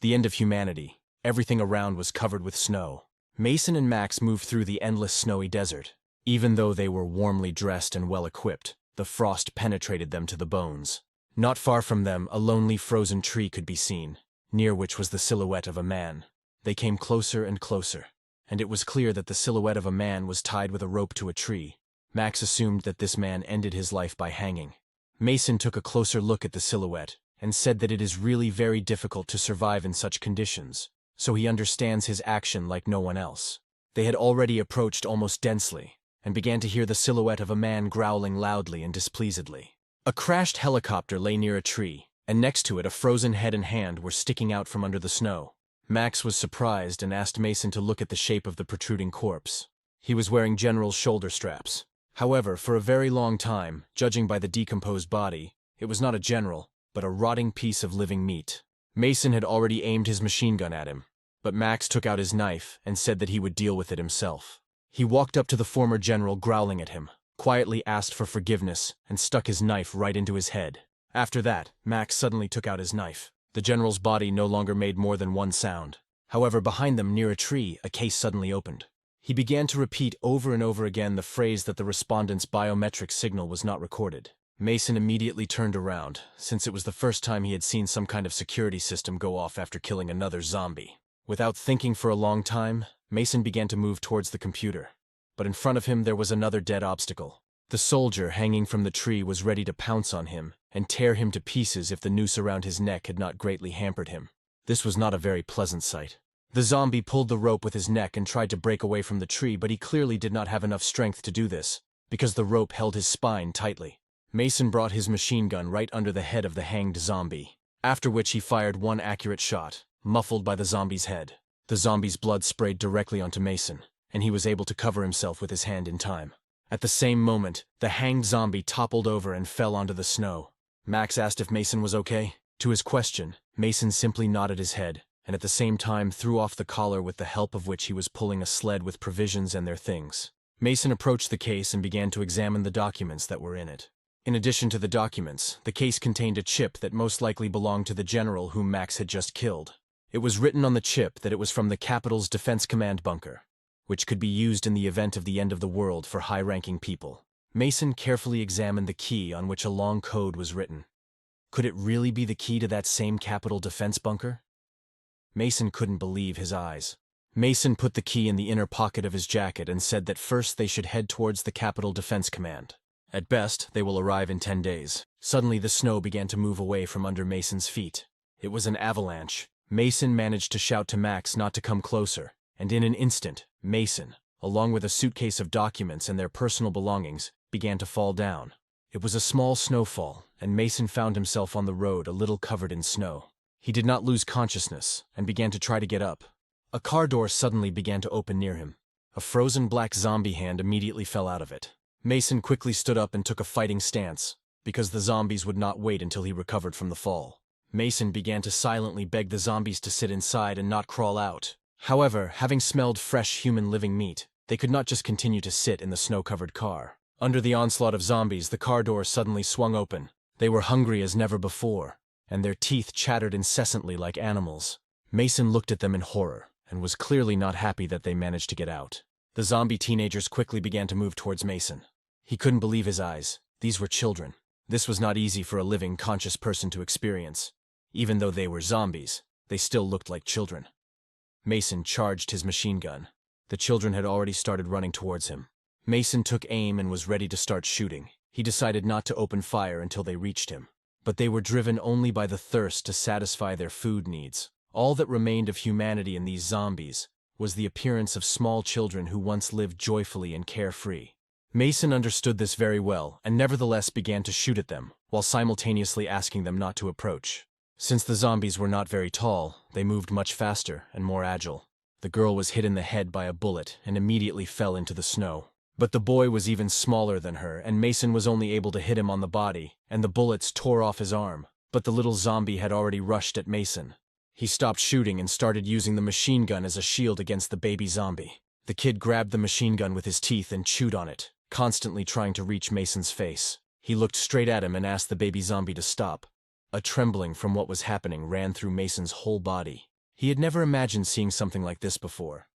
The end of humanity. Everything around was covered with snow. Mason and Max moved through the endless snowy desert. Even though they were warmly dressed and well-equipped, the frost penetrated them to the bones. Not far from them, a lonely frozen tree could be seen, near which was the silhouette of a man. They came closer and closer, and it was clear that the silhouette of a man was tied with a rope to a tree. Max assumed that this man ended his life by hanging. Mason took a closer look at the silhouette and said that it is really very difficult to survive in such conditions, so he understands his action like no one else. They had already approached almost densely, and began to hear the silhouette of a man growling loudly and displeasedly. A crashed helicopter lay near a tree, and next to it a frozen head and hand were sticking out from under the snow. Max was surprised and asked Mason to look at the shape of the protruding corpse. He was wearing General's shoulder straps. However, for a very long time, judging by the decomposed body, it was not a general, but a rotting piece of living meat. Mason had already aimed his machine gun at him, but Max took out his knife and said that he would deal with it himself. He walked up to the former general growling at him, quietly asked for forgiveness, and stuck his knife right into his head. After that, Max suddenly took out his knife. The general's body no longer made more than one sound. However, behind them, near a tree, a case suddenly opened. He began to repeat over and over again the phrase that the respondent's biometric signal was not recorded. Mason immediately turned around, since it was the first time he had seen some kind of security system go off after killing another zombie. Without thinking for a long time, Mason began to move towards the computer. But in front of him there was another dead obstacle. The soldier hanging from the tree was ready to pounce on him and tear him to pieces if the noose around his neck had not greatly hampered him. This was not a very pleasant sight. The zombie pulled the rope with his neck and tried to break away from the tree, but he clearly did not have enough strength to do this, because the rope held his spine tightly. Mason brought his machine gun right under the head of the hanged zombie, after which he fired one accurate shot, muffled by the zombie's head. The zombie's blood sprayed directly onto Mason, and he was able to cover himself with his hand in time. At the same moment, the hanged zombie toppled over and fell onto the snow. Max asked if Mason was okay. To his question, Mason simply nodded his head, and at the same time threw off the collar with the help of which he was pulling a sled with provisions and their things. Mason approached the case and began to examine the documents that were in it. In addition to the documents, the case contained a chip that most likely belonged to the general whom Max had just killed. It was written on the chip that it was from the capital's Defense Command bunker, which could be used in the event of the end of the world for high-ranking people. Mason carefully examined the key on which a long code was written. Could it really be the key to that same capital defense bunker? Mason couldn't believe his eyes. Mason put the key in the inner pocket of his jacket and said that first they should head towards the Capital Defense Command. At best, they will arrive in 10 days. Suddenly the snow began to move away from under Mason's feet. It was an avalanche. Mason managed to shout to Max not to come closer, and in an instant, Mason, along with a suitcase of documents and their personal belongings, began to fall down. It was a small snowfall, and Mason found himself on the road a little covered in snow. He did not lose consciousness and began to try to get up. A car door suddenly began to open near him. A frozen black zombie hand immediately fell out of it. Mason quickly stood up and took a fighting stance, because the zombies would not wait until he recovered from the fall. Mason began to silently beg the zombies to sit inside and not crawl out. However, having smelled fresh human living meat, they could not just continue to sit in the snow-covered car. Under the onslaught of zombies, the car door suddenly swung open. They were hungry as never before, and their teeth chattered incessantly like animals. Mason looked at them in horror, and was clearly not happy that they managed to get out. The zombie teenagers quickly began to move towards Mason. He couldn't believe his eyes. These were children. This was not easy for a living, conscious person to experience. Even though they were zombies, they still looked like children. Mason charged his machine gun. The children had already started running towards him. Mason took aim and was ready to start shooting. He decided not to open fire until they reached him. But they were driven only by the thirst to satisfy their food needs. All that remained of humanity in these zombies was the appearance of small children who once lived joyfully and carefree. Mason understood this very well and nevertheless began to shoot at them, while simultaneously asking them not to approach. Since the zombies were not very tall, they moved much faster and more agile. The girl was hit in the head by a bullet and immediately fell into the snow. But the boy was even smaller than her, and Mason was only able to hit him on the body, and the bullets tore off his arm. But the little zombie had already rushed at Mason. He stopped shooting and started using the machine gun as a shield against the baby zombie. The kid grabbed the machine gun with his teeth and chewed on it, constantly trying to reach Mason's face. He looked straight at him and asked the baby zombie to stop. A trembling from what was happening ran through Mason's whole body. He had never imagined seeing something like this before,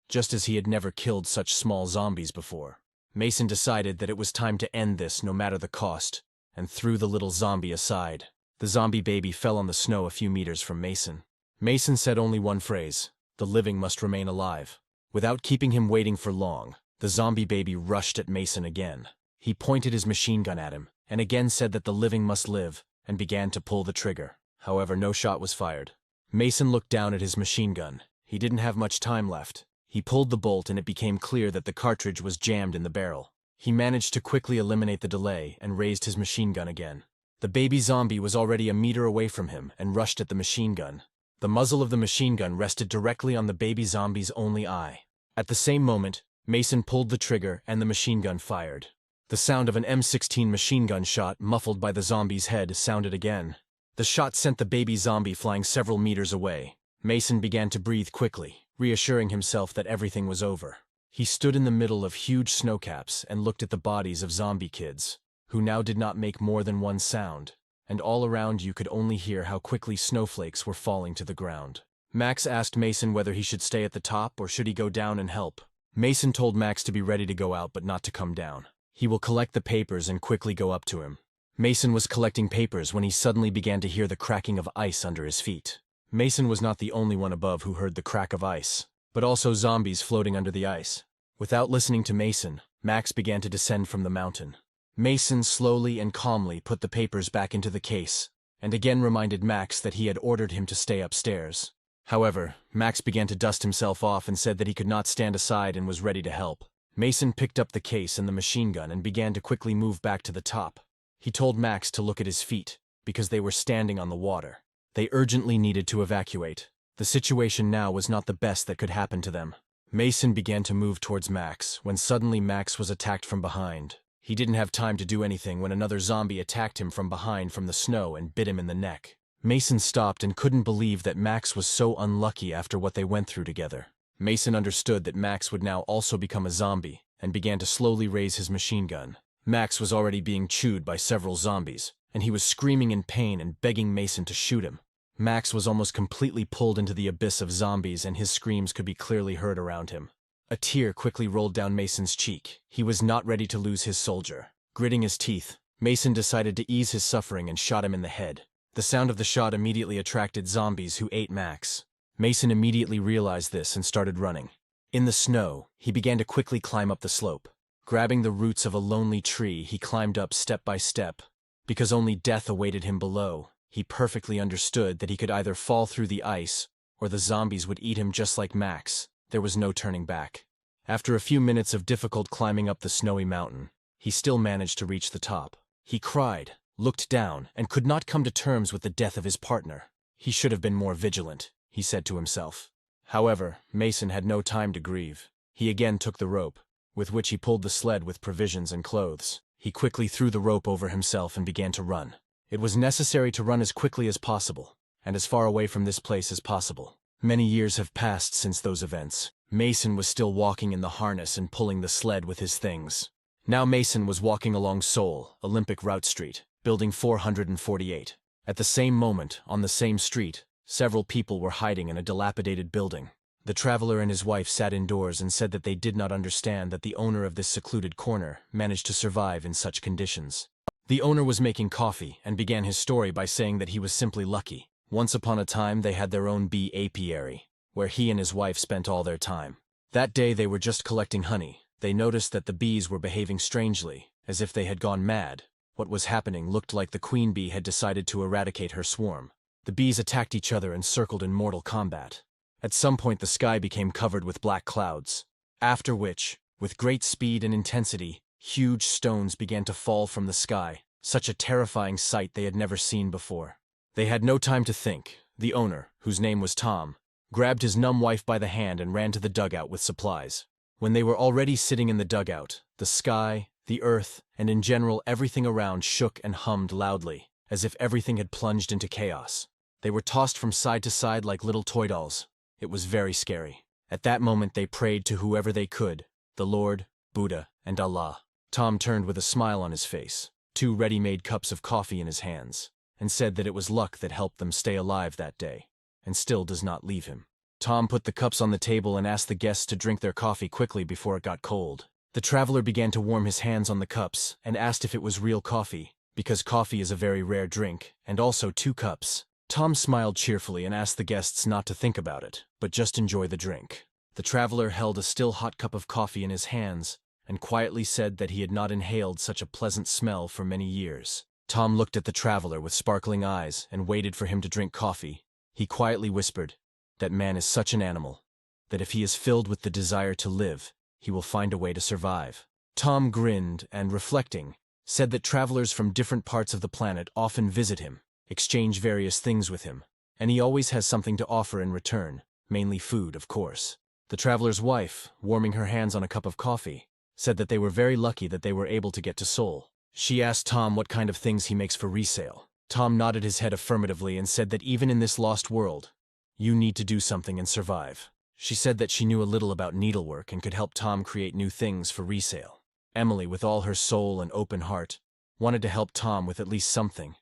just as he had never killed such small zombies before. Mason decided that it was time to end this no matter the cost, and threw the little zombie aside. The zombie baby fell on the snow a few meters from Mason. Mason said only one phrase: "The living must remain alive." Without keeping him waiting for long, the zombie baby rushed at Mason again. He pointed his machine gun at him, and again said that the living must live, and began to pull the trigger. However, no shot was fired. Mason looked down at his machine gun. He didn't have much time left. He pulled the bolt and it became clear that the cartridge was jammed in the barrel. He managed to quickly eliminate the delay and raised his machine gun again. The baby zombie was already a meter away from him and rushed at the machine gun. The muzzle of the machine gun rested directly on the baby zombie's only eye. At the same moment, Mason pulled the trigger and the machine gun fired. The sound of an M16 machine gun shot, muffled by the zombie's head, sounded again. The shot sent the baby zombie flying several meters away. Mason began to breathe quickly, reassuring himself that everything was over. He stood in the middle of huge snowcaps and looked at the bodies of zombie kids, who now did not make more than one sound, and all around you could only hear how quickly snowflakes were falling to the ground. Max asked Mason whether he should stay at the top or should he go down and help. Mason told Max to be ready to go out but not to come down. He will collect the papers and quickly go up to him. Mason was collecting papers when he suddenly began to hear the cracking of ice under his feet. Mason was not the only one above who heard the crack of ice, but also zombies floating under the ice. Without listening to Mason, Max began to descend from the mountain. Mason slowly and calmly put the papers back into the case, and again reminded Max that he had ordered him to stay upstairs. However, Max began to dust himself off and said that he could not stand aside and was ready to help. Mason picked up the case and the machine gun and began to quickly move back to the top. He told Max to look at his feet, because they were standing on the water. They urgently needed to evacuate. The situation now was not the best that could happen to them. Mason began to move towards Max, when suddenly Max was attacked from behind. He didn't have time to do anything when another zombie attacked him from behind from the snow and bit him in the neck. Mason stopped and couldn't believe that Max was so unlucky after what they went through together. Mason understood that Max would now also become a zombie, and began to slowly raise his machine gun. Max was already being chewed by several zombies, and he was screaming in pain and begging Mason to shoot him. Max was almost completely pulled into the abyss of zombies and his screams could be clearly heard around him. A tear quickly rolled down Mason's cheek. He was not ready to lose his soldier. Gritting his teeth, Mason decided to ease his suffering and shot him in the head. The sound of the shot immediately attracted zombies who ate Max. Mason immediately realized this and started running. In the snow, he began to quickly climb up the slope. Grabbing the roots of a lonely tree, he climbed up step by step. Because only death awaited him below, he perfectly understood that he could either fall through the ice, or the zombies would eat him just like Max. There was no turning back. After a few minutes of difficult climbing up the snowy mountain, he still managed to reach the top. He cried, looked down, and could not come to terms with the death of his partner. He should have been more vigilant, he said to himself. However, Mason had no time to grieve. He again took the rope, with which he pulled the sled with provisions and clothes. He quickly threw the rope over himself and began to run. It was necessary to run as quickly as possible, and as far away from this place as possible. Many years have passed since those events. Mason was still walking in the harness and pulling the sled with his things. Now Mason was walking along Seoul, Olympic Route Street, building 448. At the same moment, on the same street, several people were hiding in a dilapidated building. The traveler and his wife sat indoors and said that they did not understand that the owner of this secluded corner managed to survive in such conditions. The owner was making coffee and began his story by saying that he was simply lucky. Once upon a time they had their own bee apiary, where he and his wife spent all their time. That day they were just collecting honey. They noticed that the bees were behaving strangely, as if they had gone mad. What was happening looked like the queen bee had decided to eradicate her swarm. The bees attacked each other and circled in mortal combat. At some point the sky became covered with black clouds, after which, with great speed and intensity, huge stones began to fall from the sky, such a terrifying sight they had never seen before. They had no time to think. The owner, whose name was Tom, grabbed his numb wife by the hand and ran to the dugout with supplies. When they were already sitting in the dugout, the sky, the earth, and in general everything around shook and hummed loudly, as if everything had plunged into chaos. They were tossed from side to side like little toy dolls. It was very scary. At that moment they prayed to whoever they could, the Lord, Buddha, and Allah. Tom turned with a smile on his face, 2 ready-made cups of coffee in his hands, and said that it was luck that helped them stay alive that day. and still does not leave him. Tom put the cups on the table and asked the guests to drink their coffee quickly before it got cold. The traveler began to warm his hands on the cups and asked if it was real coffee, because coffee is a very rare drink, and also 2 cups. Tom smiled cheerfully and asked the guests not to think about it, but just enjoy the drink. The traveler held a still hot cup of coffee in his hands and quietly said that he had not inhaled such a pleasant smell for many years. Tom looked at the traveler with sparkling eyes and waited for him to drink coffee. He quietly whispered, "That man is such an animal, that if he is filled with the desire to live, he will find a way to survive." Tom grinned and, reflecting, said that travelers from different parts of the planet often visit him, exchange various things with him, and he always has something to offer in return, mainly food, of course. The traveler's wife, warming her hands on a cup of coffee, said that they were very lucky that they were able to get to Seoul. She asked Tom what kind of things he makes for resale. Tom nodded his head affirmatively and said that even in this lost world, you need to do something and survive. She said that she knew a little about needlework and could help Tom create new things for resale. Emily, with all her soul and open heart, wanted to help Tom with at least something.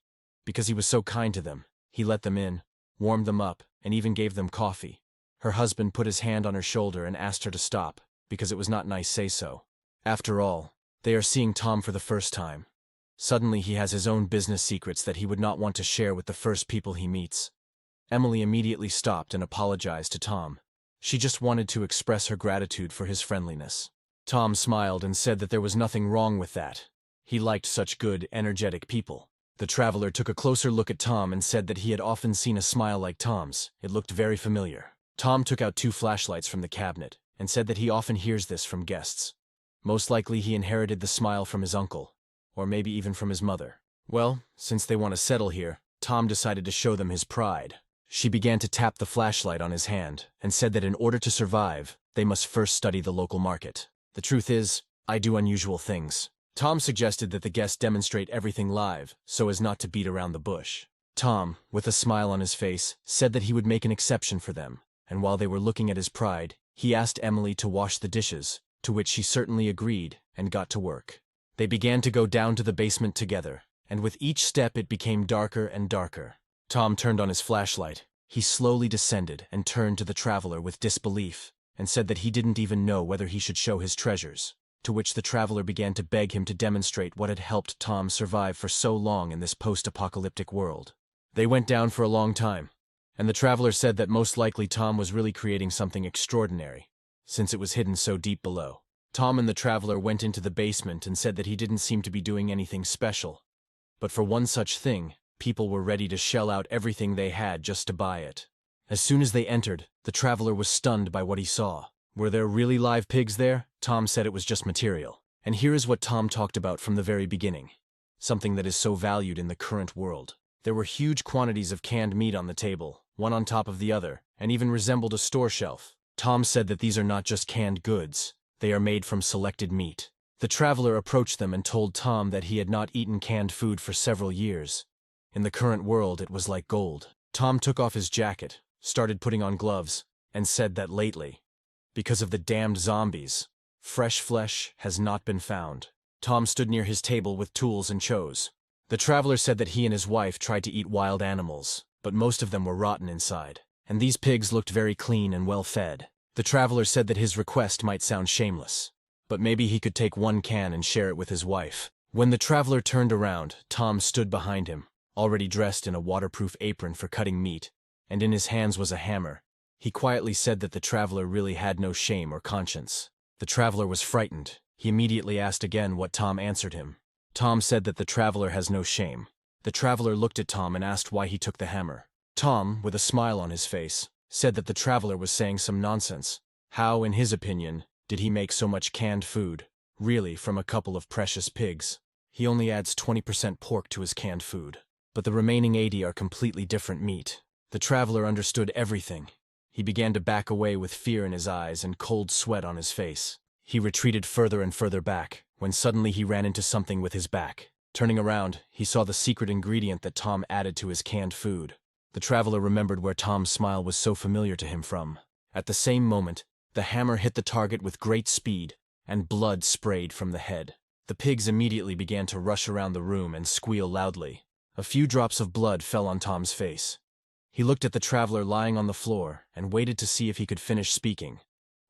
Because he was so kind to them, he let them in, warmed them up, and even gave them coffee. Her husband put his hand on her shoulder and asked her to stop, because it was not nice say so. After all, they are seeing Tom for the first time. Suddenly he has his own business secrets that he would not want to share with the first people he meets. Emily immediately stopped and apologized to Tom. She just wanted to express her gratitude for his friendliness. Tom smiled and said that there was nothing wrong with that. He liked such good, energetic people. The traveler took a closer look at Tom and said that he had often seen a smile like Tom's. It looked very familiar. Tom took out 2 flashlights from the cabinet and said that he often hears this from guests. Most likely he inherited the smile from his uncle, or maybe even from his mother. Well, since they want to settle here, Tom decided to show them his pride. She began to tap the flashlight on his hand and said that in order to survive, they must first study the local market. The truth is, I do unusual things. Tom suggested that the guests demonstrate everything live so as not to beat around the bush. Tom, with a smile on his face, said that he would make an exception for them, and while they were looking at his pride, he asked Emily to wash the dishes, to which she certainly agreed and got to work. They began to go down to the basement together, and with each step it became darker and darker. Tom turned on his flashlight. He slowly descended and turned to the traveler with disbelief and said that he didn't even know whether he should show his treasures, to which the traveler began to beg him to demonstrate what had helped Tom survive for so long in this post-apocalyptic world. They went down for a long time, and the traveler said that most likely Tom was really creating something extraordinary, since it was hidden so deep below. Tom and the traveler went into the basement and said that he didn't seem to be doing anything special, but for one such thing, people were ready to shell out everything they had just to buy it. As soon as they entered, the traveler was stunned by what he saw. Were there really live pigs there? Tom said it was just material. And here is what Tom talked about from the very beginning, something that is so valued in the current world. There were huge quantities of canned meat on the table, one on top of the other, and even resembled a store shelf. Tom said that these are not just canned goods, they are made from selected meat. The traveler approached them and told Tom that he had not eaten canned food for several years. In the current world, it was like gold. Tom took off his jacket, started putting on gloves, and said that lately, because of the damned zombies, fresh flesh has not been found. Tom stood near his table with tools and chose. The traveler said that he and his wife tried to eat wild animals, but most of them were rotten inside, and these pigs looked very clean and well fed. The traveler said that his request might sound shameless, but maybe he could take 1 can and share it with his wife. When the traveler turned around, Tom stood behind him, already dressed in a waterproof apron for cutting meat, and in his hands was a hammer. He quietly said that the traveler really had no shame or conscience. The traveler was frightened. He immediately asked again what Tom answered him. Tom said that the traveler has no shame. The traveler looked at Tom and asked why he took the hammer. Tom, with a smile on his face, said that the traveler was saying some nonsense. How, in his opinion, did he make so much canned food, really from a couple of precious pigs? He only adds 20% pork to his canned food, but the remaining 80 are completely different meat. The traveler understood everything. He began to back away with fear in his eyes and cold sweat on his face. He retreated further and further back, when suddenly he ran into something with his back. Turning around, he saw the secret ingredient that Tom added to his canned food. The traveler remembered where Tom's smile was so familiar to him from. At the same moment, the hammer hit the target with great speed, and blood sprayed from the head. The pigs immediately began to rush around the room and squeal loudly. A few drops of blood fell on Tom's face. He looked at the traveler lying on the floor and waited to see if he could finish speaking,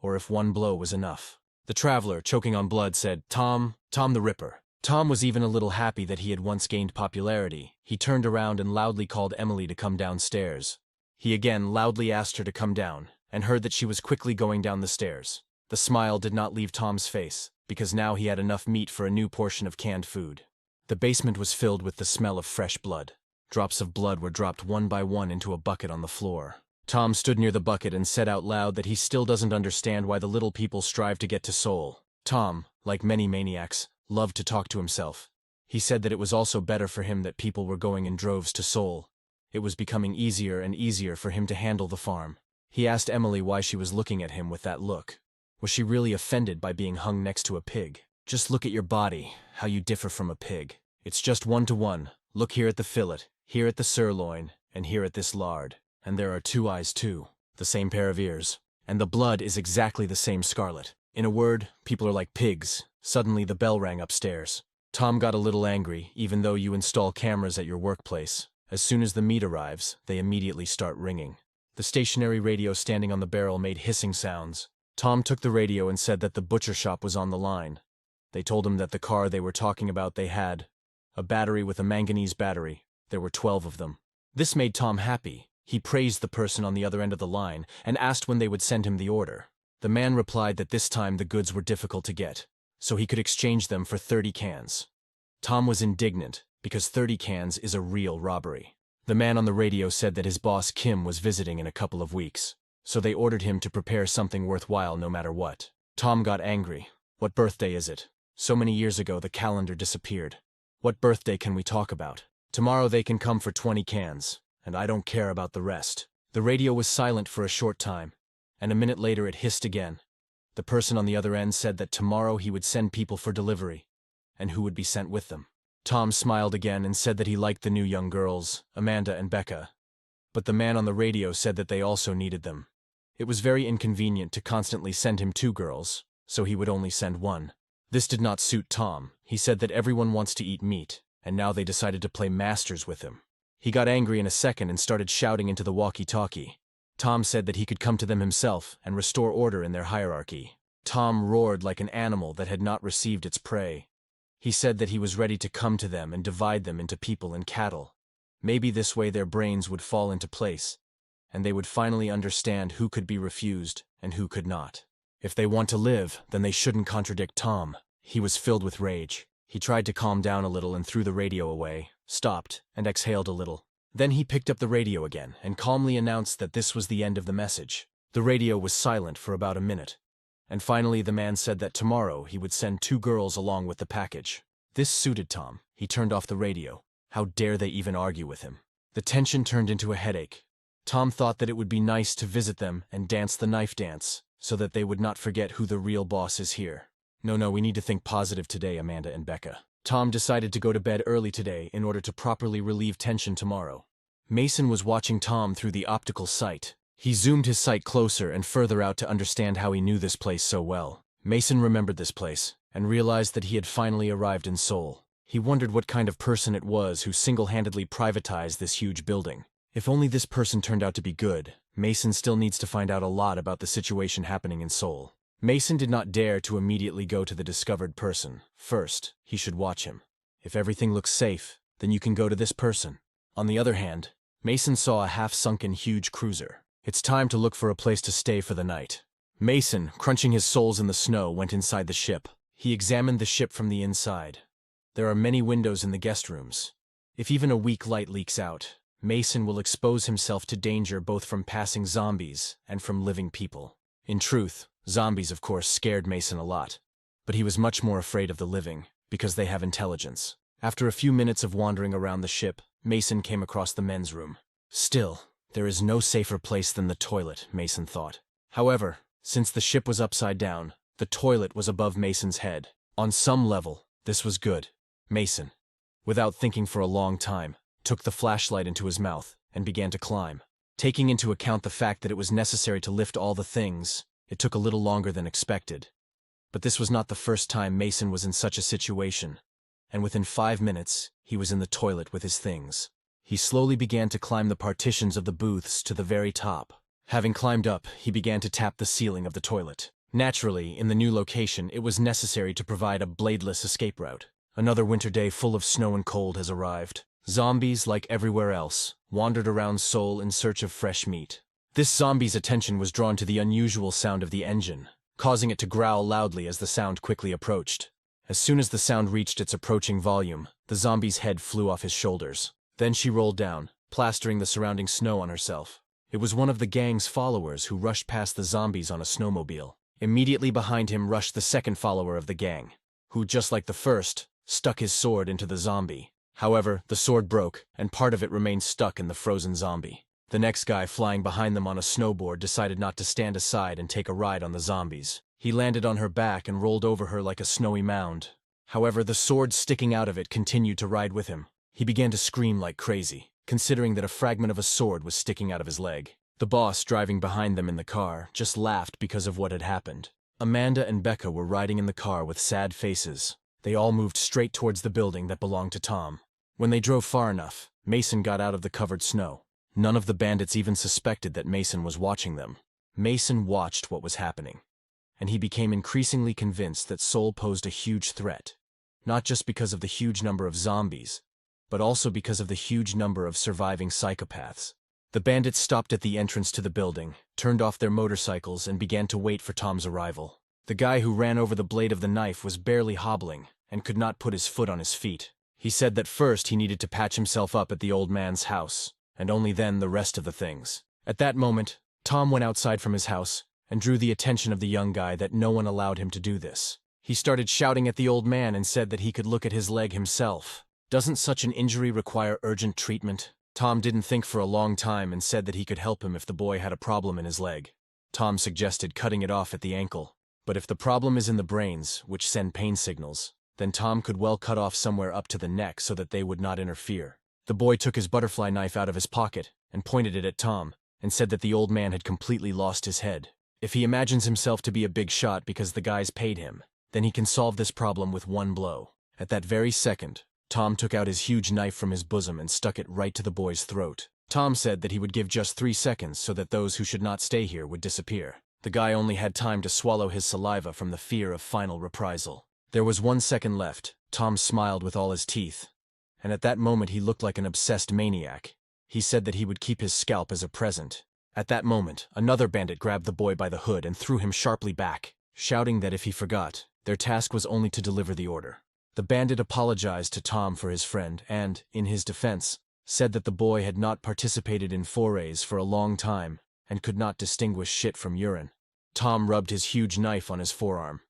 or if one blow was enough. The traveler, choking on blood, said, Tom the Ripper. Tom was even a little happy that he had once gained popularity. He turned around and loudly called Emily to come downstairs. He again loudly asked her to come down, and heard that she was quickly going down the stairs. The smile did not leave Tom's face, because now he had enough meat for a new portion of canned food. The basement was filled with the smell of fresh blood. Drops of blood were dropped one by one into a bucket on the floor. Tom stood near the bucket and said out loud that he still doesn't understand why the little people strive to get to Seoul. Tom, like many maniacs, loved to talk to himself. He said that it was also better for him that people were going in droves to Seoul. It was becoming easier and easier for him to handle the farm. He asked Emily why she was looking at him with that look. Was she really offended by being hung next to a pig? Just look at your body, how you differ from a pig. It's just 1-to-1. Look here at the fillet, here at the sirloin, and here at this lard. And there are 2 eyes too, the same pair of ears. And the blood is exactly the same scarlet. In a word, people are like pigs. Suddenly the bell rang upstairs. Tom got a little angry, even though you install cameras at your workplace. As soon as the meat arrives, they immediately start ringing. The stationary radio standing on the barrel made hissing sounds. Tom took the radio and said that the butcher shop was on the line. They told him that the car they were talking about they had a battery with a manganese battery. There were 12 of them. This made Tom happy. He praised the person on the other end of the line and asked when they would send him the order. The man replied that this time the goods were difficult to get, so he could exchange them for 30 cans. Tom was indignant, because 30 cans is a real robbery. The man on the radio said that his boss Kim was visiting in a couple of weeks, so they ordered him to prepare something worthwhile no matter what. Tom got angry. What birthday is it? So many years ago the calendar disappeared. What birthday can we talk about? Tomorrow they can come for 20 cans, and I don't care about the rest. The radio was silent for a short time, and a minute later it hissed again. The person on the other end said that tomorrow he would send people for delivery, and who would be sent with them. Tom smiled again and said that he liked the new young girls, Amanda and Becca. But the man on the radio said that they also needed them. It was very inconvenient to constantly send him 2 girls, so he would only send 1. This did not suit Tom. He said that everyone wants to eat meat, and now they decided to play masters with him. He got angry in a second and started shouting into the walkie-talkie. Tom said that he could come to them himself and restore order in their hierarchy. Tom roared like an animal that had not received its prey. He said that he was ready to come to them and divide them into people and cattle. Maybe this way their brains would fall into place, and they would finally understand who could be refused and who could not. If they want to live, then they shouldn't contradict Tom. He was filled with rage. He tried to calm down a little and threw the radio away, stopped, and exhaled a little. Then he picked up the radio again and calmly announced that this was the end of the message. The radio was silent for about a minute, and finally the man said that tomorrow he would send 2 girls along with the package. This suited Tom. He turned off the radio. How dare they even argue with him? The tension turned into a headache. Tom thought that it would be nice to visit them and dance the knife dance, so that they would not forget who the real boss is here. No, we need to think positive today, Amanda and Becca. Tom decided to go to bed early today in order to properly relieve tension tomorrow. Mason was watching Tom through the optical sight. He zoomed his sight closer and further out to understand how he knew this place so well. Mason remembered this place, and realized that he had finally arrived in Seoul. He wondered what kind of person it was who single-handedly privatized this huge building. If only this person turned out to be good, Mason still needs to find out a lot about the situation happening in Seoul. Mason did not dare to immediately go to the discovered person. First, he should watch him. If everything looks safe, then you can go to this person. On the other hand, Mason saw a half-sunken huge cruiser. It's time to look for a place to stay for the night. Mason, crunching his soles in the snow, went inside the ship. He examined the ship from the inside. There are many windows in the guest rooms. If even a weak light leaks out, Mason will expose himself to danger both from passing zombies and from living people. In truth, zombies of course scared Mason a lot, but he was much more afraid of the living, because they have intelligence. After a few minutes of wandering around the ship, Mason came across the men's room. Still, there is no safer place than the toilet, Mason thought. However, since the ship was upside down, the toilet was above Mason's head. On some level, this was good. Mason, without thinking for a long time, took the flashlight into his mouth and began to climb. Taking into account the fact that it was necessary to lift all the things, it took a little longer than expected. But this was not the first time Mason was in such a situation, and within 5 minutes, he was in the toilet with his things. He slowly began to climb the partitions of the booths to the very top. Having climbed up, he began to tap the ceiling of the toilet. Naturally, in the new location, it was necessary to provide a bladeless escape route. Another winter day full of snow and cold has arrived. Zombies, like everywhere else, wandered around Seoul in search of fresh meat. This zombie's attention was drawn to the unusual sound of the engine, causing it to growl loudly as the sound quickly approached. As soon as the sound reached its approaching volume, the zombie's head flew off his shoulders. Then she rolled down, plastering the surrounding snow on herself. It was one of the gang's followers who rushed past the zombies on a snowmobile. Immediately behind him rushed the second follower of the gang, who, just like the first, stuck his sword into the zombie. However, the sword broke, and part of it remained stuck in the frozen zombie. The next guy flying behind them on a snowboard decided not to stand aside and take a ride on the zombies. He landed on her back and rolled over her like a snowy mound. However, the sword sticking out of it continued to ride with him. He began to scream like crazy, considering that a fragment of a sword was sticking out of his leg. The boss, driving behind them in the car, just laughed because of what had happened. Amanda and Becca were riding in the car with sad faces. They all moved straight towards the building that belonged to Tom. When they drove far enough, Mason got out of the covered snow. None of the bandits even suspected that Mason was watching them. Mason watched what was happening, and he became increasingly convinced that Seoul posed a huge threat, not just because of the huge number of zombies, but also because of the huge number of surviving psychopaths. The bandits stopped at the entrance to the building, turned off their motorcycles, and began to wait for Tom's arrival. The guy who ran over the blade of the knife was barely hobbling and could not put his foot on his feet. He said that first he needed to patch himself up at the old man's house, and only then the rest of the things. At that moment, Tom went outside from his house and drew the attention of the young guy that no one allowed him to do this. He started shouting at the old man and said that he could look at his leg himself. Doesn't such an injury require urgent treatment? Tom didn't think for a long time and said that he could help him if the boy had a problem in his leg. Tom suggested cutting it off at the ankle. But if the problem is in the brains, which send pain signals, then Tom could well cut off somewhere up to the neck so that they would not interfere. The boy took his butterfly knife out of his pocket and pointed it at Tom and said that the old man had completely lost his head. If he imagines himself to be a big shot because the guys paid him, then he can solve this problem with one blow. At that very second, Tom took out his huge knife from his bosom and stuck it right to the boy's throat. Tom said that he would give just 3 seconds so that those who should not stay here would disappear. The guy only had time to swallow his saliva from the fear of final reprisal. There was 1 second left. Tom smiled with all his teeth, and at that moment he looked like an obsessed maniac. He said that he would keep his scalp as a present. At that moment, another bandit grabbed the boy by the hood and threw him sharply back, shouting that if he forgot, their task was only to deliver the order. The bandit apologized to Tom for his friend and, in his defense, said that the boy had not participated in forays for a long time and could not distinguish shit from urine. Tom rubbed his huge knife on his forearm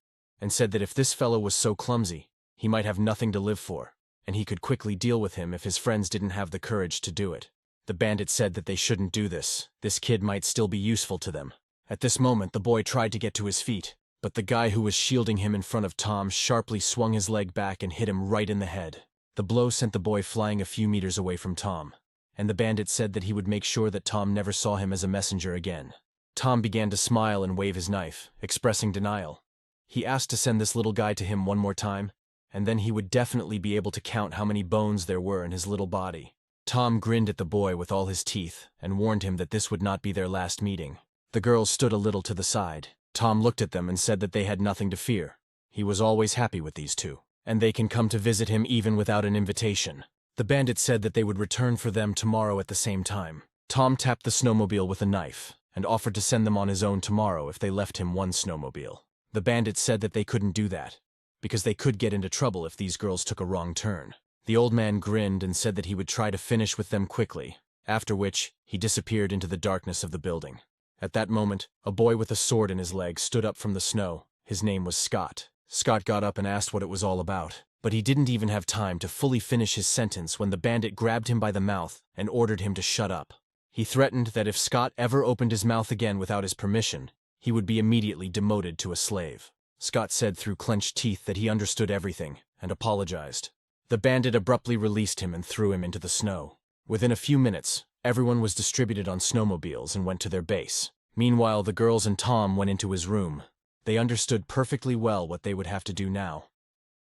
and said that if this fellow was so clumsy, he might have nothing to live for, and he could quickly deal with him if his friends didn't have the courage to do it. The bandit said that they shouldn't do this. This kid might still be useful to them. At this moment, the boy tried to get to his feet, but the guy who was shielding him in front of Tom sharply swung his leg back and hit him right in the head. The blow sent the boy flying a few meters away from Tom, and the bandit said that he would make sure that Tom never saw him as a messenger again. Tom began to smile and wave his knife, expressing denial. He asked to send this little guy to him one more time, and then he would definitely be able to count how many bones there were in his little body. Tom grinned at the boy with all his teeth and warned him that this would not be their last meeting. The girls stood a little to the side. Tom looked at them and said that they had nothing to fear. He was always happy with these two, and they can come to visit him even without an invitation. The bandit said that they would return for them tomorrow at the same time. Tom tapped the snowmobile with a knife and offered to send them on his own tomorrow if they left him one snowmobile. The bandit said that they couldn't do that, because they could get into trouble if these girls took a wrong turn. The old man grinned and said that he would try to finish with them quickly, after which he disappeared into the darkness of the building. At that moment, a boy with a sword in his leg stood up from the snow. His name was Scott. Scott got up and asked what it was all about, but he didn't even have time to fully finish his sentence when the bandit grabbed him by the mouth and ordered him to shut up. He threatened that if Scott ever opened his mouth again without his permission, he would be immediately demoted to a slave. Scott said through clenched teeth that he understood everything and apologized. The bandit abruptly released him and threw him into the snow. Within a few minutes, everyone was distributed on snowmobiles and went to their base. Meanwhile, the girls and Tom went into his room. They understood perfectly well what they would have to do now,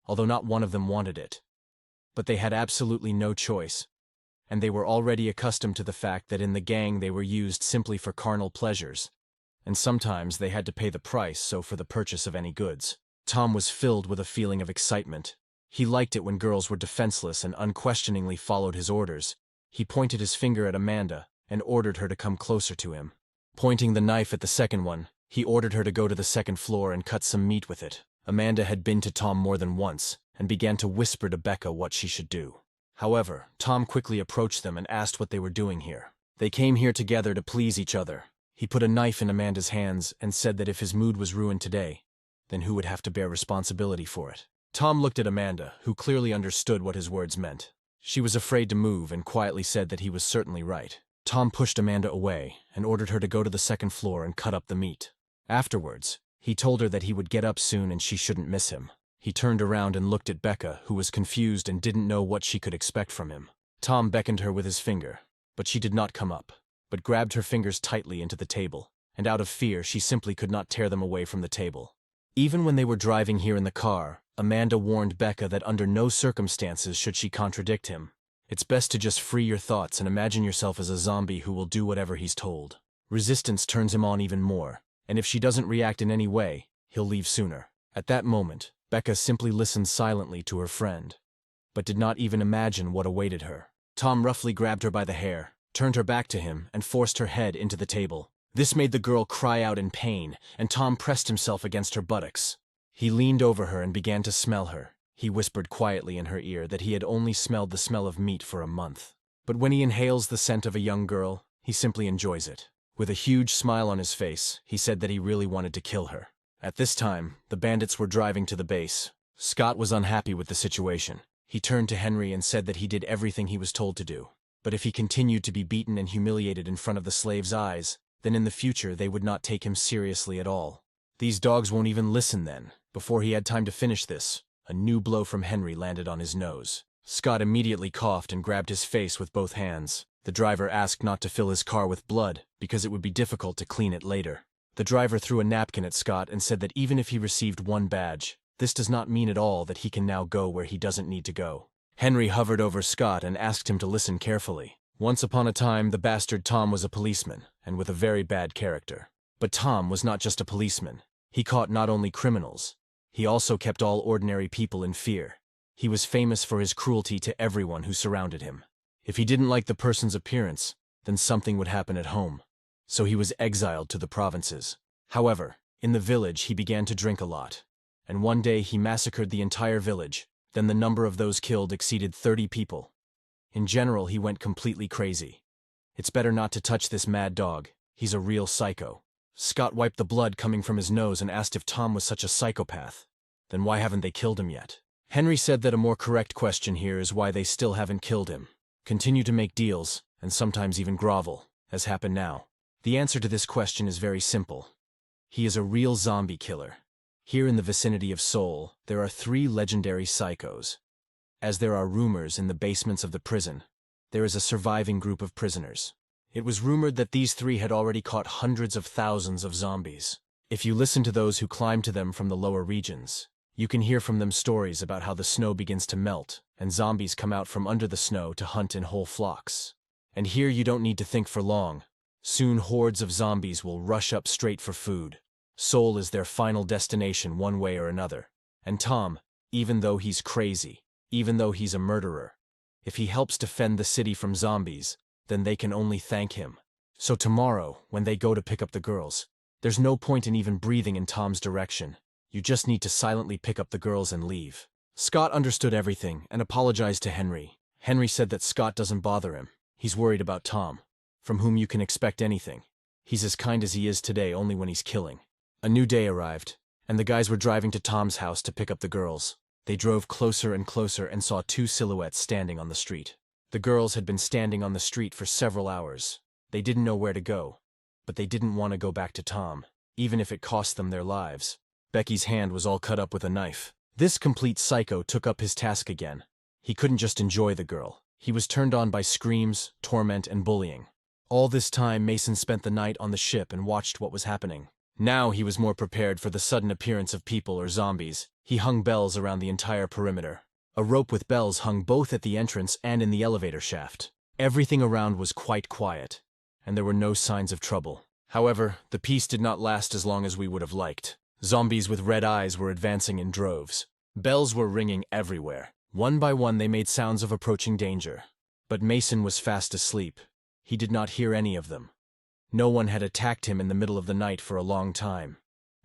although not one of them wanted it. But they had absolutely no choice, and they were already accustomed to the fact that in the gang they were used simply for carnal pleasures, and sometimes they had to pay the price for the purchase of any goods. Tom was filled with a feeling of excitement. He liked it when girls were defenseless and unquestioningly followed his orders. He pointed his finger at Amanda and ordered her to come closer to him. Pointing the knife at the second one, he ordered her to go to the second floor and cut some meat with it. Amanda had been to Tom more than once and began to whisper to Becca what she should do. However, Tom quickly approached them and asked what they were doing here. They came here together to please each other. He put a knife in Amanda's hands and said that if his mood was ruined today, then who would have to bear responsibility for it? Tom looked at Amanda, who clearly understood what his words meant. She was afraid to move and quietly said that he was certainly right. Tom pushed Amanda away and ordered her to go to the second floor and cut up the meat. Afterwards, he told her that he would get up soon and she shouldn't miss him. He turned around and looked at Becca, who was confused and didn't know what she could expect from him. Tom beckoned her with his finger, but she did not come up, but grabbed her fingers tightly into the table, and out of fear she simply could not tear them away from the table. Even when they were driving here in the car, Amanda warned Becca that under no circumstances should she contradict him. It's best to just free your thoughts and imagine yourself as a zombie who will do whatever he's told. Resistance turns him on even more, and if she doesn't react in any way, he'll leave sooner. At that moment, Becca simply listened silently to her friend, but did not even imagine what awaited her. Tom roughly grabbed her by the hair, turned her back to him, and forced her head into the table. This made the girl cry out in pain, and Tom pressed himself against her buttocks. He leaned over her and began to smell her. He whispered quietly in her ear that he had only smelled the smell of meat for a month. But when he inhales the scent of a young girl, he simply enjoys it. With a huge smile on his face, he said that he really wanted to kill her. At this time, the bandits were driving to the base. Scott was unhappy with the situation. He turned to Henry and said that he did everything he was told to do. But if he continued to be beaten and humiliated in front of the slaves' eyes, then in the future they would not take him seriously at all. These dogs won't even listen then. Before he had time to finish this, a new blow from Henry landed on his nose. Scott immediately coughed and grabbed his face with both hands. The driver asked not to fill his car with blood because it would be difficult to clean it later. The driver threw a napkin at Scott and said that even if he received one badge, this does not mean at all that he can now go where he doesn't need to go. Henry hovered over Scott and asked him to listen carefully. Once upon a time, the bastard Tom was a policeman, and with a very bad character. But Tom was not just a policeman. He caught not only criminals, he also kept all ordinary people in fear. He was famous for his cruelty to everyone who surrounded him. If he didn't like the person's appearance, then something would happen at home. So he was exiled to the provinces. However, in the village he began to drink a lot, and one day he massacred the entire village. Then the number of those killed exceeded 30 people. In general, he went completely crazy. It's better not to touch this mad dog. He's a real psycho. Scott wiped the blood coming from his nose and asked if Tom was such a psychopath. Then why haven't they killed him yet? Henry said that a more correct question here is why they still haven't killed him. Continue to make deals, and sometimes even grovel, as happened now. The answer to this question is very simple. He is a real zombie killer. Here in the vicinity of Seoul, there are 3 legendary psychos. As there are rumors in the basements of the prison, there is a surviving group of prisoners. It was rumored that these 3 had already caught hundreds of thousands of zombies. If you listen to those who climb to them from the lower regions, you can hear from them stories about how the snow begins to melt and zombies come out from under the snow to hunt in whole flocks. And here you don't need to think for long. Soon hordes of zombies will rush up straight for food. Seoul is their final destination one way or another. And Tom, even though he's crazy, even though he's a murderer, if he helps defend the city from zombies, then they can only thank him. So tomorrow, when they go to pick up the girls, there's no point in even breathing in Tom's direction. You just need to silently pick up the girls and leave. Scott understood everything and apologized to Henry. Henry said that Scott doesn't bother him. He's worried about Tom, from whom you can expect anything. He's as kind as he is today, only when he's killing. A new day arrived, and the guys were driving to Tom's house to pick up the girls. They drove closer and closer and saw 2 silhouettes standing on the street. The girls had been standing on the street for several hours. They didn't know where to go, but they didn't want to go back to Tom, even if it cost them their lives. Becky's hand was all cut up with a knife. This complete psycho took up his task again. He couldn't just enjoy the girl. He was turned on by screams, torment, and bullying. All this time, Mason spent the night on the ship and watched what was happening. Now he was more prepared for the sudden appearance of people or zombies. He hung bells around the entire perimeter. A rope with bells hung both at the entrance and in the elevator shaft. Everything around was quite quiet, and there were no signs of trouble. However, the peace did not last as long as we would have liked. Zombies with red eyes were advancing in droves. Bells were ringing everywhere. One by one they made sounds of approaching danger. But Mason was fast asleep. He did not hear any of them. No one had attacked him in the middle of the night for a long time,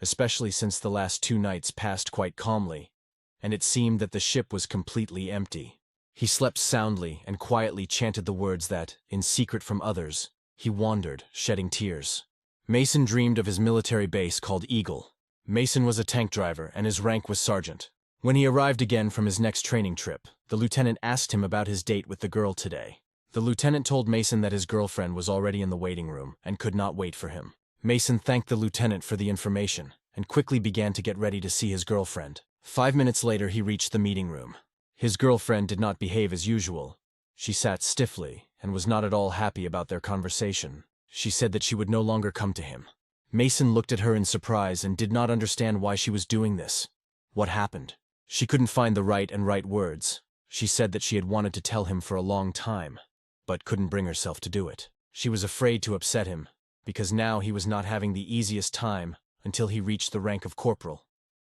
especially since the last 2 nights passed quite calmly, and it seemed that the ship was completely empty. He slept soundly and quietly chanted the words that, in secret from others, he wandered, shedding tears. Mason dreamed of his military base called Eagle. Mason was a tank driver and his rank was sergeant. When he arrived again from his next training trip, the lieutenant asked him about his date with the girl today. The lieutenant told Mason that his girlfriend was already in the waiting room and could not wait for him. Mason thanked the lieutenant for the information and quickly began to get ready to see his girlfriend. 5 minutes later he reached the meeting room. His girlfriend did not behave as usual. She sat stiffly and was not at all happy about their conversation. She said that she would no longer come to him. Mason looked at her in surprise and did not understand why she was doing this. What happened? She couldn't find the right words. She said that she had wanted to tell him for a long time, but couldn't bring herself to do it. She was afraid to upset him, because now he was not having the easiest time until he reached the rank of corporal.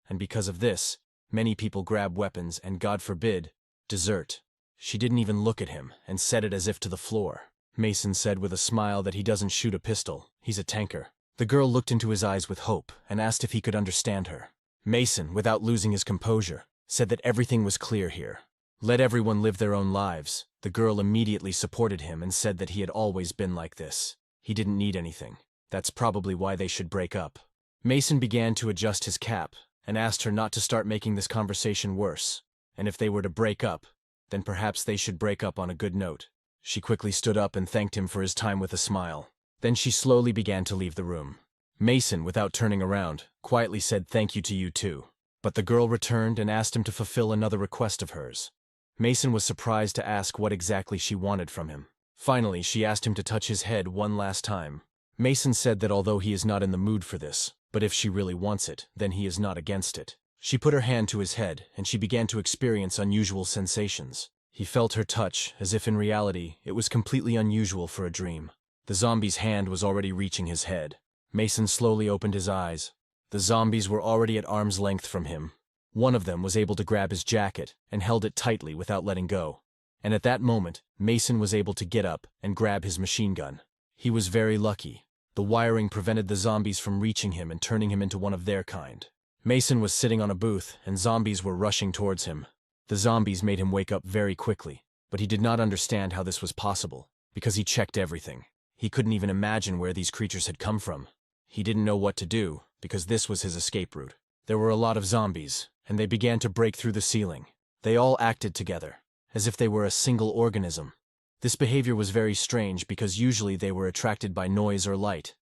And because of this, many people grab weapons and, God forbid, desert. She didn't even look at him and said it as if to the floor. Mason said with a smile that he doesn't shoot a pistol, he's a tanker. The girl looked into his eyes with hope and asked if he could understand her. Mason, without losing his composure, said that everything was clear here. Let everyone live their own lives. The girl immediately supported him and said that he had always been like this. He didn't need anything. That's probably why they should break up. Mason began to adjust his cap and asked her not to start making this conversation worse, and if they were to break up, then perhaps they should break up on a good note. She quickly stood up and thanked him for his time with a smile. Then she slowly began to leave the room. Mason, without turning around, quietly said thank you to you too. But the girl returned and asked him to fulfill another request of hers. Mason was surprised to ask what exactly she wanted from him. Finally, she asked him to touch his head one last time. Mason said that although he is not in the mood for this, but if she really wants it, then he is not against it. She put her hand to his head, and she began to experience unusual sensations. He felt her touch, as if in reality it was completely unusual for a dream. The zombie's hand was already reaching his head. Mason slowly opened his eyes. The zombies were already at arm's length from him. One of them was able to grab his jacket and held it tightly without letting go. And at that moment, Mason was able to get up and grab his machine gun. He was very lucky. The wiring prevented the zombies from reaching him and turning him into one of their kind. Mason was sitting on a booth, and zombies were rushing towards him. The zombies made him wake up very quickly, but he did not understand how this was possible, because he checked everything. He couldn't even imagine where these creatures had come from. He didn't know what to do, because this was his escape route. There were a lot of zombies, and they began to break through the ceiling. They all acted together, as if they were a single organism. This behavior was very strange because usually they were attracted by noise or light.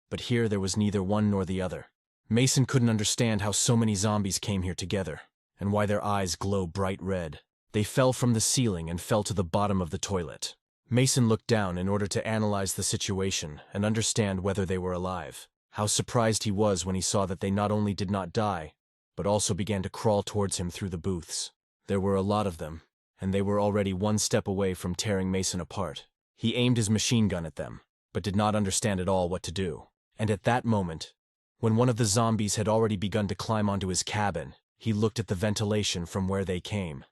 But here there was neither one nor the other. Mason couldn't understand how so many zombies came here together, and why their eyes glow bright red. They fell from the ceiling and fell to the bottom of the toilet. Mason looked down in order to analyze the situation and understand whether they were alive. How surprised he was when he saw that they not only did not die, but also began to crawl towards him through the booths. There were a lot of them, and they were already one step away from tearing Mason apart. He aimed his machine gun at them, but did not understand at all what to do. And at that moment, when one of the zombies had already begun to climb onto his cabin, he looked at the ventilation from where they came.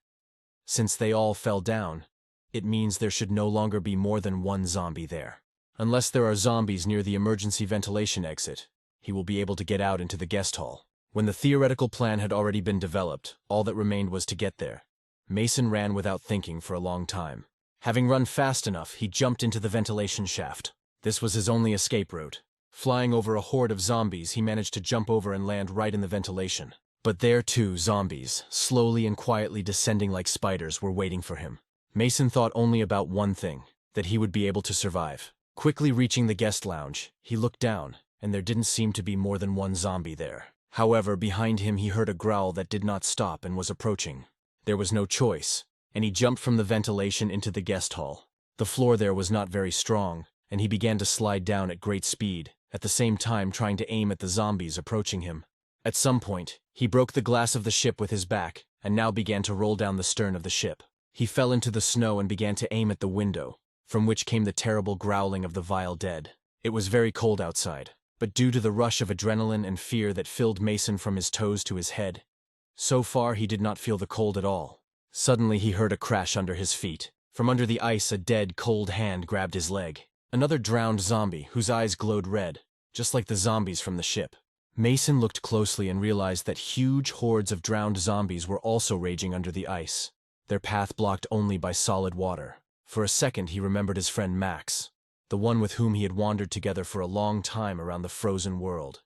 Since they all fell down, it means there should no longer be more than one zombie there. Unless there are zombies near the emergency ventilation exit, he will be able to get out into the guest hall. When the theoretical plan had already been developed, all that remained was to get there. Mason ran without thinking for a long time. Having run fast enough, he jumped into the ventilation shaft. This was his only escape route. Flying over a horde of zombies, he managed to jump over and land right in the ventilation. But there too, zombies, slowly and quietly descending like spiders, were waiting for him. Mason thought only about one thing, that he would be able to survive. Quickly reaching the guest lounge, he looked down, and there didn't seem to be more than one zombie there. However, behind him he heard a growl that did not stop and was approaching. There was no choice, and he jumped from the ventilation into the guest hall. The floor there was not very strong, and he began to slide down at great speed, at the same time trying to aim at the zombies approaching him. At some point, he broke the glass of the ship with his back, and now began to roll down the stern of the ship. He fell into the snow and began to aim at the window. from which came the terrible growling of the vile dead. It was very cold outside, but due to the rush of adrenaline and fear that filled Mason from his toes to his head, so far he did not feel the cold at all. Suddenly he heard a crash under his feet. From under the ice, a dead, cold hand grabbed his leg. Another drowned zombie, whose eyes glowed red, just like the zombies from the ship. Mason looked closely and realized that huge hordes of drowned zombies were also raging under the ice, their path blocked only by solid water. For a second he remembered his friend Max, the one with whom he had wandered together for a long time around the frozen world,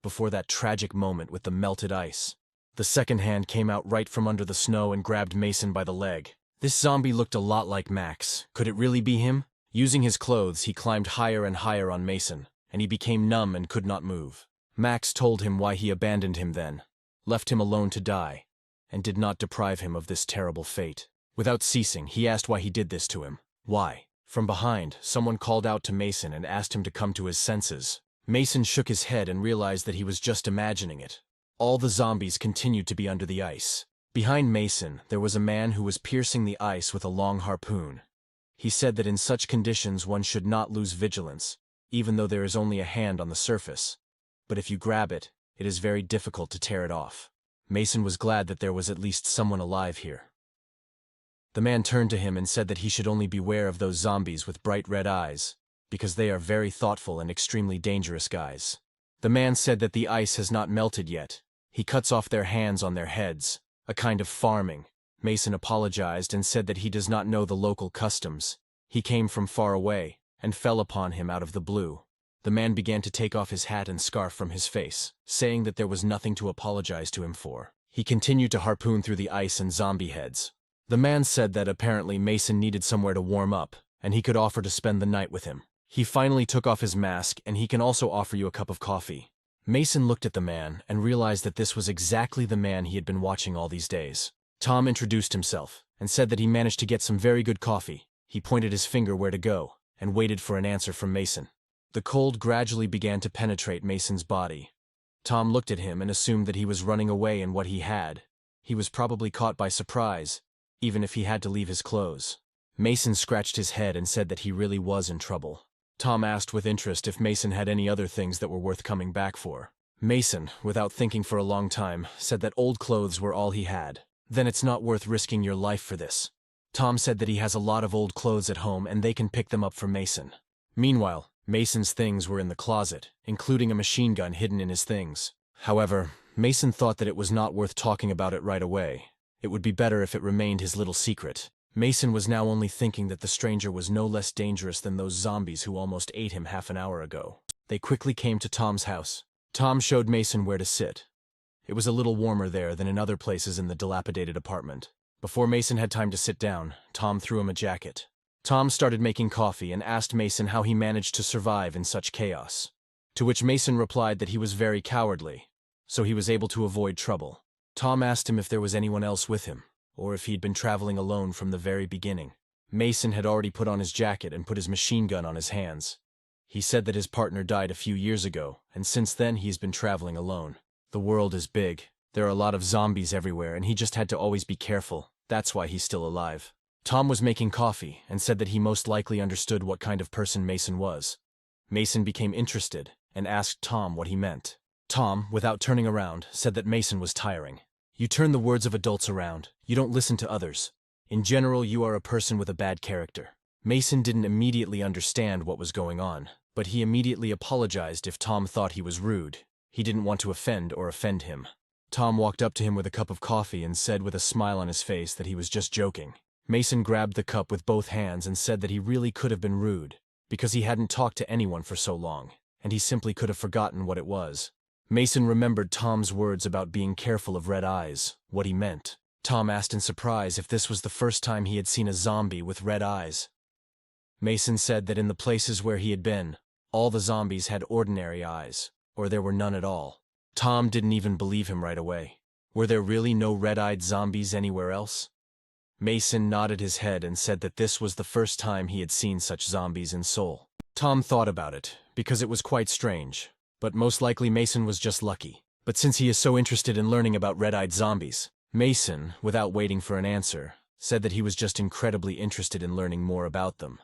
before that tragic moment with the melted ice. The second hand came out right from under the snow and grabbed Mason by the leg. This zombie looked a lot like Max. Could it really be him? Using his clothes, he climbed higher and higher on Mason, and he became numb and could not move. Max told him why he abandoned him then, left him alone to die, and did not deprive him of this terrible fate. Without ceasing, he asked why he did this to him. Why? From behind, someone called out to Mason and asked him to come to his senses. Mason shook his head and realized that he was just imagining it. All the zombies continued to be under the ice. Behind Mason, there was a man who was piercing the ice with a long harpoon. He said that in such conditions one should not lose vigilance, even though there is only a hand on the surface. But if you grab it, it is very difficult to tear it off. Mason was glad that there was at least someone alive here. The man turned to him and said that he should only beware of those zombies with bright red eyes, because they are very thoughtful and extremely dangerous guys. The man said that the ice has not melted yet. He cuts off their hands on their heads, a kind of farming. Mason apologized and said that he does not know the local customs. He came from far away, and fell upon him out of the blue. The man began to take off his hat and scarf from his face, saying that there was nothing to apologize to him for. He continued to harpoon through the ice and zombie heads. The man said that apparently Mason needed somewhere to warm up, and he could offer to spend the night with him. He finally took off his mask, and he can also offer you a cup of coffee. Mason looked at the man and realized that this was exactly the man he had been watching all these days. Tom introduced himself and said that he managed to get some very good coffee. He pointed his finger where to go and waited for an answer from Mason. The cold gradually began to penetrate Mason's body. Tom looked at him and assumed that he was running away in what he had. He was probably caught by surprise, even if he had to leave his clothes. Mason scratched his head and said that he really was in trouble. Tom asked with interest if Mason had any other things that were worth coming back for. Mason, without thinking for a long time, said that old clothes were all he had. Then it's not worth risking your life for this. Tom said that he has a lot of old clothes at home and they can pick them up for Mason. Meanwhile, Mason's things were in the closet, including a machine gun hidden in his things. However, Mason thought that it was not worth talking about it right away. It would be better if it remained his little secret. Mason was now only thinking that the stranger was no less dangerous than those zombies who almost ate him half an hour ago. They quickly came to Tom's house. Tom showed Mason where to sit. It was a little warmer there than in other places in the dilapidated apartment. Before Mason had time to sit down, Tom threw him a jacket. Tom started making coffee and asked Mason how he managed to survive in such chaos. To which Mason replied that he was very cowardly, so he was able to avoid trouble. Tom asked him if there was anyone else with him, or if he'd been traveling alone from the very beginning. Mason had already put on his jacket and put his machine gun on his hands. He said that his partner died a few years ago, and since then he's been traveling alone. The world is big. There are a lot of zombies everywhere, and he just had to always be careful. That's why he's still alive. Tom was making coffee and said that he most likely understood what kind of person Mason was. Mason became interested and asked Tom what he meant. Tom, without turning around, said that Mason was tiring. You turn the words of adults around. You don't listen to others. In general, you are a person with a bad character. Mason didn't immediately understand what was going on, but he immediately apologized if Tom thought he was rude. He didn't want to offend him. Tom walked up to him with a cup of coffee and said with a smile on his face that he was just joking. Mason grabbed the cup with both hands and said that he really could have been rude, because he hadn't talked to anyone for so long, and he simply could have forgotten what it was. Mason remembered Tom's words about being careful of red eyes, what he meant. Tom asked in surprise if this was the first time he had seen a zombie with red eyes. Mason said that in the places where he had been, all the zombies had ordinary eyes, or there were none at all. Tom didn't even believe him right away. Were there really no red-eyed zombies anywhere else? Mason nodded his head and said that this was the first time he had seen such zombies in Seoul. Tom thought about it, because it was quite strange, but most likely Mason was just lucky. But since he is so interested in learning about red-eyed zombies, Mason, without waiting for an answer, said that he was just incredibly interested in learning more about them.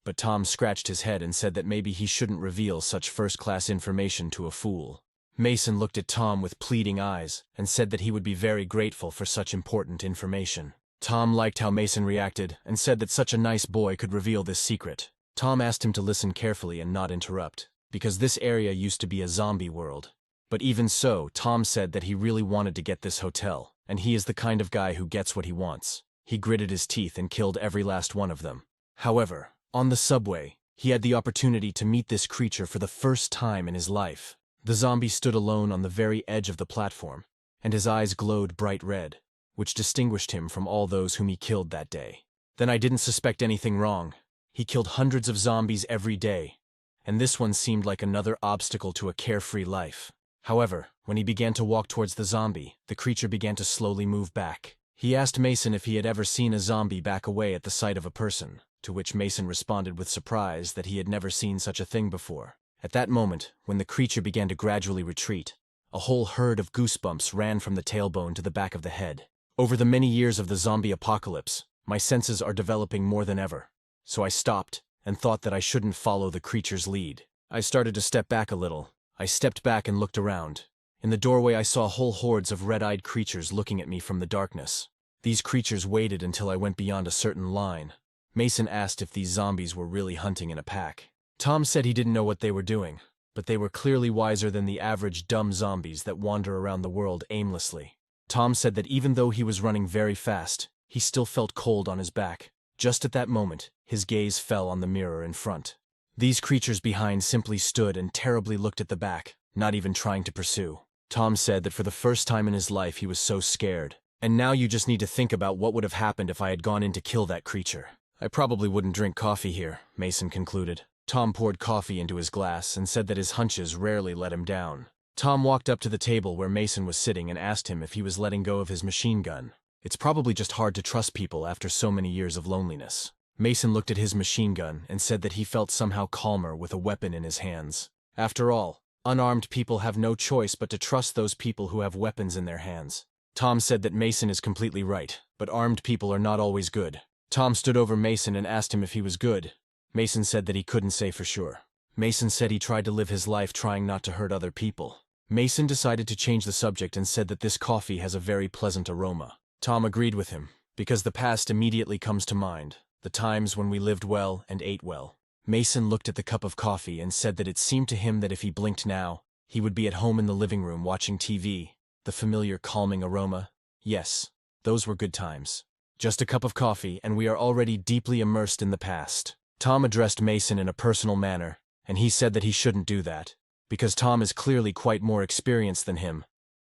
but Tom scratched his head and said that maybe he shouldn't reveal such first-class information to a fool. Mason looked at Tom with pleading eyes and said that he would be very grateful for such important information. Tom liked how Mason reacted and said that such a nice boy could reveal this secret. Tom asked him to listen carefully and not interrupt, because this area used to be a zombie world. But even so, Tom said that he really wanted to get this hotel, and he is the kind of guy who gets what he wants. He gritted his teeth and killed every last one of them. However, on the subway, he had the opportunity to meet this creature for the first time in his life. The zombie stood alone on the very edge of the platform, and his eyes glowed bright red, which distinguished him from all those whom he killed that day. Then I didn't suspect anything wrong. He killed hundreds of zombies every day, and this one seemed like another obstacle to a carefree life. However, when he began to walk towards the zombie, the creature began to slowly move back. He asked Mason if he had ever seen a zombie back away at the sight of a person, to which Mason responded with surprise that he had never seen such a thing before. At that moment, when the creature began to gradually retreat, a whole herd of goosebumps ran from the tailbone to the back of the head. Over the many years of the zombie apocalypse, my senses are developing more than ever, so I stopped and thought that I shouldn't follow the creature's lead. I started to step back a little. I stepped back and looked around. In the doorway I saw whole hordes of red-eyed creatures looking at me from the darkness. These creatures waited until I went beyond a certain line. Mason asked if these zombies were really hunting in a pack. Tom said he didn't know what they were doing, but they were clearly wiser than the average dumb zombies that wander around the world aimlessly. Tom said that even though he was running very fast, he still felt cold on his back. Just at that moment, his gaze fell on the mirror in front. These creatures behind simply stood and terribly looked at the back, not even trying to pursue. Tom said that for the first time in his life he was so scared. And now you just need to think about what would have happened if I had gone in to kill that creature. I probably wouldn't drink coffee here, Mason concluded. Tom poured coffee into his glass and said that his hunches rarely let him down. Tom walked up to the table where Mason was sitting and asked him if he was letting go of his machine gun. It's probably just hard to trust people after so many years of loneliness. Mason looked at his machine gun and said that he felt somehow calmer with a weapon in his hands. After all, unarmed people have no choice but to trust those people who have weapons in their hands. Tom said that Mason is completely right, but armed people are not always good. Tom stood over Mason and asked him if he was good. Mason said that he couldn't say for sure. Mason said he tried to live his life trying not to hurt other people. Mason decided to change the subject and said that this coffee has a very pleasant aroma. Tom agreed with him, because the past immediately comes to mind, the times when we lived well and ate well. Mason looked at the cup of coffee and said that it seemed to him that if he blinked now, he would be at home in the living room watching TV. The familiar calming aroma. Yes, those were good times. Just a cup of coffee and we are already deeply immersed in the past. Tom addressed Mason in a personal manner, and he said that he shouldn't do that, because Tom is clearly quite more experienced than him.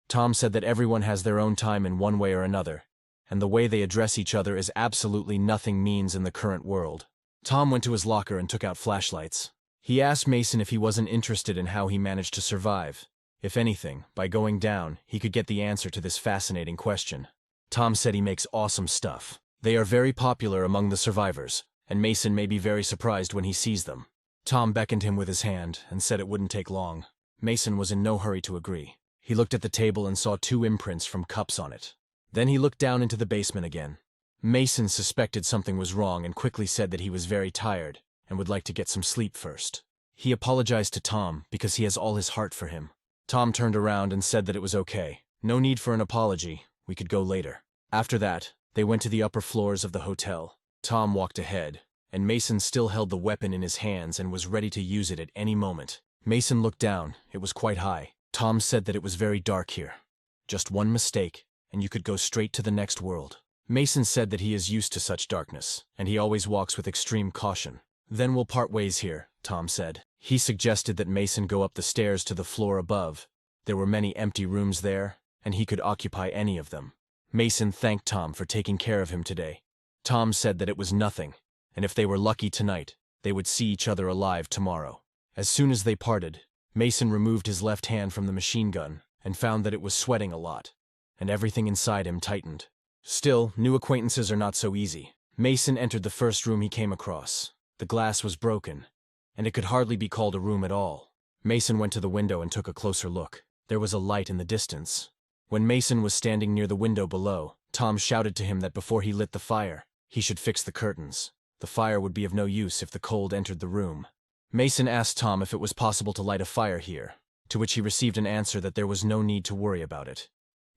Tom said that everyone has their own time in one way or another, and the way they address each other is absolutely nothing means in the current world. Tom went to his locker and took out flashlights. He asked Mason if he wasn't interested in how he managed to survive. If anything, by going down, he could get the answer to this fascinating question. Tom said he makes awesome stuff. They are very popular among the survivors, and Mason may be very surprised when he sees them. Tom beckoned him with his hand and said it wouldn't take long. Mason was in no hurry to agree. He looked at the table and saw 2 imprints from cups on it. Then he looked down into the basement again. Mason suspected something was wrong and quickly said that he was very tired and would like to get some sleep first. He apologized to Tom because he has all his heart for him. Tom turned around and said that it was okay. No need for an apology. We could go later. After that, they went to the upper floors of the hotel. Tom walked ahead, and Mason still held the weapon in his hands and was ready to use it at any moment. Mason looked down. It was quite high. Tom said that it was very dark here. Just one mistake, and you could go straight to the next world. Mason said that he is used to such darkness, and he always walks with extreme caution. Then we'll part ways here, Tom said. He suggested that Mason go up the stairs to the floor above. There were many empty rooms there, and he could occupy any of them. Mason thanked Tom for taking care of him today. Tom said that it was nothing, and if they were lucky tonight, they would see each other alive tomorrow. As soon as they parted, Mason removed his left hand from the machine gun and found that it was sweating a lot, and everything inside him tightened. Still, new acquaintances are not so easy. Mason entered the first room he came across. The glass was broken, and it could hardly be called a room at all. Mason went to the window and took a closer look. There was a light in the distance. When Mason was standing near the window below, Tom shouted to him that before he lit the fire, he should fix the curtains. The fire would be of no use if the cold entered the room. Mason asked Tom if it was possible to light a fire here, to which he received an answer that there was no need to worry about it.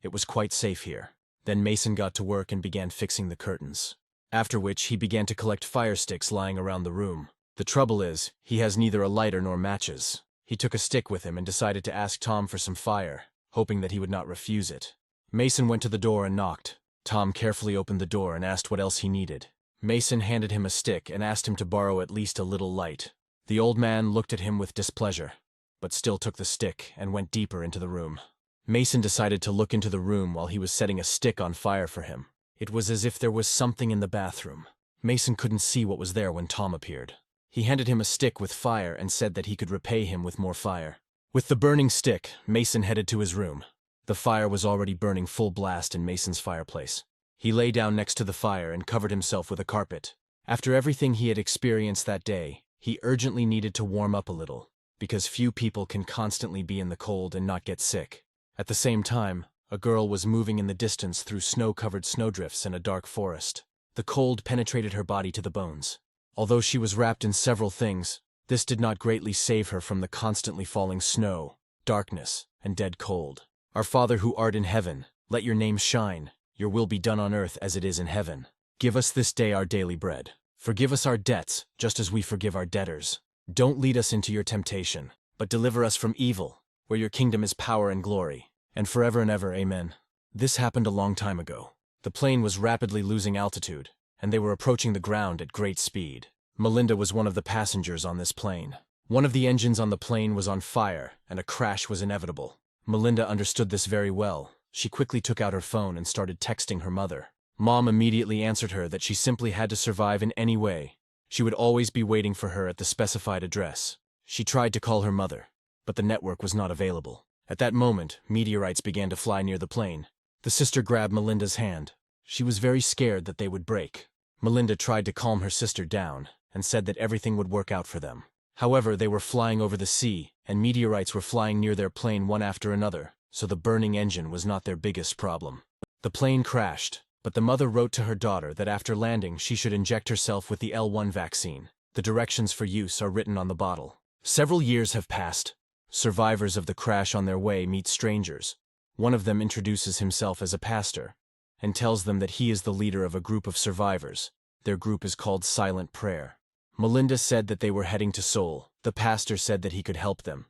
It was quite safe here. Then Mason got to work and began fixing the curtains. After which he began to collect fire sticks lying around the room. The trouble is, he has neither a lighter nor matches. He took a stick with him and decided to ask Tom for some fire, hoping that he would not refuse it. Mason went to the door and knocked. Tom carefully opened the door and asked what else he needed. Mason handed him a stick and asked him to borrow at least a little light. The old man looked at him with displeasure, but still took the stick and went deeper into the room. Mason decided to look into the room while he was setting a stick on fire for him. It was as if there was something in the bathroom. Mason couldn't see what was there when Tom appeared. He handed him a stick with fire and said that he could repay him with more fire. With the burning stick, Mason headed to his room. The fire was already burning full blast in Mason's fireplace. He lay down next to the fire and covered himself with a carpet. After everything he had experienced that day, he urgently needed to warm up a little, because few people can constantly be in the cold and not get sick. At the same time, a girl was moving in the distance through snow-covered snowdrifts in a dark forest. The cold penetrated her body to the bones. Although she was wrapped in several things, this did not greatly save her from the constantly falling snow, darkness, and dead cold. Our Father who art in heaven, let your name shine, your will be done on earth as it is in heaven. Give us this day our daily bread. Forgive us our debts, just as we forgive our debtors. Don't lead us into your temptation, but deliver us from evil, where your kingdom is power and glory, and forever and ever, amen. This happened a long time ago. The plane was rapidly losing altitude, and they were approaching the ground at great speed. Melinda was one of the passengers on this plane. One of the engines on the plane was on fire, and a crash was inevitable. Melinda understood this very well. She quickly took out her phone and started texting her mother. Mom immediately answered her that she simply had to survive in any way. She would always be waiting for her at the specified address. She tried to call her mother, but the network was not available. At that moment, meteorites began to fly near the plane. The sister grabbed Melinda's hand. She was very scared that they would break. Melinda tried to calm her sister down and said that everything would work out for them. However, they were flying over the sea, and meteorites were flying near their plane one after another, so the burning engine was not their biggest problem. The plane crashed, but the mother wrote to her daughter that after landing she should inject herself with the L1 vaccine. The directions for use are written on the bottle. Several years have passed. Survivors of the crash on their way meet strangers. One of them introduces himself as a pastor and tells them that he is the leader of a group of survivors. Their group is called Silent Prayer. Melinda said that they were heading to Seoul. The pastor said that he could help them.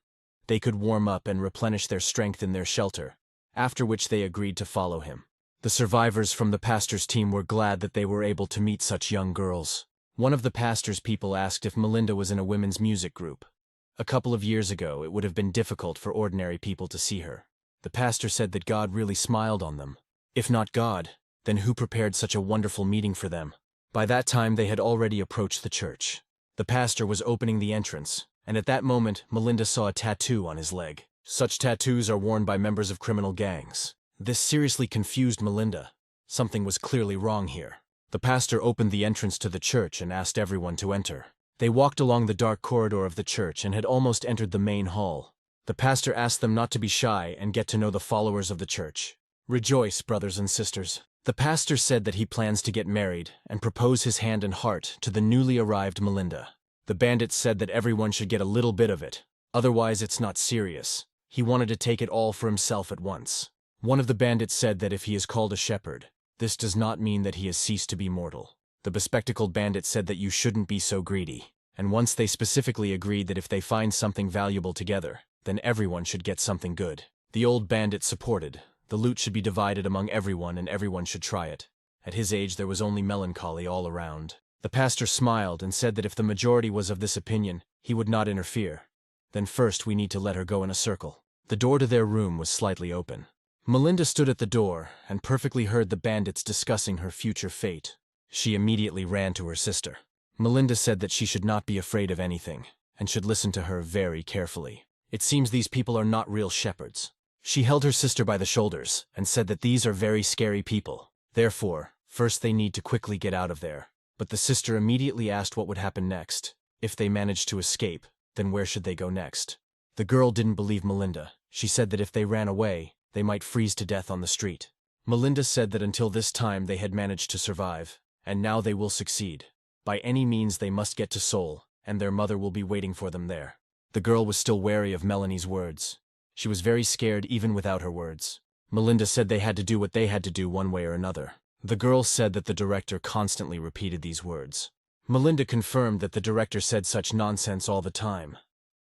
They could warm up and replenish their strength in their shelter, after which they agreed to follow him. The survivors from the pastor's team were glad that they were able to meet such young girls. One of the pastor's people asked if Melinda was in a women's music group. A couple of years ago, it would have been difficult for ordinary people to see her. The pastor said that God really smiled on them. If not God, then who prepared such a wonderful meeting for them? By that time, they had already approached the church. The pastor was opening the entrance, and at that moment, Melinda saw a tattoo on his leg. Such tattoos are worn by members of criminal gangs. This seriously confused Melinda. Something was clearly wrong here. The pastor opened the entrance to the church and asked everyone to enter. They walked along the dark corridor of the church and had almost entered the main hall. The pastor asked them not to be shy and get to know the followers of the church. Rejoice, brothers and sisters. The pastor said that he plans to get married and propose his hand and heart to the newly arrived Melinda. The bandit said that everyone should get a little bit of it, otherwise it's not serious. He wanted to take it all for himself at once. One of the bandits said that if he is called a shepherd, this does not mean that he has ceased to be mortal. The bespectacled bandit said that you shouldn't be so greedy, and once they specifically agreed that if they find something valuable together, then everyone should get something good. The old bandit supported. The loot should be divided among everyone and everyone should try it. At his age there was only melancholy all around. The pastor smiled and said that if the majority was of this opinion, he would not interfere. Then first we need to let her go in a circle. The door to their room was slightly open. Melinda stood at the door and perfectly heard the bandits discussing her future fate. She immediately ran to her sister. Melinda said that she should not be afraid of anything and should listen to her very carefully. It seems these people are not real shepherds. She held her sister by the shoulders and said that these are very scary people. Therefore, first they need to quickly get out of there. But the sister immediately asked what would happen next. If they managed to escape, then where should they go next? The girl didn't believe Melinda. She said that if they ran away, they might freeze to death on the street. Melinda said that until this time they had managed to survive, and now they will succeed. By any means they must get to Seoul, and their mother will be waiting for them there. The girl was still wary of Melanie's words. She was very scared even without her words. Melinda said they had to do what they had to do one way or another. The girl said that the director constantly repeated these words. Melinda confirmed that the director said such nonsense all the time.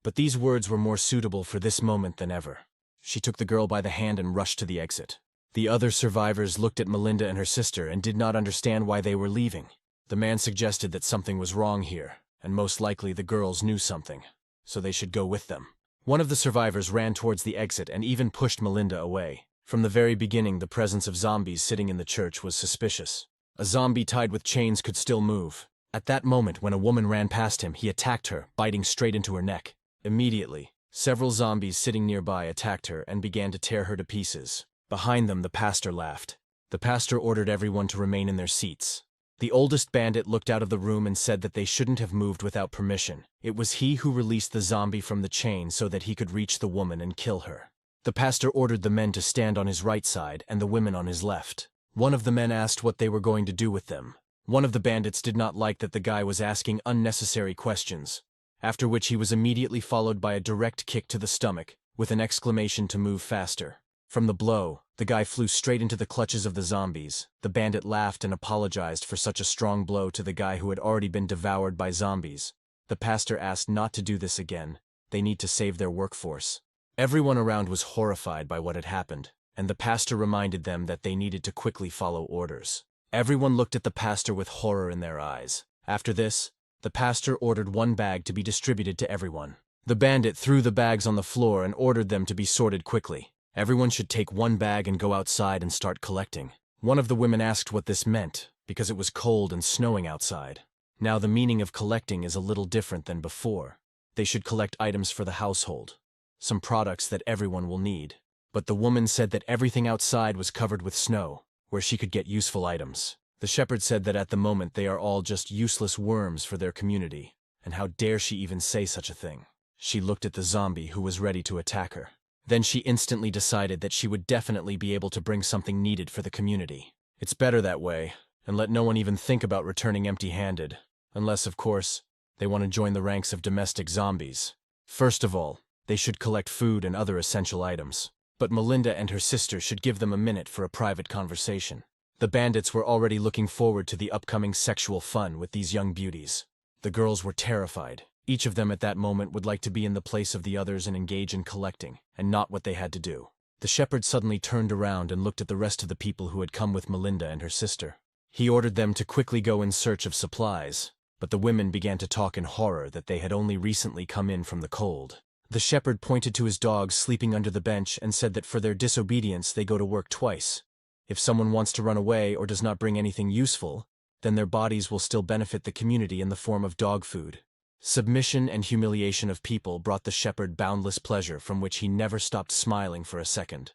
But these words were more suitable for this moment than ever. She took the girl by the hand and rushed to the exit. The other survivors looked at Melinda and her sister and did not understand why they were leaving. The man suggested that something was wrong here, and most likely the girls knew something, so they should go with them. One of the survivors ran towards the exit and even pushed Melinda away. From the very beginning, the presence of zombies sitting in the church was suspicious. A zombie tied with chains could still move. At that moment, when a woman ran past him, he attacked her, biting straight into her neck. Immediately, several zombies sitting nearby attacked her and began to tear her to pieces. Behind them, the pastor laughed. The pastor ordered everyone to remain in their seats. The oldest bandit looked out of the room and said that they shouldn't have moved without permission. It was he who released the zombie from the chain so that he could reach the woman and kill her. The pastor ordered the men to stand on his right side and the women on his left. One of the men asked what they were going to do with them. One of the bandits did not like that the guy was asking unnecessary questions, after which he was immediately followed by a direct kick to the stomach, with an exclamation to move faster. From the blow, the guy flew straight into the clutches of the zombies. The bandit laughed and apologized for such a strong blow to the guy who had already been devoured by zombies. The pastor asked not to do this again. They need to save their workforce. Everyone around was horrified by what had happened, and the pastor reminded them that they needed to quickly follow orders. Everyone looked at the pastor with horror in their eyes. After this, the pastor ordered one bag to be distributed to everyone. The bandit threw the bags on the floor and ordered them to be sorted quickly. Everyone should take one bag and go outside and start collecting. One of the women asked what this meant, because it was cold and snowing outside. Now the meaning of collecting is a little different than before. They should collect items for the household, some products that everyone will need. But the woman said that everything outside was covered with snow, where she could get useful items. The shepherd said that at the moment they are all just useless worms for their community, and how dare she even say such a thing. She looked at the zombie who was ready to attack her. Then she instantly decided that she would definitely be able to bring something needed for the community. It's better that way, and let no one even think about returning empty-handed, unless, of course, they want to join the ranks of domestic zombies. First of all, they should collect food and other essential items. But Melinda and her sister should give them a minute for a private conversation. The bandits were already looking forward to the upcoming sexual fun with these young beauties. The girls were terrified. Each of them at that moment would like to be in the place of the others and engage in collecting, and not what they had to do. The shepherd suddenly turned around and looked at the rest of the people who had come with Melinda and her sister. He ordered them to quickly go in search of supplies, but the women began to talk in horror that they had only recently come in from the cold. The shepherd pointed to his dogs sleeping under the bench and said that for their disobedience they go to work twice. If someone wants to run away or does not bring anything useful, then their bodies will still benefit the community in the form of dog food. Submission and humiliation of people brought the shepherd boundless pleasure from which he never stopped smiling for a second.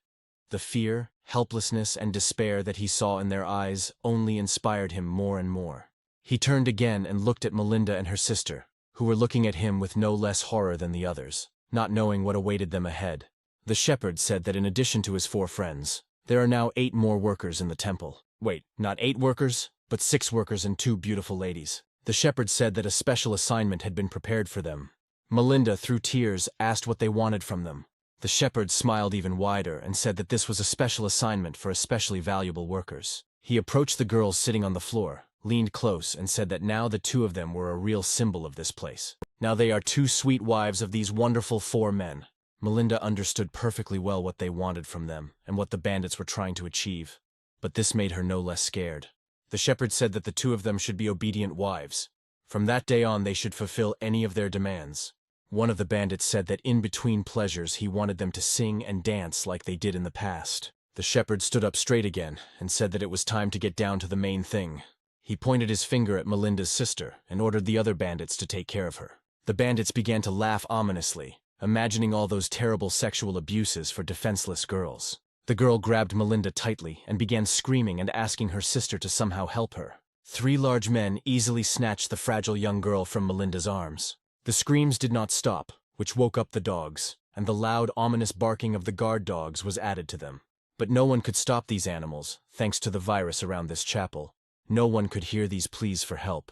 The fear, helplessness, and despair that he saw in their eyes only inspired him more and more. He turned again and looked at Melinda and her sister, who were looking at him with no less horror than the others, not knowing what awaited them ahead. The shepherd said that in addition to his 4 friends, there are now 8 more workers in the temple. Wait, not 8 workers, but 6 workers and 2 beautiful ladies. The shepherd said that a special assignment had been prepared for them. Melinda, through tears, asked what they wanted from them. The shepherd smiled even wider and said that this was a special assignment for especially valuable workers. He approached the girls sitting on the floor, leaned close, and said that now the 2 of them were a real symbol of this place. Now they are 2 sweet wives of these wonderful 4 men. Melinda understood perfectly well what they wanted from them and what the bandits were trying to achieve, but this made her no less scared. The shepherd said that the 2 of them should be obedient wives. From that day on they should fulfill any of their demands. One of the bandits said that in between pleasures he wanted them to sing and dance like they did in the past. The shepherd stood up straight again and said that it was time to get down to the main thing. He pointed his finger at Melinda's sister and ordered the other bandits to take care of her. The bandits began to laugh ominously, imagining all those terrible sexual abuses for defenseless girls. The girl grabbed Melinda tightly and began screaming and asking her sister to somehow help her. 3 large men easily snatched the fragile young girl from Melinda's arms. The screams did not stop, which woke up the dogs, and the loud, ominous barking of the guard dogs was added to them. But no one could stop these animals, thanks to the virus around this chapel. No one could hear these pleas for help.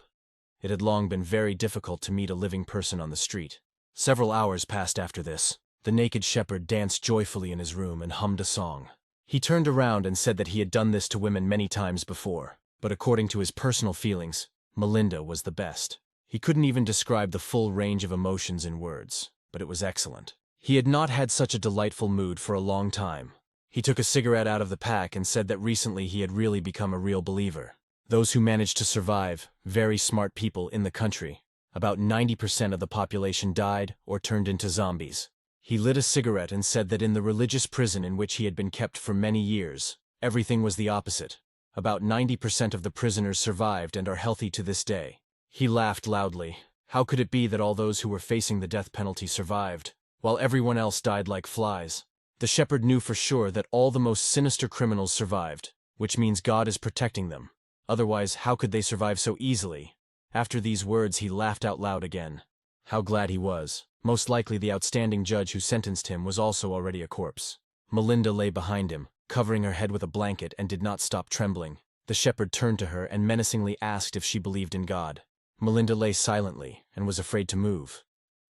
It had long been very difficult to meet a living person on the street. Several hours passed after this. The naked shepherd danced joyfully in his room and hummed a song. He turned around and said that he had done this to women many times before, but according to his personal feelings, Melinda was the best. He couldn't even describe the full range of emotions in words, but it was excellent. He had not had such a delightful mood for a long time. He took a cigarette out of the pack and said that recently he had really become a real believer. Those who managed to survive, very smart people in the country, about 90% of the population died or turned into zombies. He lit a cigarette and said that in the religious prison in which he had been kept for many years, everything was the opposite. About 90% of the prisoners survived and are healthy to this day. He laughed loudly. How could it be that all those who were facing the death penalty survived, while everyone else died like flies? The shepherd knew for sure that all the most sinister criminals survived, which means God is protecting them. Otherwise, how could they survive so easily? After these words, he laughed out loud again. How glad he was. Most likely the outstanding judge who sentenced him was also already a corpse. Melinda lay behind him, covering her head with a blanket, and did not stop trembling. The shepherd turned to her and menacingly asked if she believed in God. Melinda lay silently and was afraid to move.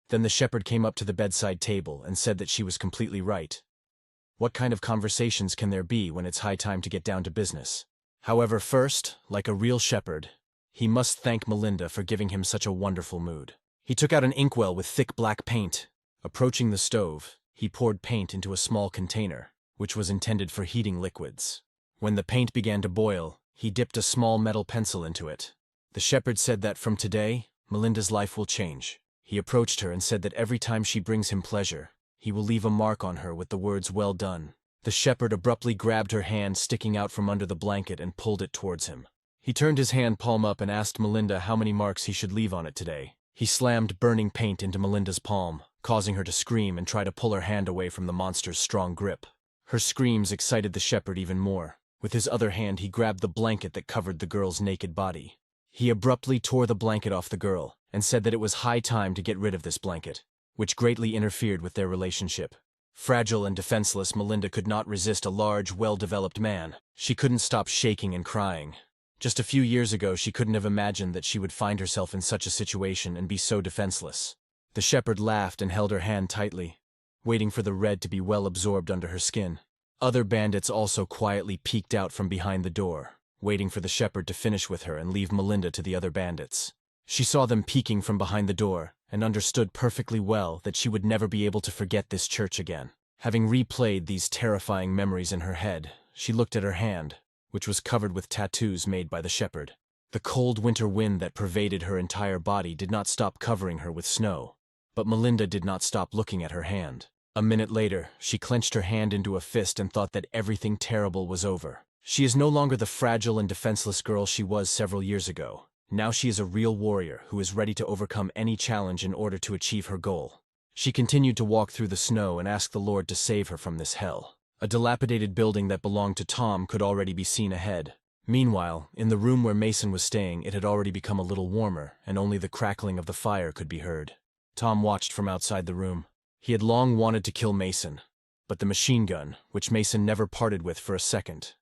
Then the shepherd came up to the bedside table and said that she was completely right. What kind of conversations can there be when it's high time to get down to business? However, first, like a real shepherd, he must thank Melinda for giving him such a wonderful mood. He took out an inkwell with thick black paint. Approaching the stove, he poured paint into a small container, which was intended for heating liquids. When the paint began to boil, he dipped a small metal pencil into it. The shepherd said that from today, Melinda's life will change. He approached her and said that every time she brings him pleasure, he will leave a mark on her with the words, "Well done." The shepherd abruptly grabbed her hand sticking out from under the blanket and pulled it towards him. He turned his hand palm up and asked Melinda how many marks he should leave on it today. He slammed burning paint into Melinda's palm, causing her to scream and try to pull her hand away from the monster's strong grip. Her screams excited the shepherd even more. With his other hand, he grabbed the blanket that covered the girl's naked body. He abruptly tore the blanket off the girl and said that it was high time to get rid of this blanket, which greatly interfered with their relationship. Fragile and defenseless, Melinda could not resist a large, well-developed man. She couldn't stop shaking and crying. Just a few years ago, she couldn't have imagined that she would find herself in such a situation and be so defenseless. The shepherd laughed and held her hand tightly, waiting for the red to be well absorbed under her skin. Other bandits also quietly peeked out from behind the door, waiting for the shepherd to finish with her and leave Melinda to the other bandits. She saw them peeking from behind the door and understood perfectly well that she would never be able to forget this church again. Having replayed these terrifying memories in her head, she looked at her hand, which was covered with tattoos made by the shepherd. The cold winter wind that pervaded her entire body did not stop covering her with snow, but Melinda did not stop looking at her hand. A minute later, she clenched her hand into a fist and thought that everything terrible was over. She is no longer the fragile and defenseless girl she was several years ago. Now she is a real warrior who is ready to overcome any challenge in order to achieve her goal. She continued to walk through the snow and ask the Lord to save her from this hell. A dilapidated building that belonged to Tom could already be seen ahead. Meanwhile, in the room where Mason was staying, it had already become a little warmer, and only the crackling of the fire could be heard. Tom watched from outside the room. He had long wanted to kill Mason, but the machine gun, which Mason never parted with for a second,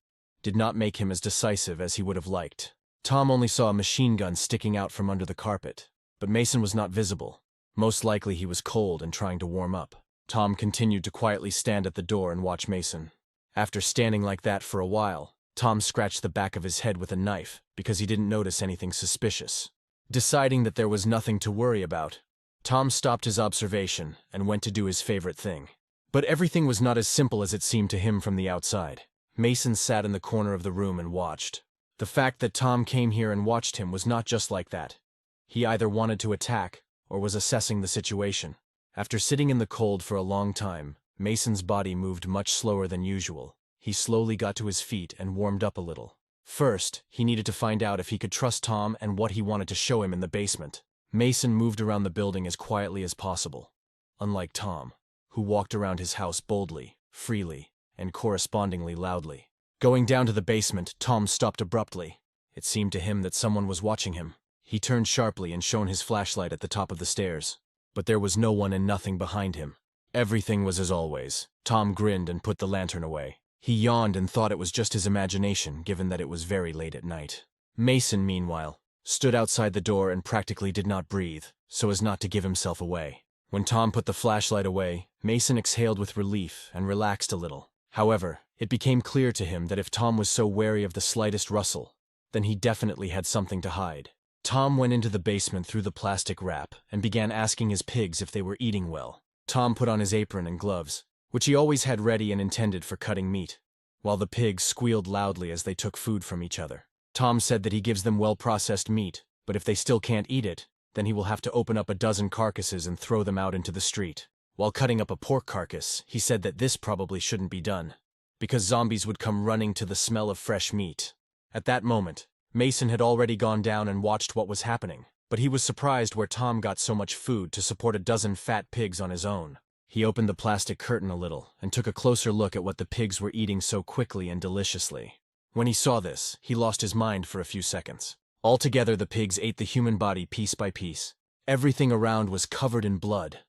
did not make him as decisive as he would have liked. Tom only saw a machine gun sticking out from under the carpet, but Mason was not visible. Most likely he was cold and trying to warm up. Tom continued to quietly stand at the door and watch Mason. After standing like that for a while, Tom scratched the back of his head with a knife because he didn't notice anything suspicious. Deciding that there was nothing to worry about, Tom stopped his observation and went to do his favorite thing. But everything was not as simple as it seemed to him from the outside. Mason sat in the corner of the room and watched. The fact that Tom came here and watched him was not just like that. He either wanted to attack or was assessing the situation. After sitting in the cold for a long time, Mason's body moved much slower than usual. He slowly got to his feet and warmed up a little. First, he needed to find out if he could trust Tom and what he wanted to show him in the basement. Mason moved around the building as quietly as possible, unlike Tom, who walked around his house boldly, freely, and correspondingly loudly. Going down to the basement, Tom stopped abruptly. It seemed to him that someone was watching him. He turned sharply and shone his flashlight at the top of the stairs. But there was no one and nothing behind him. Everything was as always. Tom grinned and put the lantern away. He yawned and thought it was just his imagination, given that it was very late at night. Mason, meanwhile, stood outside the door and practically did not breathe, so as not to give himself away. When Tom put the flashlight away, Mason exhaled with relief and relaxed a little. However, it became clear to him that if Tom was so wary of the slightest rustle, then he definitely had something to hide. Tom went into the basement through the plastic wrap and began asking his pigs if they were eating well. Tom put on his apron and gloves, which he always had ready and intended for cutting meat, while the pigs squealed loudly as they took food from each other. Tom said that he gives them well-processed meat, but if they still can't eat it, then he will have to open up a dozen carcasses and throw them out into the street. While cutting up a pork carcass, he said that this probably shouldn't be done, because zombies would come running to the smell of fresh meat. At that moment, Mason had already gone down and watched what was happening, but he was surprised where Tom got so much food to support a dozen fat pigs on his own. He opened the plastic curtain a little and took a closer look at what the pigs were eating so quickly and deliciously. When he saw this, he lost his mind for a few seconds. Altogether, the pigs ate the human body piece by piece. Everything around was covered in blood.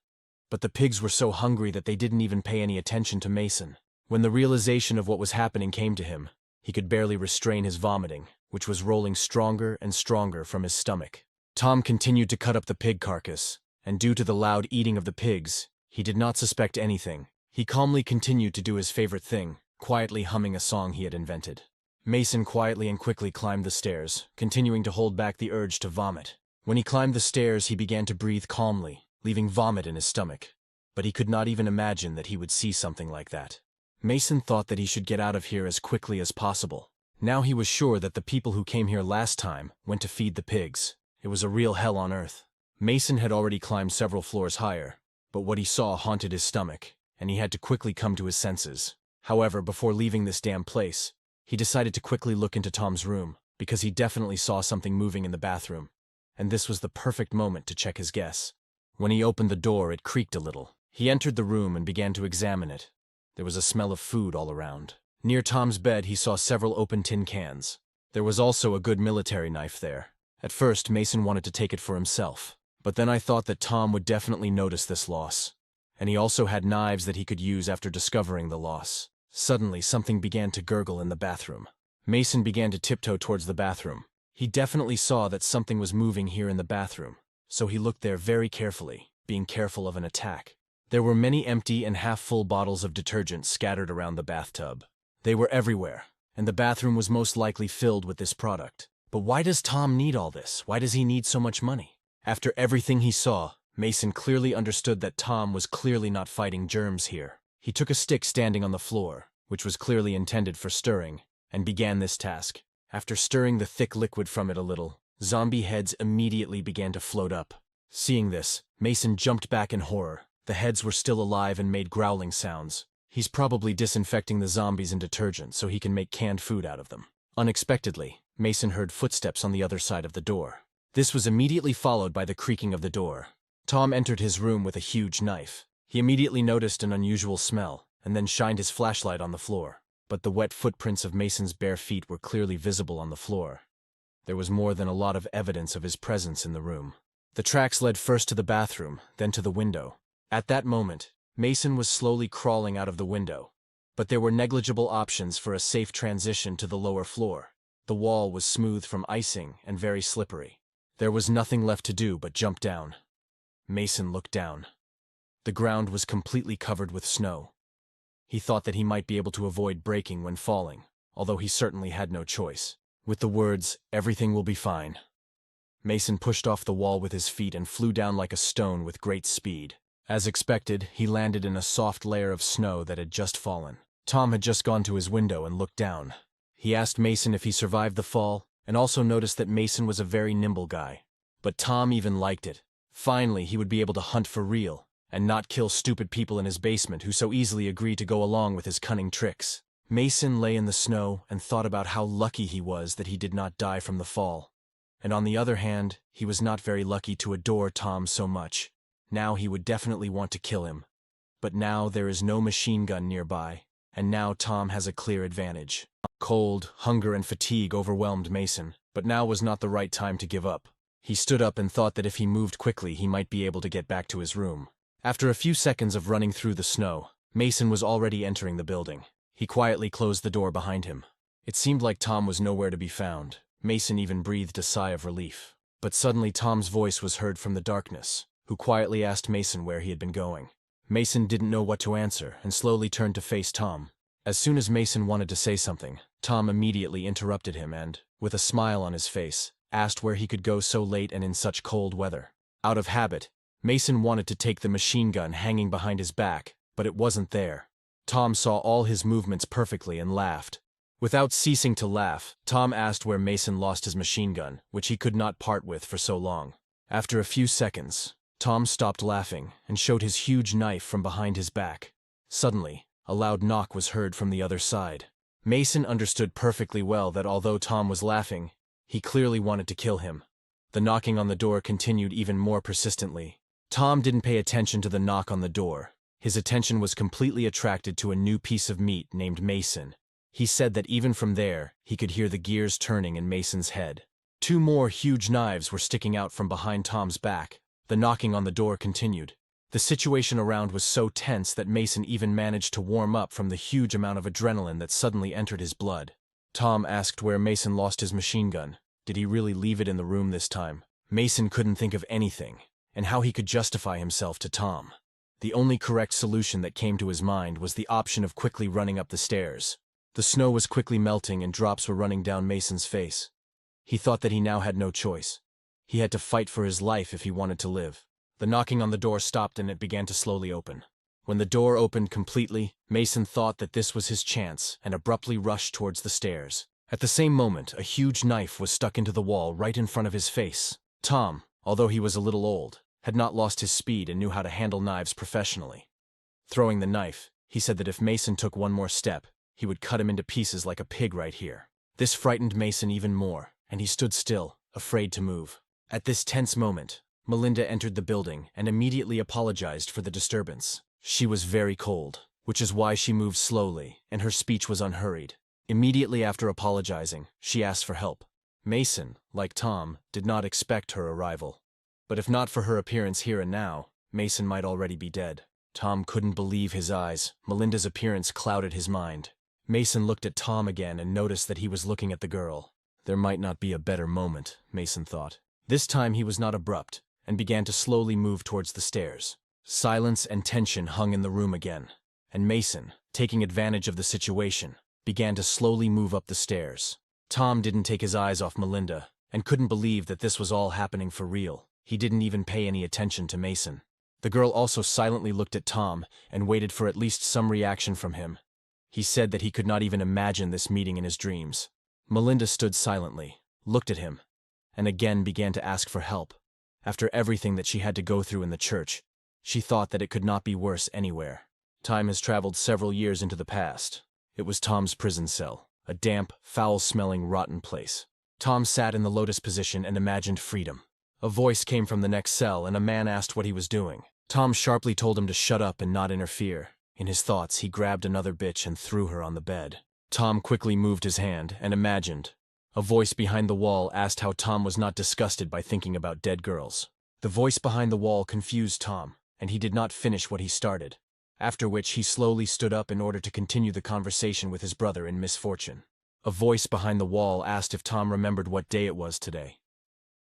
But the pigs were so hungry that they didn't even pay any attention to Mason. When the realization of what was happening came to him, he could barely restrain his vomiting, which was rolling stronger and stronger from his stomach. Tom continued to cut up the pig carcass, and due to the loud eating of the pigs, he did not suspect anything. He calmly continued to do his favorite thing, quietly humming a song he had invented. Mason quietly and quickly climbed the stairs, continuing to hold back the urge to vomit. When he climbed the stairs, he began to breathe calmly, leaving vomit in his stomach. But he could not even imagine that he would see something like that. Mason thought that he should get out of here as quickly as possible. Now he was sure that the people who came here last time went to feed the pigs. It was a real hell on earth. Mason had already climbed several floors higher, but what he saw haunted his stomach, and he had to quickly come to his senses. However, before leaving this damn place, he decided to quickly look into Tom's room, because he definitely saw something moving in the bathroom, and this was the perfect moment to check his guess. When he opened the door, it creaked a little. He entered the room and began to examine it. There was a smell of food all around. Near Tom's bed, he saw several open tin cans. There was also a good military knife there. At first, Mason wanted to take it for himself, but then I thought that Tom would definitely notice this loss, and he also had knives that he could use after discovering the loss. Suddenly, something began to gurgle in the bathroom. Mason began to tiptoe towards the bathroom. He definitely saw that something was moving here in the bathroom, so he looked there very carefully, being careful of an attack. There were many empty and half-full bottles of detergent scattered around the bathtub. They were everywhere, and the bathroom was most likely filled with this product. But why does Tom need all this? Why does he need so much money? After everything he saw, Mason clearly understood that Tom was clearly not fighting germs here. He took a stick standing on the floor, which was clearly intended for stirring, and began this task. After stirring the thick liquid from it a little, zombie heads immediately began to float up. Seeing this, Mason jumped back in horror. The heads were still alive and made growling sounds. He's probably disinfecting the zombies in detergent so he can make canned food out of them. Unexpectedly, Mason heard footsteps on the other side of the door. This was immediately followed by the creaking of the door. Tom entered his room with a huge knife. He immediately noticed an unusual smell, and then shined his flashlight on the floor. But the wet footprints of Mason's bare feet were clearly visible on the floor. There was more than a lot of evidence of his presence in the room. The tracks led first to the bathroom, then to the window. At that moment, Mason was slowly crawling out of the window, but there were negligible options for a safe transition to the lower floor. The wall was smooth from icing and very slippery. There was nothing left to do but jump down. Mason looked down. The ground was completely covered with snow. He thought that he might be able to avoid breaking when falling, although he certainly had no choice. With the words, "Everything will be fine," Mason pushed off the wall with his feet and flew down like a stone with great speed. As expected, he landed in a soft layer of snow that had just fallen. Tom had just gone to his window and looked down. He asked Mason if he survived the fall, and also noticed that Mason was a very nimble guy. But Tom even liked it. Finally, he would be able to hunt for real, and not kill stupid people in his basement who so easily agreed to go along with his cunning tricks. Mason lay in the snow and thought about how lucky he was that he did not die from the fall. And on the other hand, he was not very lucky to adore Tom so much. Now he would definitely want to kill him. But now there is no machine gun nearby, and now Tom has a clear advantage. Cold, hunger, and fatigue overwhelmed Mason, but now was not the right time to give up. He stood up and thought that if he moved quickly he might be able to get back to his room. After a few seconds of running through the snow, Mason was already entering the building. He quietly closed the door behind him. It seemed like Tom was nowhere to be found. Mason even breathed a sigh of relief. But suddenly Tom's voice was heard from the darkness, who quietly asked Mason where he had been going. Mason didn't know what to answer and slowly turned to face Tom. As soon as Mason wanted to say something, Tom immediately interrupted him and, with a smile on his face, asked where he could go so late and in such cold weather. Out of habit, Mason wanted to take the machine gun hanging behind his back, but it wasn't there. Tom saw all his movements perfectly and laughed. Without ceasing to laugh, Tom asked where Mason lost his machine gun, which he could not part with for so long. After a few seconds, Tom stopped laughing and showed his huge knife from behind his back. Suddenly, a loud knock was heard from the other side. Mason understood perfectly well that although Tom was laughing, he clearly wanted to kill him. The knocking on the door continued even more persistently. Tom didn't pay attention to the knock on the door. His attention was completely attracted to a new piece of meat named Mason. He said that even from there, he could hear the gears turning in Mason's head. 2 more huge knives were sticking out from behind Tom's back. The knocking on the door continued. The situation around was so tense that Mason even managed to warm up from the huge amount of adrenaline that suddenly entered his blood. Tom asked where Mason lost his machine gun. Did he really leave it in the room this time? Mason couldn't think of anything, and how he could justify himself to Tom. The only correct solution that came to his mind was the option of quickly running up the stairs. The snow was quickly melting and drops were running down Mason's face. He thought that he now had no choice. He had to fight for his life if he wanted to live. The knocking on the door stopped and it began to slowly open. When the door opened completely, Mason thought that this was his chance and abruptly rushed towards the stairs. At the same moment, a huge knife was stuck into the wall right in front of his face. Tom, although he was a little old, had not lost his speed and knew how to handle knives professionally. Throwing the knife, he said that if Mason took one more step, he would cut him into pieces like a pig right here. This frightened Mason even more, and he stood still, afraid to move. At this tense moment, Melinda entered the building and immediately apologized for the disturbance. She was very cold, which is why she moved slowly, and her speech was unhurried. Immediately after apologizing, she asked for help. Mason, like Tom, did not expect her arrival. But if not for her appearance here and now, Mason might already be dead. Tom couldn't believe his eyes. Melinda's appearance clouded his mind. Mason looked at Tom again and noticed that he was looking at the girl. There might not be a better moment, Mason thought. This time he was not abrupt, and began to slowly move towards the stairs. Silence and tension hung in the room again, and Mason, taking advantage of the situation, began to slowly move up the stairs. Tom didn't take his eyes off Melinda, and couldn't believe that this was all happening for real. He didn't even pay any attention to Mason. The girl also silently looked at Tom and waited for at least some reaction from him. He said that he could not even imagine this meeting in his dreams. Melinda stood silently, looked at him, and again began to ask for help. After everything that she had to go through in the church, she thought that it could not be worse anywhere. Time has traveled several years into the past. It was Tom's prison cell, a damp, foul-smelling, rotten place. Tom sat in the lotus position and imagined freedom. A voice came from the next cell and a man asked what he was doing. Tom sharply told him to shut up and not interfere. In his thoughts, he grabbed another bitch and threw her on the bed. Tom quickly moved his hand and imagined. A voice behind the wall asked how Tom was not disgusted by thinking about dead girls. The voice behind the wall confused Tom, and he did not finish what he started, after which he slowly stood up in order to continue the conversation with his brother in misfortune. A voice behind the wall asked if Tom remembered what day it was today.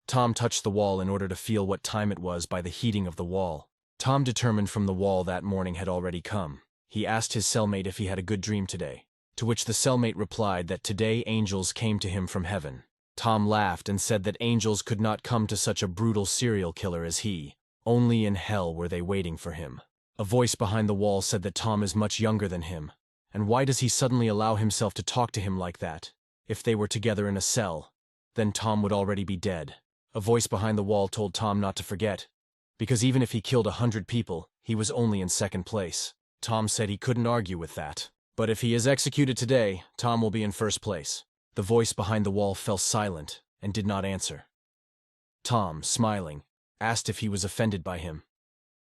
Tom touched the wall in order to feel what time it was by the heating of the wall. Tom determined from the wall that morning had already come. He asked his cellmate if he had a good dream today, to which the cellmate replied that today angels came to him from heaven. Tom laughed and said that angels could not come to such a brutal serial killer as he. Only in hell were they waiting for him. A voice behind the wall said that Tom is much younger than him, and why does he suddenly allow himself to talk to him like that? If they were together in a cell, then Tom would already be dead. A voice behind the wall told Tom not to forget, because even if he killed 100 people, he was only in second place. Tom said he couldn't argue with that. But if he is executed today, Tom will be in first place. The voice behind the wall fell silent and did not answer. Tom, smiling, asked if he was offended by him,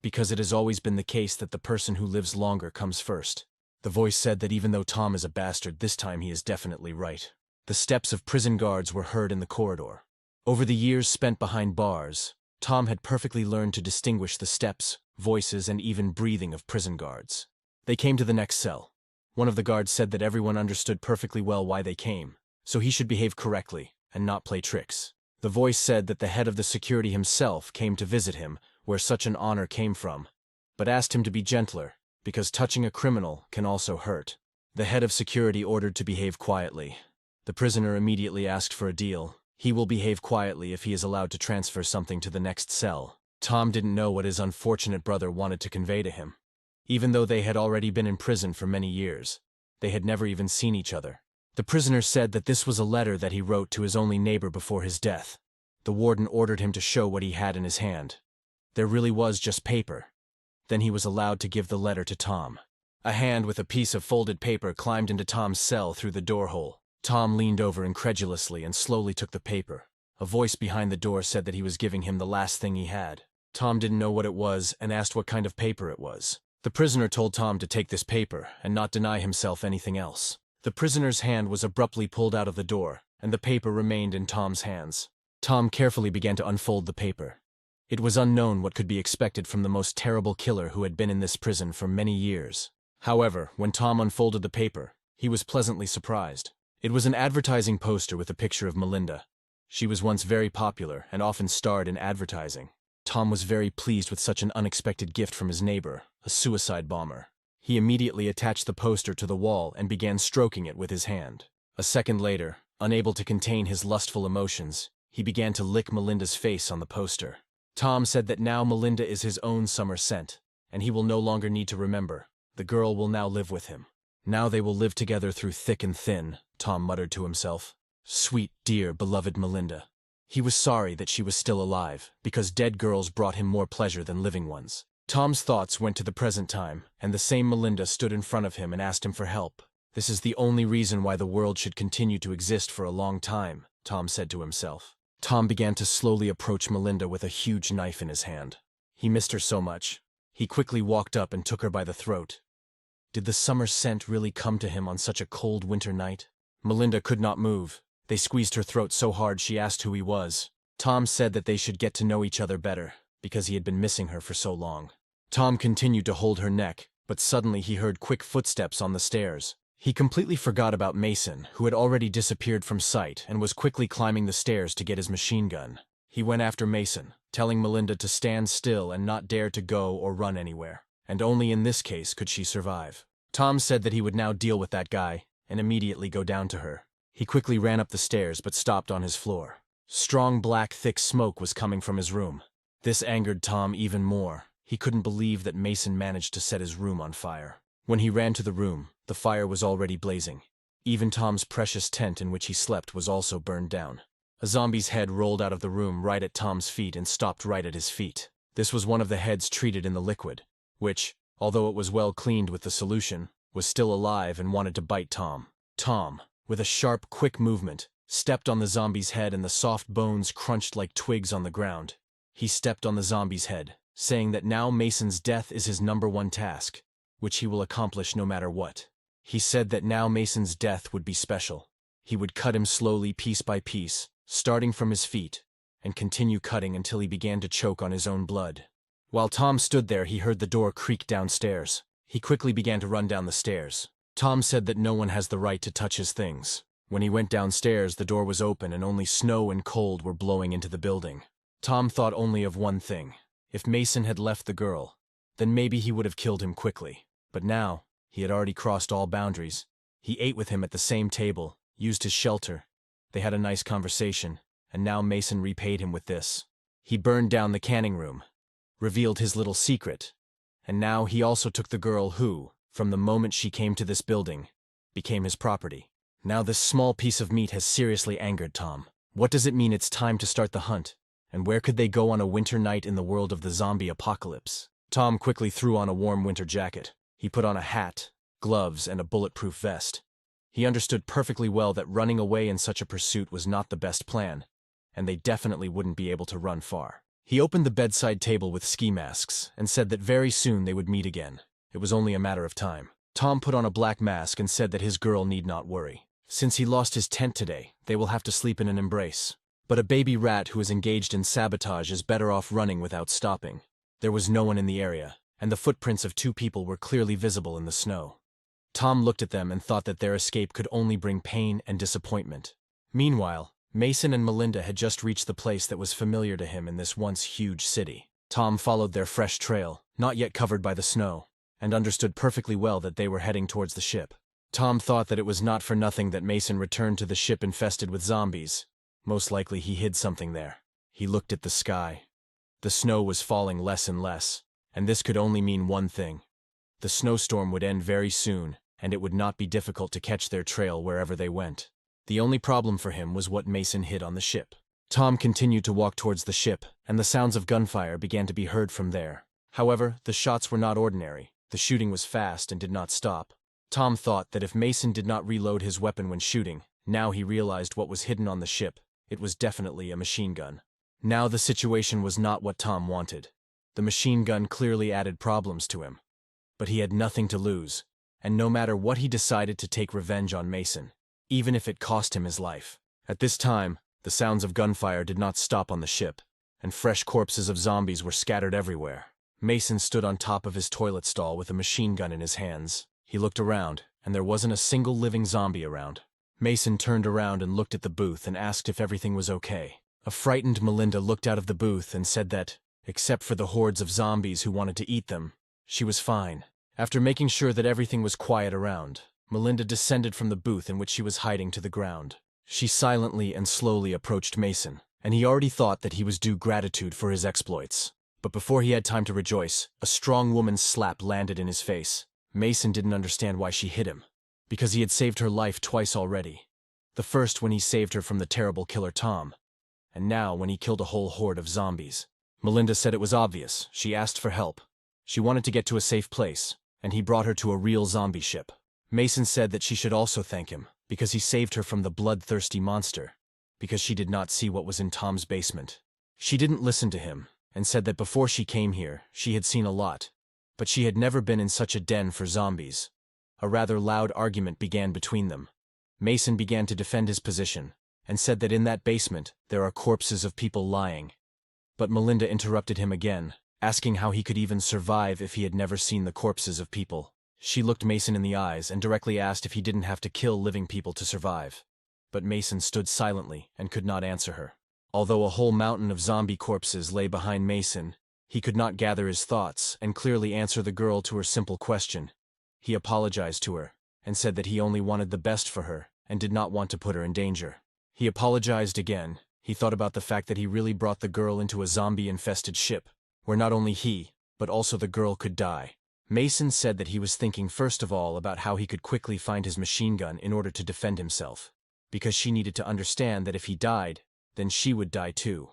because it has always been the case that the person who lives longer comes first. The voice said that even though Tom is a bastard, this time he is definitely right. The steps of prison guards were heard in the corridor. Over the years spent behind bars, Tom had perfectly learned to distinguish the steps, voices, and even breathing of prison guards. They came to the next cell. One of the guards said that everyone understood perfectly well why they came, so he should behave correctly, and not play tricks. The voice said that the head of the security himself came to visit him, where such an honor came from, but asked him to be gentler, because touching a criminal can also hurt. The head of security ordered to behave quietly. The prisoner immediately asked for a deal. He will behave quietly if he is allowed to transfer something to the next cell. Tom didn't know what his unfortunate brother wanted to convey to him. Even though they had already been in prison for many years, they had never even seen each other. The prisoner said that this was a letter that he wrote to his only neighbor before his death. The warden ordered him to show what he had in his hand. There really was just paper. Then he was allowed to give the letter to Tom. A hand with a piece of folded paper climbed into Tom's cell through the door hole. Tom leaned over incredulously and slowly took the paper. A voice behind the door said that he was giving him the last thing he had. Tom didn't know what it was and asked what kind of paper it was. The prisoner told Tom to take this paper and not deny himself anything else. The prisoner's hand was abruptly pulled out of the door, and the paper remained in Tom's hands. Tom carefully began to unfold the paper. It was unknown what could be expected from the most terrible killer who had been in this prison for many years. However, when Tom unfolded the paper, he was pleasantly surprised. It was an advertising poster with a picture of Melinda. She was once very popular and often starred in advertising. Tom was very pleased with such an unexpected gift from his neighbor, a suicide bomber. He immediately attached the poster to the wall and began stroking it with his hand. A second later, unable to contain his lustful emotions, he began to lick Melinda's face on the poster. Tom said that now Melinda is his own summer scent, and he will no longer need to remember. The girl will now live with him. Now they will live together through thick and thin, Tom muttered to himself. Sweet, dear, beloved Melinda. He was sorry that she was still alive, because dead girls brought him more pleasure than living ones. Tom's thoughts went to the present time, and the same Melinda stood in front of him and asked him for help. This is the only reason why the world should continue to exist for a long time, Tom said to himself. Tom began to slowly approach Melinda with a huge knife in his hand. He missed her so much. He quickly walked up and took her by the throat. Did the summer scent really come to him on such a cold winter night? Melinda could not move. They squeezed her throat so hard she asked who he was. Tom said that they should get to know each other better, because he had been missing her for so long. Tom continued to hold her neck, but suddenly he heard quick footsteps on the stairs. He completely forgot about Mason, who had already disappeared from sight and was quickly climbing the stairs to get his machine gun. He went after Mason, telling Melinda to stand still and not dare to go or run anywhere, and only in this case could she survive. Tom said that he would now deal with that guy, and immediately go down to her. He quickly ran up the stairs but stopped on his floor. Strong black thick smoke was coming from his room. This angered Tom even more. He couldn't believe that Mason managed to set his room on fire. When he ran to the room, the fire was already blazing. Even Tom's precious tent in which he slept was also burned down. A zombie's head rolled out of the room right at Tom's feet and stopped right at his feet. This was one of the heads treated in the liquid, which, although it was well cleaned with the solution, was still alive and wanted to bite Tom. Tom, with a sharp, quick movement, stepped on the zombie's head and the soft bones crunched like twigs on the ground. He stepped on the zombie's head, saying that now Mason's death is his #1 task, which he will accomplish no matter what. He said that now Mason's death would be special. He would cut him slowly piece by piece, starting from his feet, and continue cutting until he began to choke on his own blood. While Tom stood there, he heard the door creak downstairs. He quickly began to run down the stairs. Tom said that no one has the right to touch his things. When he went downstairs, the door was open and only snow and cold were blowing into the building. Tom thought only of one thing. If Mason had left the girl, then maybe he would have killed him quickly. But now, he had already crossed all boundaries. He ate with him at the same table, used his shelter. They had a nice conversation, and now Mason repaid him with this. He burned down the canning room, revealed his little secret, and now he also took the girl who, from the moment she came to this building, became his property. Now this small piece of meat has seriously angered Tom. What does it mean it's time to start the hunt? And where could they go on a winter night in the world of the zombie apocalypse? Tom quickly threw on a warm winter jacket. He put on a hat, gloves, and a bulletproof vest. He understood perfectly well that running away in such a pursuit was not the best plan, and they definitely wouldn't be able to run far. He opened the bedside table with ski masks and said that very soon they would meet again. It was only a matter of time. Tom put on a black mask and said that his girl need not worry. Since he lost his tent today, they will have to sleep in an embrace. But a baby rat who is engaged in sabotage is better off running without stopping. There was no one in the area, and the footprints of 2 people were clearly visible in the snow. Tom looked at them and thought that their escape could only bring pain and disappointment. Meanwhile, Mason and Melinda had just reached the place that was familiar to him in this once huge city. Tom followed their fresh trail, not yet covered by the snow, and understood perfectly well that they were heading towards the ship. Tom thought that it was not for nothing that Mason returned to the ship infested with zombies. Most likely he hid something there. He looked at the sky. The snow was falling less and less, and this could only mean one thing. The snowstorm would end very soon, and it would not be difficult to catch their trail wherever they went. The only problem for him was what Mason hid on the ship. Tom continued to walk towards the ship, and the sounds of gunfire began to be heard from there. However, the shots were not ordinary. The shooting was fast and did not stop. Tom thought that if Mason did not reload his weapon when shooting, now he realized what was hidden on the ship. It was definitely a machine gun. Now the situation was not what Tom wanted. The machine gun clearly added problems to him. But he had nothing to lose, and no matter what he decided to take revenge on Mason, even if it cost him his life. At this time, the sounds of gunfire did not stop on the ship, and fresh corpses of zombies were scattered everywhere. Mason stood on top of his toilet stall with a machine gun in his hands. He looked around, and there wasn't a single living zombie around. Mason turned around and looked at the booth and asked if everything was okay. A frightened Melinda looked out of the booth and said that, except for the hordes of zombies who wanted to eat them, she was fine. After making sure that everything was quiet around, Melinda descended from the booth in which she was hiding to the ground. She silently and slowly approached Mason, and he already thought that he was due gratitude for his exploits. But before he had time to rejoice, a strong woman's slap landed in his face. Mason didn't understand why she hit him, because he had saved her life twice already. The first when he saved her from the terrible killer Tom, and now when he killed a whole horde of zombies. Melinda said it was obvious. She asked for help. She wanted to get to a safe place, and he brought her to a real zombie ship. Mason said that she should also thank him, because he saved her from the bloodthirsty monster, because she did not see what was in Tom's basement. She didn't listen to him, and said that before she came here, she had seen a lot, but she had never been in such a den for zombies. A rather loud argument began between them. Mason began to defend his position, and said that in that basement there are corpses of people lying. But Melinda interrupted him again, asking how he could even survive if he had never seen the corpses of people. She looked Mason in the eyes and directly asked if he didn't have to kill living people to survive. But Mason stood silently and could not answer her. Although a whole mountain of zombie corpses lay behind Mason, he could not gather his thoughts and clearly answer the girl to her simple question. He apologized to her, and said that he only wanted the best for her and did not want to put her in danger. He apologized again. He thought about the fact that he really brought the girl into a zombie-infested ship, where not only he, but also the girl could die. Mason said that he was thinking first of all about how he could quickly find his machine gun in order to defend himself, because she needed to understand that if he died, then she would die too.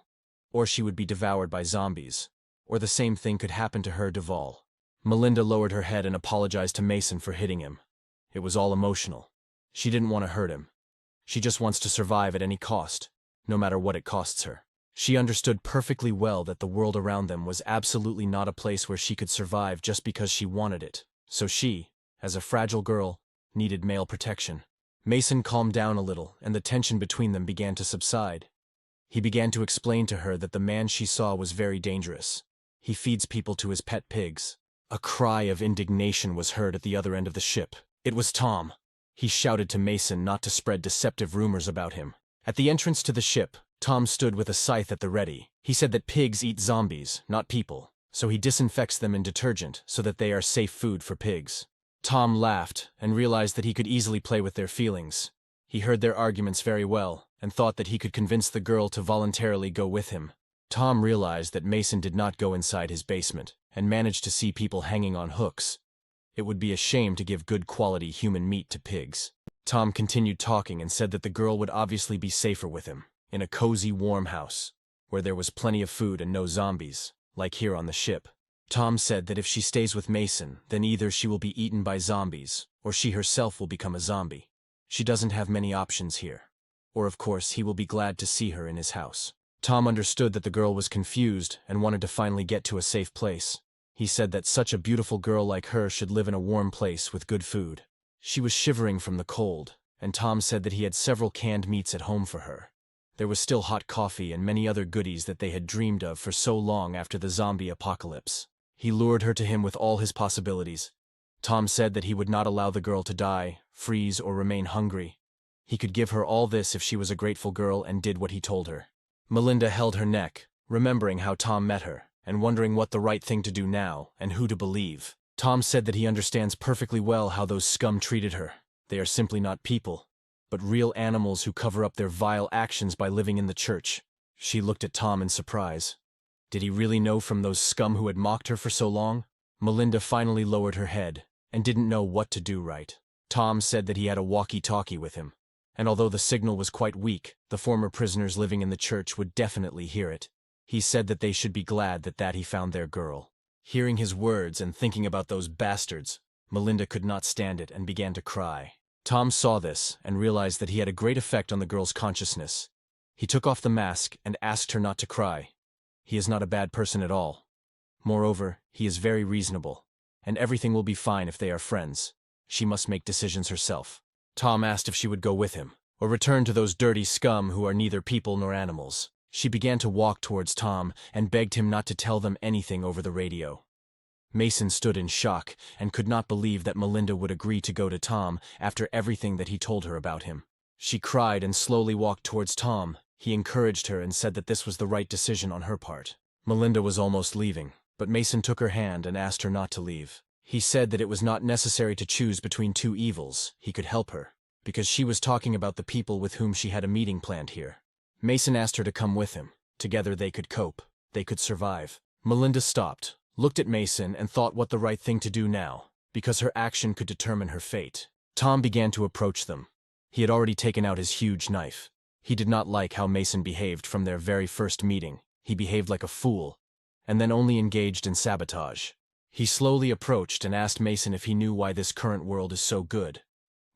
Or she would be devoured by zombies. Or the same thing could happen to her Duval. Melinda lowered her head and apologized to Mason for hitting him. It was all emotional. She didn't want to hurt him. She just wants to survive at any cost, no matter what it costs her. She understood perfectly well that the world around them was absolutely not a place where she could survive just because she wanted it. So she, as a fragile girl, needed male protection. Mason calmed down a little, and the tension between them began to subside. He began to explain to her that the man she saw was very dangerous. He feeds people to his pet pigs. A cry of indignation was heard at the other end of the ship. It was Tom. He shouted to Mason not to spread deceptive rumors about him. At the entrance to the ship, Tom stood with a scythe at the ready. He said that pigs eat zombies, not people, so he disinfects them in detergent so that they are safe food for pigs. Tom laughed and realized that he could easily play with their feelings. He heard their arguments very well and thought that he could convince the girl to voluntarily go with him. Tom realized that Mason did not go inside his basement and managed to see people hanging on hooks. It would be a shame to give good quality human meat to pigs. Tom continued talking and said that the girl would obviously be safer with him, in a cozy, warm house, where there was plenty of food and no zombies, like here on the ship. Tom said that if she stays with Mason, then either she will be eaten by zombies, or she herself will become a zombie. She doesn't have many options here. Or of course, he will be glad to see her in his house. Tom understood that the girl was confused and wanted to finally get to a safe place. He said that such a beautiful girl like her should live in a warm place with good food. She was shivering from the cold, and Tom said that he had several canned meats at home for her. There was still hot coffee and many other goodies that they had dreamed of for so long after the zombie apocalypse. He lured her to him with all his possibilities. Tom said that he would not allow the girl to die, freeze, or remain hungry. He could give her all this if she was a grateful girl and did what he told her. Melinda held her neck, remembering how Tom met her, and wondering what the right thing to do now, and who to believe. Tom said that he understands perfectly well how those scum treated her. They are simply not people, but real animals who cover up their vile actions by living in the church. She looked at Tom in surprise. Did he really know from those scum who had mocked her for so long? Melinda finally lowered her head, and didn't know what to do right. Tom said that he had a walkie-talkie with him, and although the signal was quite weak, the former prisoners living in the church would definitely hear it. He said that they should be glad that he found their girl. Hearing his words and thinking about those bastards, Melinda could not stand it and began to cry. Tom saw this and realized that he had a great effect on the girl's consciousness. He took off the mask and asked her not to cry. He is not a bad person at all. Moreover, he is very reasonable, and everything will be fine if they are friends. She must make decisions herself. Tom asked if she would go with him, or return to those dirty scum who are neither people nor animals. She began to walk towards Tom and begged him not to tell them anything over the radio. Mason stood in shock and could not believe that Melinda would agree to go to Tom after everything that he told her about him. She cried and slowly walked towards Tom. He encouraged her and said that this was the right decision on her part. Melinda was almost leaving, but Mason took her hand and asked her not to leave. He said that it was not necessary to choose between two evils. He could help her, because she was talking about the people with whom she had a meeting planned here. Mason asked her to come with him. Together they could cope. They could survive. Melinda stopped, looked at Mason, and thought what the right thing to do now, because her action could determine her fate. Tom began to approach them. He had already taken out his huge knife. He did not like how Mason behaved from their very first meeting. He behaved like a fool, and then only engaged in sabotage. He slowly approached and asked Mason if he knew why this current world is so good.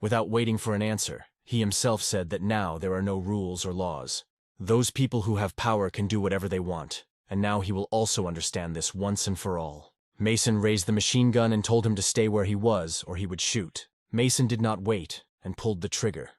Without waiting for an answer, he himself said that now there are no rules or laws. Those people who have power can do whatever they want, and now he will also understand this once and for all. Mason raised the machine gun and told him to stay where he was, or he would shoot. Mason did not wait and pulled the trigger.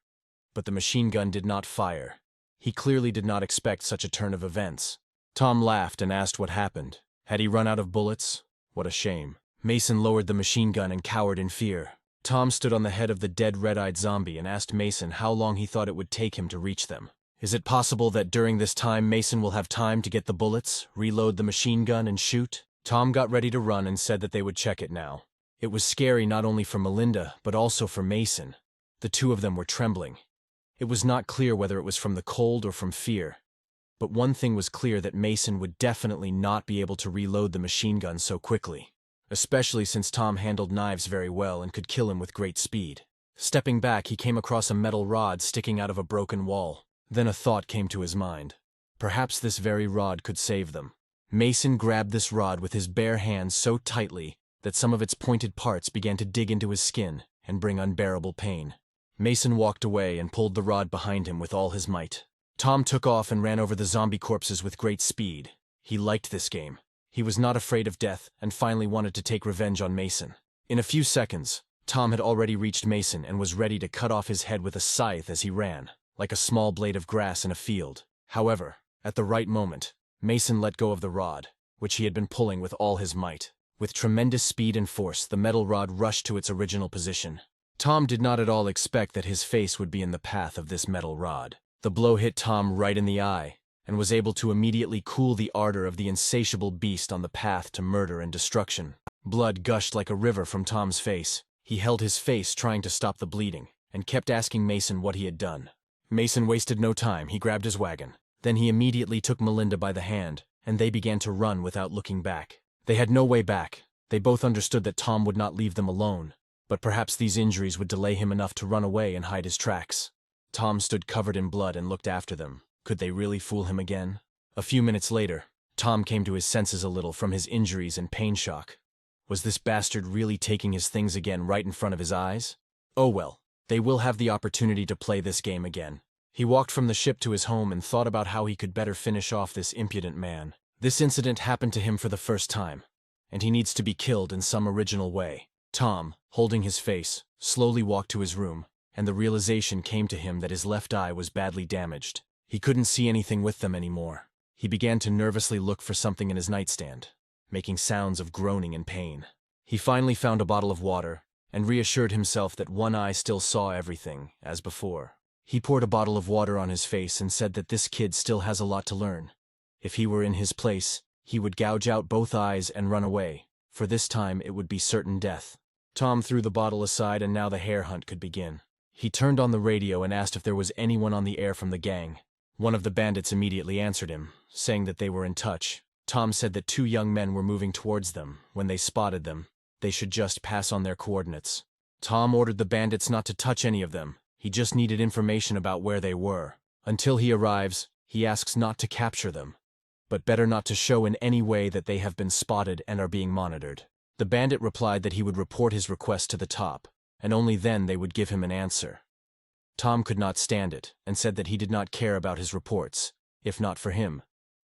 But the machine gun did not fire. He clearly did not expect such a turn of events. Tom laughed and asked what happened. Had he run out of bullets? What a shame. Mason lowered the machine gun and cowered in fear. Tom stood on the head of the dead red-eyed zombie and asked Mason how long he thought it would take him to reach them. Is it possible that during this time Mason will have time to get the bullets, reload the machine gun, and shoot? Tom got ready to run and said that they would check it now. It was scary not only for Melinda, but also for Mason. The two of them were trembling. It was not clear whether it was from the cold or from fear. But one thing was clear, that Mason would definitely not be able to reload the machine gun so quickly, especially since Tom handled knives very well and could kill him with great speed. Stepping back, he came across a metal rod sticking out of a broken wall. Then a thought came to his mind. Perhaps this very rod could save them. Mason grabbed this rod with his bare hands so tightly that some of its pointed parts began to dig into his skin and bring unbearable pain. Mason walked away and pulled the rod behind him with all his might. Tom took off and ran over the zombie corpses with great speed. He liked this game. He was not afraid of death and finally wanted to take revenge on Mason. In a few seconds, Tom had already reached Mason and was ready to cut off his head with a scythe as he ran, like a small blade of grass in a field. However, at the right moment, Mason let go of the rod, which he had been pulling with all his might. With tremendous speed and force, the metal rod rushed to its original position. Tom did not at all expect that his face would be in the path of this metal rod. The blow hit Tom right in the eye, and was able to immediately cool the ardor of the insatiable beast on the path to murder and destruction. Blood gushed like a river from Tom's face. He held his face trying to stop the bleeding, and kept asking Mason what he had done. Mason wasted no time. He grabbed his wagon. Then he immediately took Melinda by the hand, and they began to run without looking back. They had no way back. They both understood that Tom would not leave them alone, but perhaps these injuries would delay him enough to run away and hide his tracks. Tom stood covered in blood and looked after them. Could they really fool him again? A few minutes later, Tom came to his senses a little from his injuries and pain shock. Was this bastard really taking his things again right in front of his eyes? Oh well, they will have the opportunity to play this game again. He walked from the ship to his home and thought about how he could better finish off this impudent man. This incident happened to him for the first time, and he needs to be killed in some original way. Tom, holding his face, slowly walked to his room, and the realization came to him that his left eye was badly damaged. He couldn't see anything with them anymore. He began to nervously look for something in his nightstand, making sounds of groaning and pain. He finally found a bottle of water, and reassured himself that one eye still saw everything, as before. He poured a bottle of water on his face and said that this kid still has a lot to learn. If he were in his place, he would gouge out both eyes and run away, for this time it would be certain death. Tom threw the bottle aside and now the hare hunt could begin. He turned on the radio and asked if there was anyone on the air from the gang. One of the bandits immediately answered him, saying that they were in touch. Tom said that 2 young men were moving towards them. When they spotted them, they should just pass on their coordinates. Tom ordered the bandits not to touch any of them. He just needed information about where they were. Until he arrives, he asks not to capture them, but better not to show in any way that they have been spotted and are being monitored. The bandit replied that he would report his request to the top, and only then they would give him an answer. Tom could not stand it, and said that he did not care about his reports. If not for him,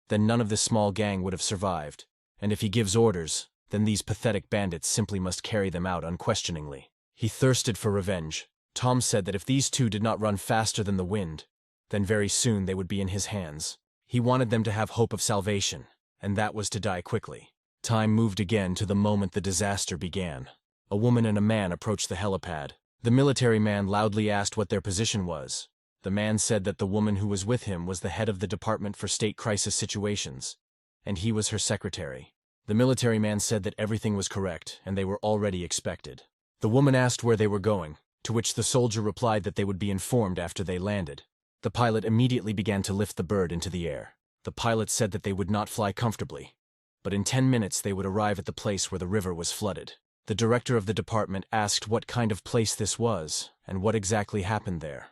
then none of this small gang would have survived, and if he gives orders, then these pathetic bandits simply must carry them out unquestioningly. He thirsted for revenge. Tom said that if these 2 did not run faster than the wind, then very soon they would be in his hands. He wanted them to have hope of salvation, and that was to die quickly. Time moved again to the moment the disaster began. A woman and a man approached the helipad. The military man loudly asked what their position was. The man said that the woman who was with him was the head of the Department for State Crisis Situations, and he was her secretary. The military man said that everything was correct, and they were already expected. The woman asked where they were going, to which the soldier replied that they would be informed after they landed. The pilot immediately began to lift the bird into the air. The pilot said that they would not fly comfortably, but in 10 minutes they would arrive at the place where the river was flooded. The director of the department asked what kind of place this was, and what exactly happened there,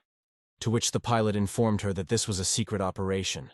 to which the pilot informed her that this was a secret operation,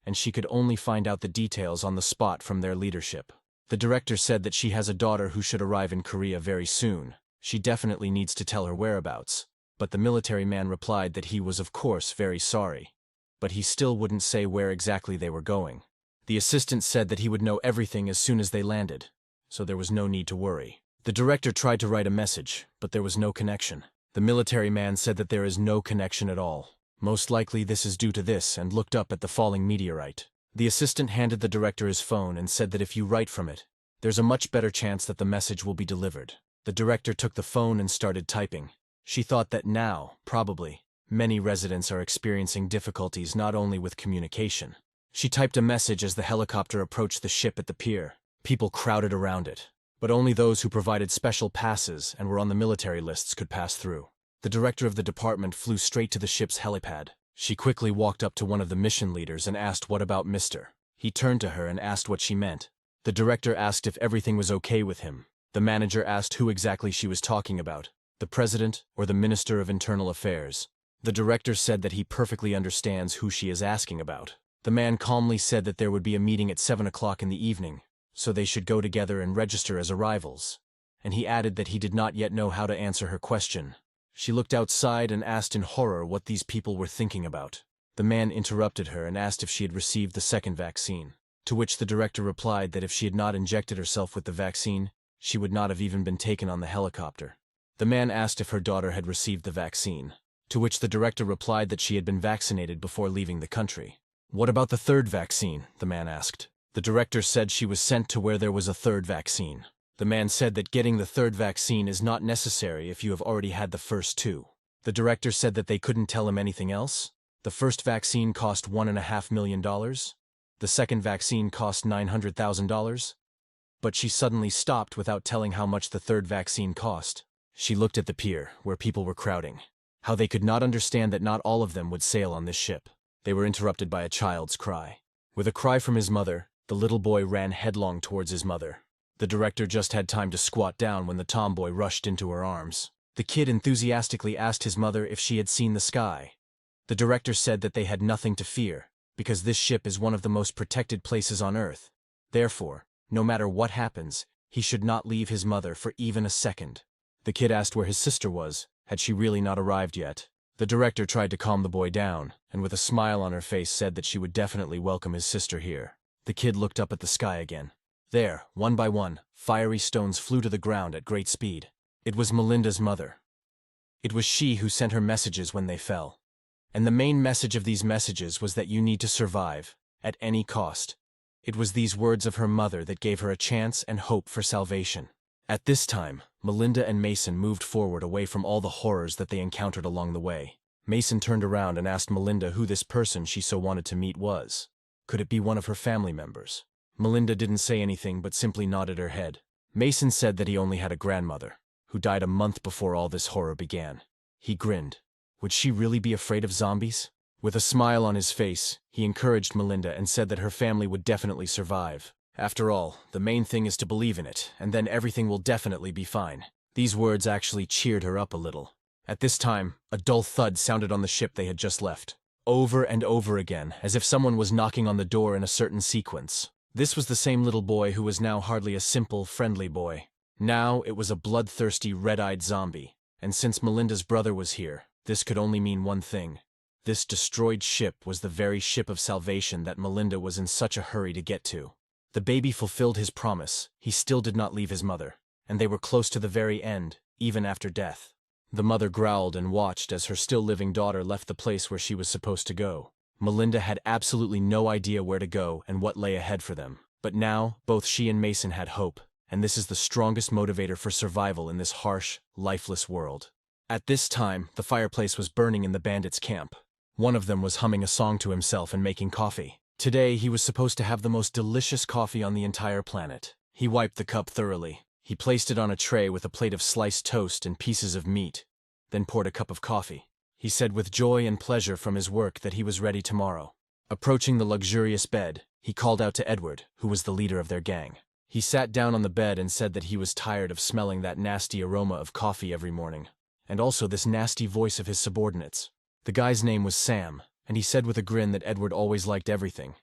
and she could only find out the details on the spot from their leadership. The director said that she has a daughter who should arrive in Korea very soon. She definitely needs to tell her whereabouts, but the military man replied that he was of course very sorry, but he still wouldn't say where exactly they were going. The assistant said that he would know everything as soon as they landed, so there was no need to worry. The director tried to write a message, but there was no connection. The military man said that there is no connection at all. Most likely this is due to this, and looked up at the falling meteorite. The assistant handed the director his phone and said that if you write from it, there's a much better chance that the message will be delivered. The director took the phone and started typing. She thought that now, probably, many residents are experiencing difficulties not only with communication. She typed a message as the helicopter approached the ship at the pier. People crowded around it, but only those who provided special passes and were on the military lists could pass through. The director of the department flew straight to the ship's helipad. She quickly walked up to one of the mission leaders and asked what about Mr. He turned to her and asked what she meant. The director asked if everything was okay with him. The manager asked who exactly she was talking about, the president or the Minister of Internal Affairs. The director said that he perfectly understands who she is asking about. The man calmly said that there would be a meeting at 7 o'clock in the evening, so they should go together and register as arrivals. And he added that he did not yet know how to answer her question. She looked outside and asked in horror what these people were thinking about. The man interrupted her and asked if she had received the second vaccine, to which the director replied that if she had not injected herself with the vaccine, she would not have even been taken on the helicopter. The man asked if her daughter had received the vaccine, to which the director replied that she had been vaccinated before leaving the country. What about the third vaccine? The man asked. The director said she was sent to where there was a third vaccine. The man said that getting the third vaccine is not necessary if you have already had the first 2. The director said that they couldn't tell him anything else. The first vaccine cost $1.5 million. The second vaccine cost $900,000. But she suddenly stopped without telling how much the third vaccine cost. She looked at the pier, where people were crowding. How they could not understand that not all of them would sail on this ship. They were interrupted by a child's cry. With a cry from his mother, the little boy ran headlong towards his mother. The director just had time to squat down when the tomboy rushed into her arms. The kid enthusiastically asked his mother if she had seen the sky. The director said that they had nothing to fear, because this ship is one of the most protected places on Earth. Therefore, no matter what happens, he should not leave his mother for even a second. The kid asked where his sister was. Had she really not arrived yet? The director tried to calm the boy down, and with a smile on her face said that she would definitely welcome his sister here. The kid looked up at the sky again. There, one by one, fiery stones flew to the ground at great speed. It was Melinda's mother. It was she who sent her messages when they fell. And the main message of these messages was that you need to survive, at any cost. It was these words of her mother that gave her a chance and hope for salvation. At this time, Melinda and Mason moved forward away from all the horrors that they encountered along the way. Mason turned around and asked Melinda who this person she so wanted to meet was. Could it be one of her family members? Melinda didn't say anything but simply nodded her head. Mason said that he only had a grandmother, who died a month before all this horror began. He grinned. Would she really be afraid of zombies? With a smile on his face, he encouraged Melinda and said that her family would definitely survive. After all, the main thing is to believe in it, and then everything will definitely be fine. These words actually cheered her up a little. At this time, a dull thud sounded on the ship they had just left. Over and over again, as if someone was knocking on the door in a certain sequence. This was the same little boy who was now hardly a simple, friendly boy. Now it was a bloodthirsty, red-eyed zombie. And since Melinda's brother was here, this could only mean one thing. This destroyed ship was the very ship of salvation that Melinda was in such a hurry to get to. The baby fulfilled his promise. He still did not leave his mother, and they were close to the very end, even after death. The mother growled and watched as her still-living daughter left the place where she was supposed to go. Melinda had absolutely no idea where to go and what lay ahead for them. But now, both she and Mason had hope, and this is the strongest motivator for survival in this harsh, lifeless world. At this time, the fireplace was burning in the bandits' camp. One of them was humming a song to himself and making coffee. Today, he was supposed to have the most delicious coffee on the entire planet. He wiped the cup thoroughly. He placed it on a tray with a plate of sliced toast and pieces of meat, then poured a cup of coffee. He said with joy and pleasure from his work that he was ready tomorrow. Approaching the luxurious bed, he called out to Edward, who was the leader of their gang. He sat down on the bed and said that he was tired of smelling that nasty aroma of coffee every morning, and also this nasty voice of his subordinates. The guy's name was Sam, and he said with a grin that Edward always liked everything.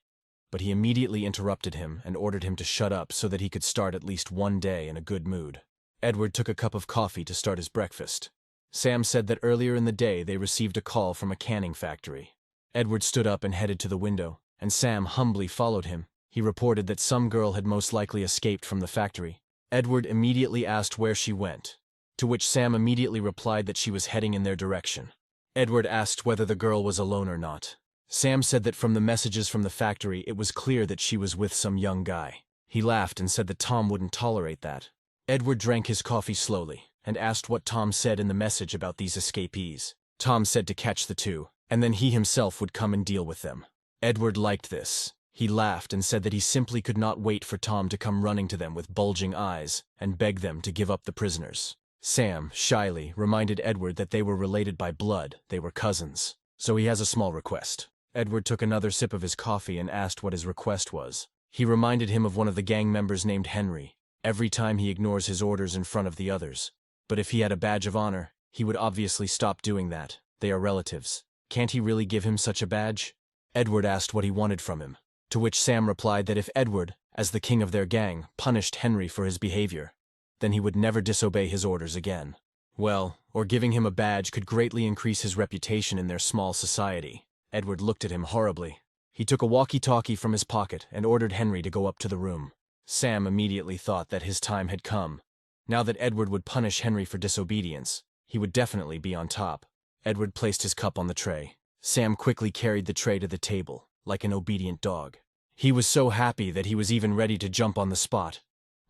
But he immediately interrupted him and ordered him to shut up so that he could start at least one day in a good mood. Edward took a cup of coffee to start his breakfast. Sam said that earlier in the day they received a call from a canning factory. Edward stood up and headed to the window, and Sam humbly followed him. He reported that some girl had most likely escaped from the factory. Edward immediately asked where she went, to which Sam immediately replied that she was heading in their direction. Edward asked whether the girl was alone or not. Sam said that from the messages from the factory it was clear that she was with some young guy. He laughed and said that Tom wouldn't tolerate that. Edward drank his coffee slowly and asked what Tom said in the message about these escapees. Tom said to catch the two, and then he himself would come and deal with them. Edward liked this. He laughed and said that he simply could not wait for Tom to come running to them with bulging eyes and beg them to give up the prisoners. Sam, shyly, reminded Edward that they were related by blood, they were cousins. So he has a small request. Edward took another sip of his coffee and asked what his request was. He reminded him of one of the gang members named Henry. Every time he ignores his orders in front of the others. But if he had a badge of honor, he would obviously stop doing that. They are relatives. Can't he really give him such a badge? Edward asked what he wanted from him, to which Sam replied that if Edward, as the king of their gang, punished Henry for his behavior, then he would never disobey his orders again. Well, or giving him a badge could greatly increase his reputation in their small society. Edward looked at him horribly. He took a walkie-talkie from his pocket and ordered Henry to go up to the room. Sam immediately thought that his time had come. Now that Edward would punish Henry for disobedience, he would definitely be on top. Edward placed his cup on the tray. Sam quickly carried the tray to the table, like an obedient dog. He was so happy that he was even ready to jump on the spot.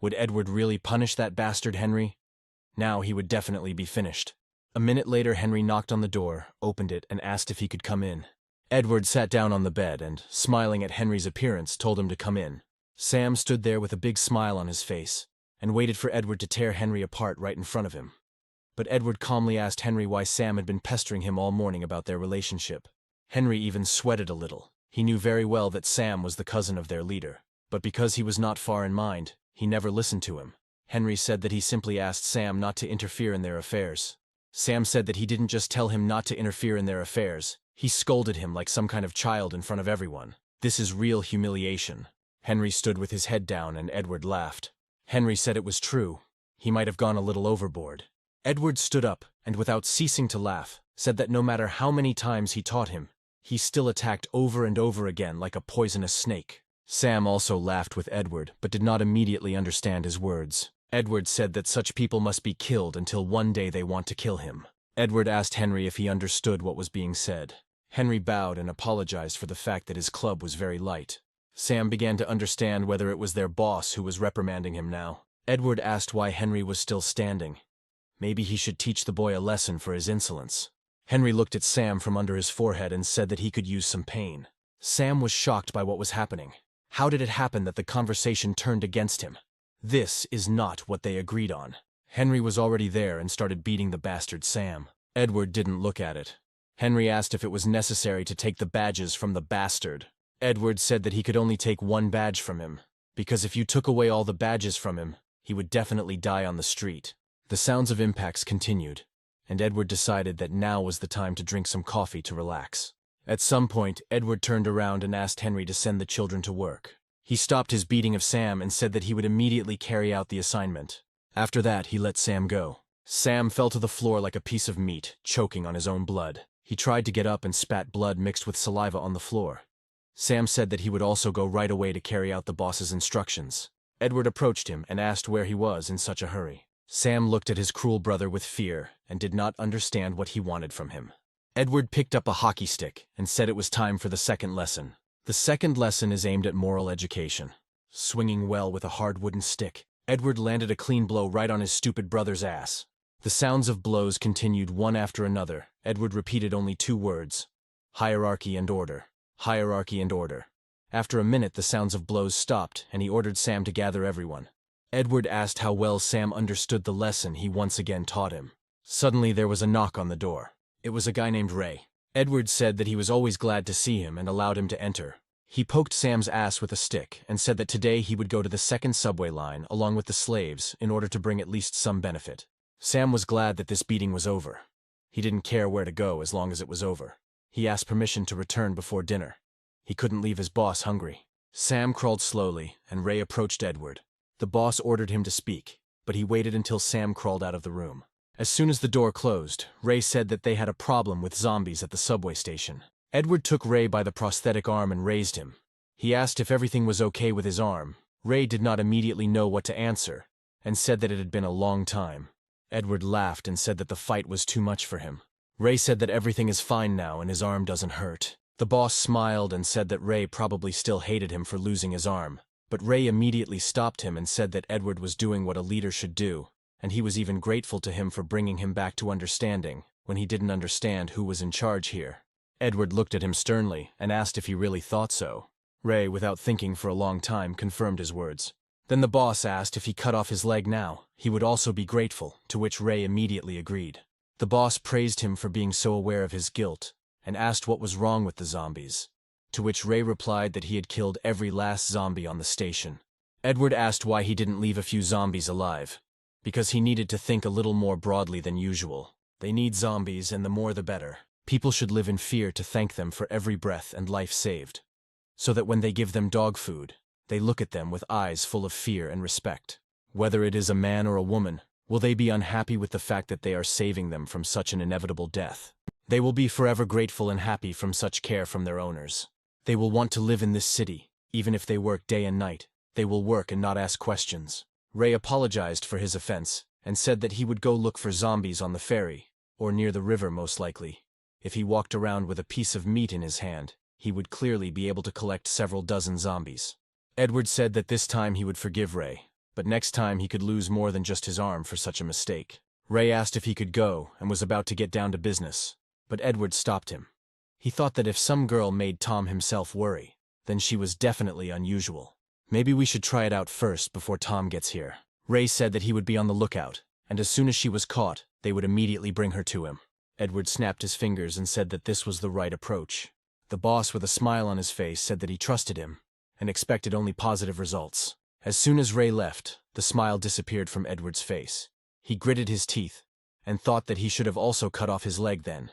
Would Edward really punish that bastard Henry? Now he would definitely be finished. A minute later, Henry knocked on the door, opened it, and asked if he could come in. Edward sat down on the bed and, smiling at Henry's appearance, told him to come in. Sam stood there with a big smile on his face and waited for Edward to tear Henry apart right in front of him. But Edward calmly asked Henry why Sam had been pestering him all morning about their relationship. Henry even sweated a little. He knew very well that Sam was the cousin of their leader, but because he was not far in mind, he never listened to him. Henry said that he simply asked Sam not to interfere in their affairs. Sam said that he didn't just tell him not to interfere in their affairs, he scolded him like some kind of child in front of everyone. This is real humiliation. Henry stood with his head down and Edward laughed. Henry said it was true. He might have gone a little overboard. Edward stood up and, without ceasing to laugh, said that no matter how many times he taught him, he still attacked over and over again like a poisonous snake. Sam also laughed with Edward, but did not immediately understand his words. Edward said that such people must be killed until one day they want to kill him. Edward asked Henry if he understood what was being said. Henry bowed and apologized for the fact that his club was very light. Sam began to understand whether it was their boss who was reprimanding him now. Edward asked why Henry was still standing. Maybe he should teach the boy a lesson for his insolence. Henry looked at Sam from under his forehead and said that he could use some pain. Sam was shocked by what was happening. How did it happen that the conversation turned against him? This is not what they agreed on. Henry was already there and started beating the bastard Sam. Edward didn't look at it. Henry asked if it was necessary to take the badges from the bastard. Edward said that he could only take one badge from him, because if you took away all the badges from him, he would definitely die on the street. The sounds of impacts continued, and Edward decided that now was the time to drink some coffee to relax. At some point, Edward turned around and asked Henry to send the children to work. He stopped his beating of Sam and said that he would immediately carry out the assignment. After that, he let Sam go. Sam fell to the floor like a piece of meat, choking on his own blood. He tried to get up and spat blood mixed with saliva on the floor. Sam said that he would also go right away to carry out the boss's instructions. Edward approached him and asked where he was in such a hurry. Sam looked at his cruel brother with fear and did not understand what he wanted from him. Edward picked up a hockey stick and said it was time for the second lesson. The second lesson is aimed at moral education. Swinging well with a hard wooden stick, Edward landed a clean blow right on his stupid brother's ass. The sounds of blows continued one after another. Edward repeated only 2 words: hierarchy and order. Hierarchy and order. After a minute, the sounds of blows stopped, and he ordered Sam to gather everyone. Edward asked how well Sam understood the lesson he once again taught him. Suddenly, there was a knock on the door. It was a guy named Ray. Edward said that he was always glad to see him and allowed him to enter. He poked Sam's ass with a stick and said that today he would go to the second subway line along with the slaves in order to bring at least some benefit. Sam was glad that this beating was over. He didn't care where to go as long as it was over. He asked permission to return before dinner. He couldn't leave his boss hungry. Sam crawled slowly, and Ray approached Edward. The boss ordered him to speak, but he waited until Sam crawled out of the room. As soon as the door closed, Ray said that they had a problem with zombies at the subway station. Edward took Ray by the prosthetic arm and raised him. He asked if everything was okay with his arm. Ray did not immediately know what to answer, and said that it had been a long time. Edward laughed and said that the fight was too much for him. Ray said that everything is fine now and his arm doesn't hurt. The boss smiled and said that Ray probably still hated him for losing his arm, but Ray immediately stopped him and said that Edward was doing what a leader should do, and he was even grateful to him for bringing him back to understanding when he didn't understand who was in charge here. Edward looked at him sternly and asked if he really thought so. Ray, without thinking for a long time, confirmed his words. Then the boss asked if he cut off his leg now, he would also be grateful, to which Ray immediately agreed. The boss praised him for being so aware of his guilt, and asked what was wrong with the zombies, to which Ray replied that he had killed every last zombie on the station. Edward asked why he didn't leave a few zombies alive. Because he needed to think a little more broadly than usual. They need zombies, and the more the better. People should live in fear to thank them for every breath and life saved, so that when they give them dog food, they look at them with eyes full of fear and respect. Whether it is a man or a woman, will they be unhappy with the fact that they are saving them from such an inevitable death? They will be forever grateful and happy from such care from their owners. They will want to live in this city, even if they work day and night. They will work and not ask questions. Ray apologized for his offense, and said that he would go look for zombies on the ferry, or near the river most likely. If he walked around with a piece of meat in his hand, he would clearly be able to collect several dozen zombies. Edward said that this time he would forgive Ray, but next time he could lose more than just his arm for such a mistake. Ray asked if he could go, and was about to get down to business, but Edward stopped him. He thought that if some girl made Tom himself worry, then she was definitely unusual. Maybe we should try it out first before Tom gets here. Ray said that he would be on the lookout, and as soon as she was caught, they would immediately bring her to him. Edward snapped his fingers and said that this was the right approach. The boss, with a smile on his face, said that he trusted him, and expected only positive results. As soon as Ray left, the smile disappeared from Edward's face. He gritted his teeth, and thought that he should have also cut off his leg then.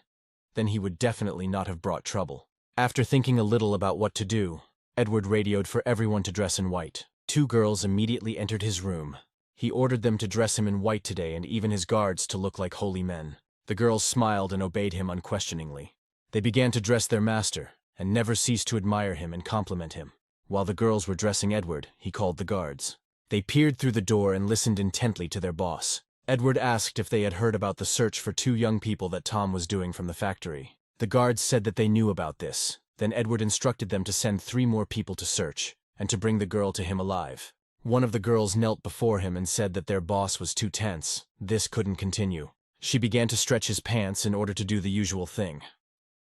Then he would definitely not have brought trouble. After thinking a little about what to do, Edward radioed for everyone to dress in white. 2 girls immediately entered his room. He ordered them to dress him in white today and even his guards to look like holy men. The girls smiled and obeyed him unquestioningly. They began to dress their master, and never ceased to admire him and compliment him. While the girls were dressing Edward, he called the guards. They peered through the door and listened intently to their boss. Edward asked if they had heard about the search for 2 young people that Tom was doing from the factory. The guards said that they knew about this. Then Edward instructed them to send 3 more people to search, and to bring the girl to him alive. One of the girls knelt before him and said that their boss was too tense. This couldn't continue. She began to stretch his pants in order to do the usual thing.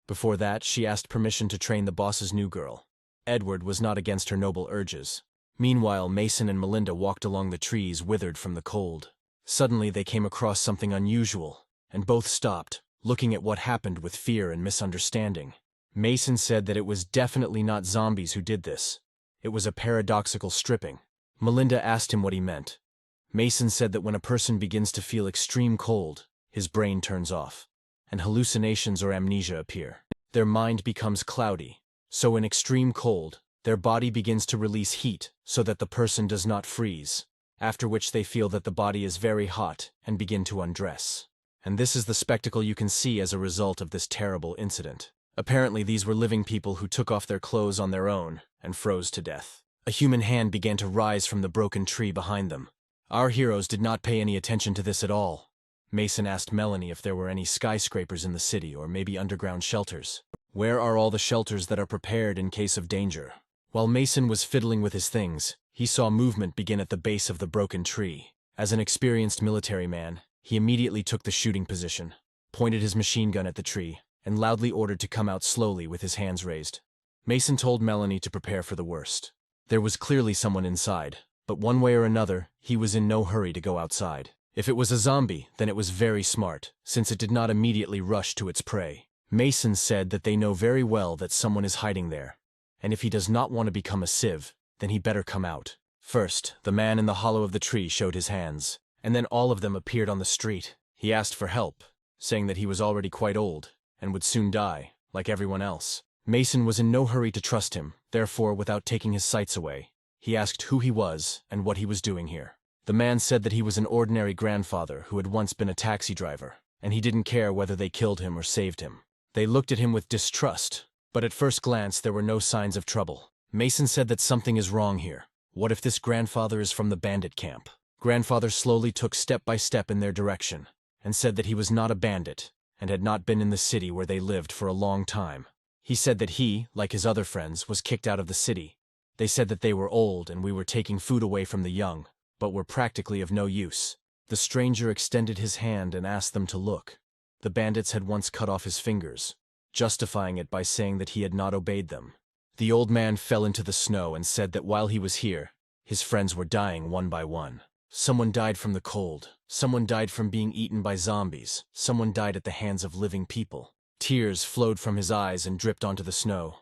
Before that, she asked permission to train the boss's new girl. Edward was not against her noble urges. Meanwhile, Mason and Melinda walked along the trees, withered from the cold. Suddenly, they came across something unusual, and both stopped, looking at what happened with fear and misunderstanding. Mason said that it was definitely not zombies who did this. It was a paradoxical stripping. Melinda asked him what he meant. Mason said that when a person begins to feel extreme cold, his brain turns off, and hallucinations or amnesia appear. Their mind becomes cloudy, so in extreme cold, their body begins to release heat so that the person does not freeze, after which they feel that the body is very hot and begin to undress. And this is the spectacle you can see as a result of this terrible incident. Apparently, these were living people who took off their clothes on their own and froze to death. A human hand began to rise from the broken tree behind them. Our heroes did not pay any attention to this at all. Mason asked Melanie if there were any skyscrapers in the city or maybe underground shelters. Where are all the shelters that are prepared in case of danger? While Mason was fiddling with his things, he saw movement begin at the base of the broken tree. As an experienced military man, he immediately took the shooting position, pointed his machine gun at the tree, and loudly ordered to come out slowly with his hands raised. Mason told Melanie to prepare for the worst. There was clearly someone inside, but one way or another, he was in no hurry to go outside. If it was a zombie, then it was very smart, since it did not immediately rush to its prey. Mason said that they know very well that someone is hiding there, and if he does not want to become a sieve, then he better come out. First, the man in the hollow of the tree showed his hands, and then all of them appeared on the street. He asked for help, saying that he was already quite old, and would soon die, like everyone else. Mason was in no hurry to trust him, therefore, without taking his sights away, he asked who he was and what he was doing here. The man said that he was an ordinary grandfather who had once been a taxi driver, and he didn't care whether they killed him or saved him. They looked at him with distrust, but at first glance there were no signs of trouble. Mason said that something is wrong here. What if this grandfather is from the bandit camp? Grandfather slowly took step by step in their direction, and said that he was not a bandit, and had not been in the city where they lived for a long time. He said that he, like his other friends, was kicked out of the city. They said that they were old and we were taking food away from the young, but were practically of no use. The stranger extended his hand and asked them to look. The bandits had once cut off his fingers, justifying it by saying that he had not obeyed them. The old man fell into the snow and said that while he was here, his friends were dying one by one. Someone died from the cold, someone died from being eaten by zombies, someone died at the hands of living people. Tears flowed from his eyes and dripped onto the snow.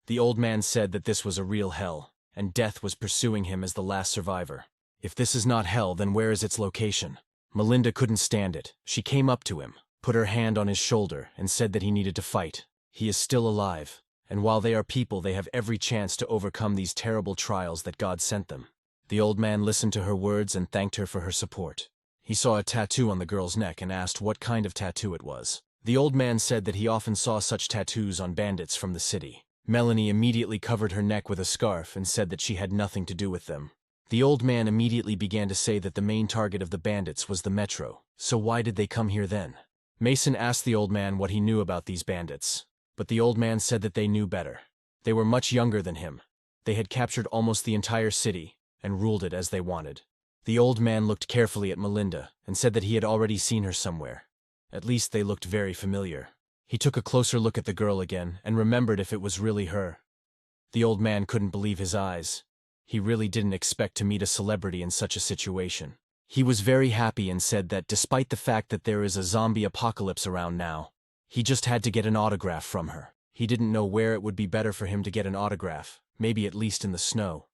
The old man said that this was a real hell, and death was pursuing him as the last survivor. If this is not hell, then where is its location? Melinda couldn't stand it. She came up to him, put her hand on his shoulder, and said that he needed to fight. He is still alive, and while they are people, they have every chance to overcome these terrible trials that God sent them. The old man listened to her words and thanked her for her support. He saw a tattoo on the girl's neck and asked what kind of tattoo it was. The old man said that he often saw such tattoos on bandits from the city. Melanie immediately covered her neck with a scarf and said that she had nothing to do with them. The old man immediately began to say that the main target of the bandits was the metro, so why did they come here then? Mason asked the old man what he knew about these bandits, but the old man said that they knew better. They were much younger than him. They had captured almost the entire city and ruled it as they wanted. The old man looked carefully at Melinda and said that he had already seen her somewhere. At least they looked very familiar. He took a closer look at the girl again and remembered if it was really her. The old man couldn't believe his eyes. He really didn't expect to meet a celebrity in such a situation. He was very happy and said that despite the fact that there is a zombie apocalypse around now, he just had to get an autograph from her. He didn't know where it would be better for him to get an autograph, maybe at least in the snow.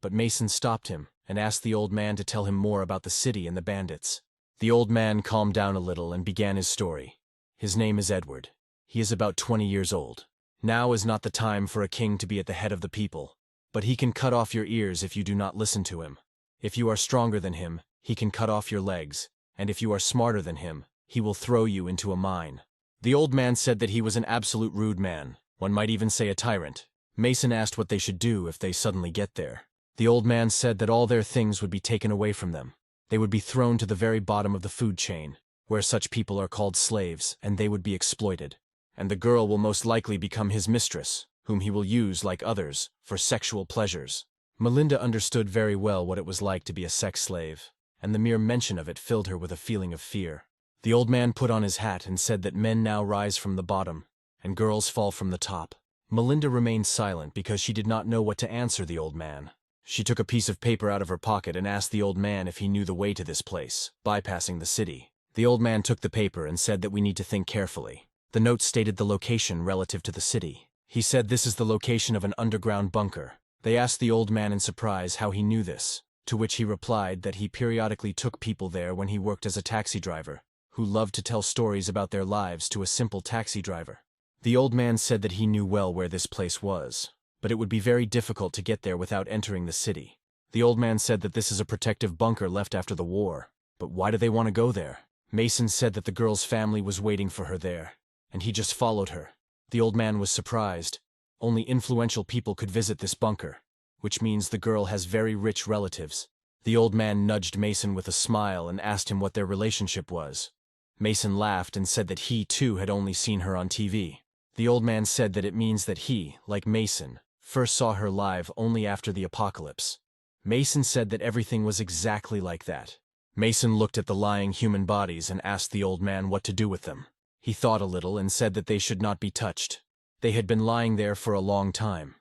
But Mason stopped him and asked the old man to tell him more about the city and the bandits. The old man calmed down a little and began his story. His name is Edward. He is about 20 years old. Now is not the time for a king to be at the head of the people, but he can cut off your ears if you do not listen to him. If you are stronger than him, he can cut off your legs, and if you are smarter than him, he will throw you into a mine. The old man said that he was an absolute rude man, one might even say a tyrant. Mason asked what they should do if they suddenly get there. The old man said that all their things would be taken away from them. They would be thrown to the very bottom of the food chain, where such people are called slaves, and they would be exploited. And the girl will most likely become his mistress, whom he will use, like others, for sexual pleasures. Melinda understood very well what it was like to be a sex slave, and the mere mention of it filled her with a feeling of fear. The old man put on his hat and said that men now rise from the bottom, and girls fall from the top. Melinda remained silent because she did not know what to answer the old man. She took a piece of paper out of her pocket and asked the old man if he knew the way to this place, bypassing the city. The old man took the paper and said that we need to think carefully. The note stated the location relative to the city. He said this is the location of an underground bunker. They asked the old man in surprise how he knew this, to which he replied that he periodically took people there when he worked as a taxi driver, who loved to tell stories about their lives to a simple taxi driver. The old man said that he knew well where this place was, but it would be very difficult to get there without entering the city. The old man said that this is a protective bunker left after the war, but why do they want to go there? Mason said that the girl's family was waiting for her there, and he just followed her. The old man was surprised. Only influential people could visit this bunker, which means the girl has very rich relatives. The old man nudged Mason with a smile and asked him what their relationship was. Mason laughed and said that he, too, had only seen her on TV. The old man said that it means that he, like Mason, first saw her live only after the apocalypse. Mason said that everything was exactly like that. Mason looked at the lying human bodies and asked the old man what to do with them. He thought a little and said that they should not be touched. They had been lying there for a long time.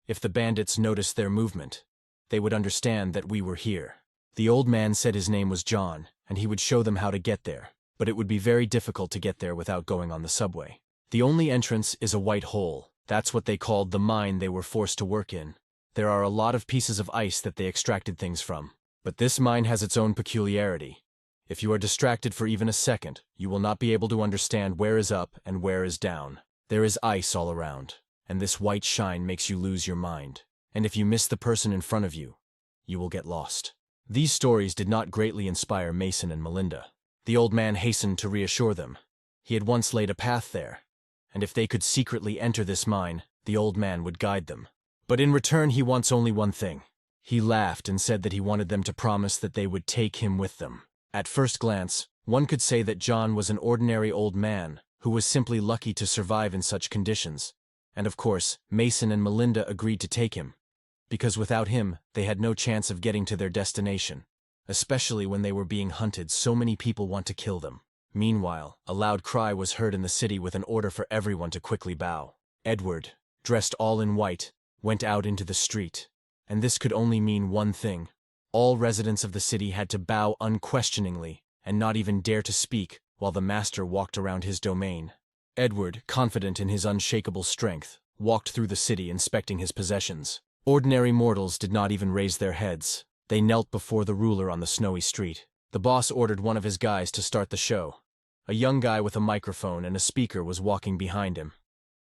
If the bandits noticed their movement, they would understand that we were here. The old man said his name was John, and he would show them how to get there, but it would be very difficult to get there without going on the subway. The only entrance is a white hole. That's what they called the mine they were forced to work in. There are a lot of pieces of ice that they extracted things from. But this mine has its own peculiarity. If you are distracted for even a second, you will not be able to understand where is up and where is down. There is ice all around, and this white shine makes you lose your mind. And if you miss the person in front of you, you will get lost. These stories did not greatly inspire Mason and Melinda. The old man hastened to reassure them. He had once laid a path there, and if they could secretly enter this mine, the old man would guide them. But in return he wants only one thing. He laughed and said that he wanted them to promise that they would take him with them. At first glance, one could say that John was an ordinary old man who was simply lucky to survive in such conditions. And of course, Mason and Melinda agreed to take him, because without him, they had no chance of getting to their destination. Especially when they were being hunted, so many people want to kill them. Meanwhile, a loud cry was heard in the city with an order for everyone to quickly bow. Edward, dressed all in white, went out into the street. And this could only mean one thing. All residents of the city had to bow unquestioningly and not even dare to speak while the master walked around his domain. Edward, confident in his unshakable strength, walked through the city inspecting his possessions. Ordinary mortals did not even raise their heads. They knelt before the ruler on the snowy street. The boss ordered one of his guys to start the show. A young guy with a microphone and a speaker was walking behind him.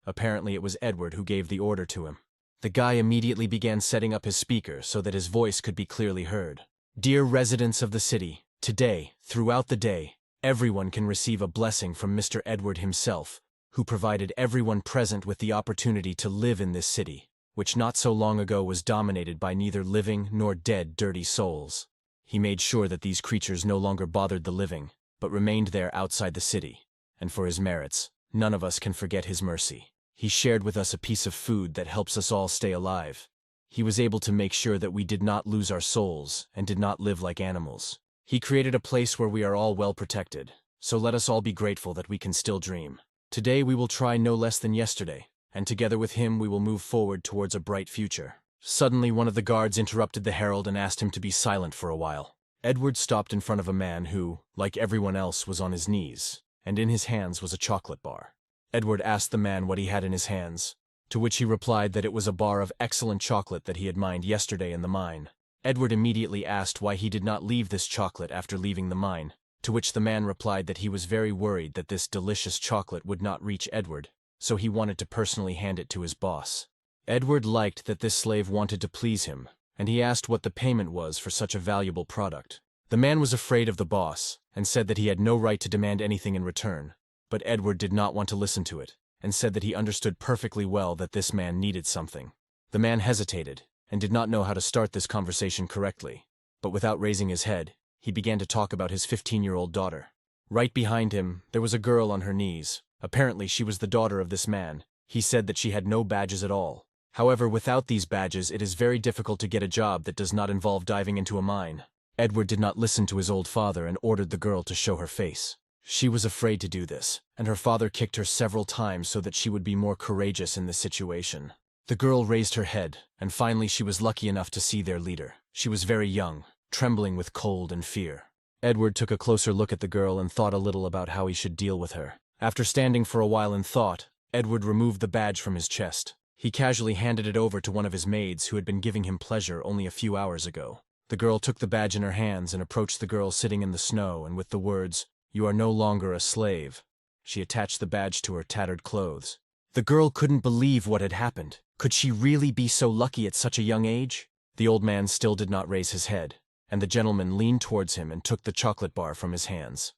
Apparently it was Edward who gave the order to him. The guy immediately began setting up his speaker so that his voice could be clearly heard. Dear residents of the city, today, throughout the day, everyone can receive a blessing from Mr. Edward himself, who provided everyone present with the opportunity to live in this city, which not so long ago was dominated by neither living nor dead dirty souls. He made sure that these creatures no longer bothered the living, but remained there outside the city, and for his merits, none of us can forget his mercy. He shared with us a piece of food that helps us all stay alive. He was able to make sure that we did not lose our souls and did not live like animals. He created a place where we are all well protected, so let us all be grateful that we can still dream. Today we will try no less than yesterday, and together with him we will move forward towards a bright future. Suddenly one of the guards interrupted the herald and asked him to be silent for a while. Edward stopped in front of a man who, like everyone else, was on his knees, and in his hands was a chocolate bar. Edward asked the man what he had in his hands, to which he replied that it was a bar of excellent chocolate that he had mined yesterday in the mine. Edward immediately asked why he did not leave this chocolate after leaving the mine, to which the man replied that he was very worried that this delicious chocolate would not reach Edward, so he wanted to personally hand it to his boss. Edward liked that this slave wanted to please him, and he asked what the payment was for such a valuable product. The man was afraid of the boss, and said that he had no right to demand anything in return. But Edward did not want to listen to it, and said that he understood perfectly well that this man needed something. The man hesitated, and did not know how to start this conversation correctly, but without raising his head, he began to talk about his 15-year-old daughter. Right behind him, there was a girl on her knees. Apparently she was the daughter of this man. He said that she had no badges at all. However, without these badges, it is very difficult to get a job that does not involve diving into a mine. Edward did not listen to his old father and ordered the girl to show her face. She was afraid to do this, and her father kicked her several times so that she would be more courageous in this situation. The girl raised her head, and finally she was lucky enough to see their leader. She was very young, trembling with cold and fear. Edward took a closer look at the girl and thought a little about how he should deal with her. After standing for a while in thought, Edward removed the badge from his chest. He casually handed it over to one of his maids who had been giving him pleasure only a few hours ago. The girl took the badge in her hands and approached the girl sitting in the snow, and with the words, "You are no longer a slave," she attached the badge to her tattered clothes. The girl couldn't believe what had happened. Could she really be so lucky at such a young age? The old man still did not raise his head, and the gentleman leaned towards him and took the chocolate bar from his hands.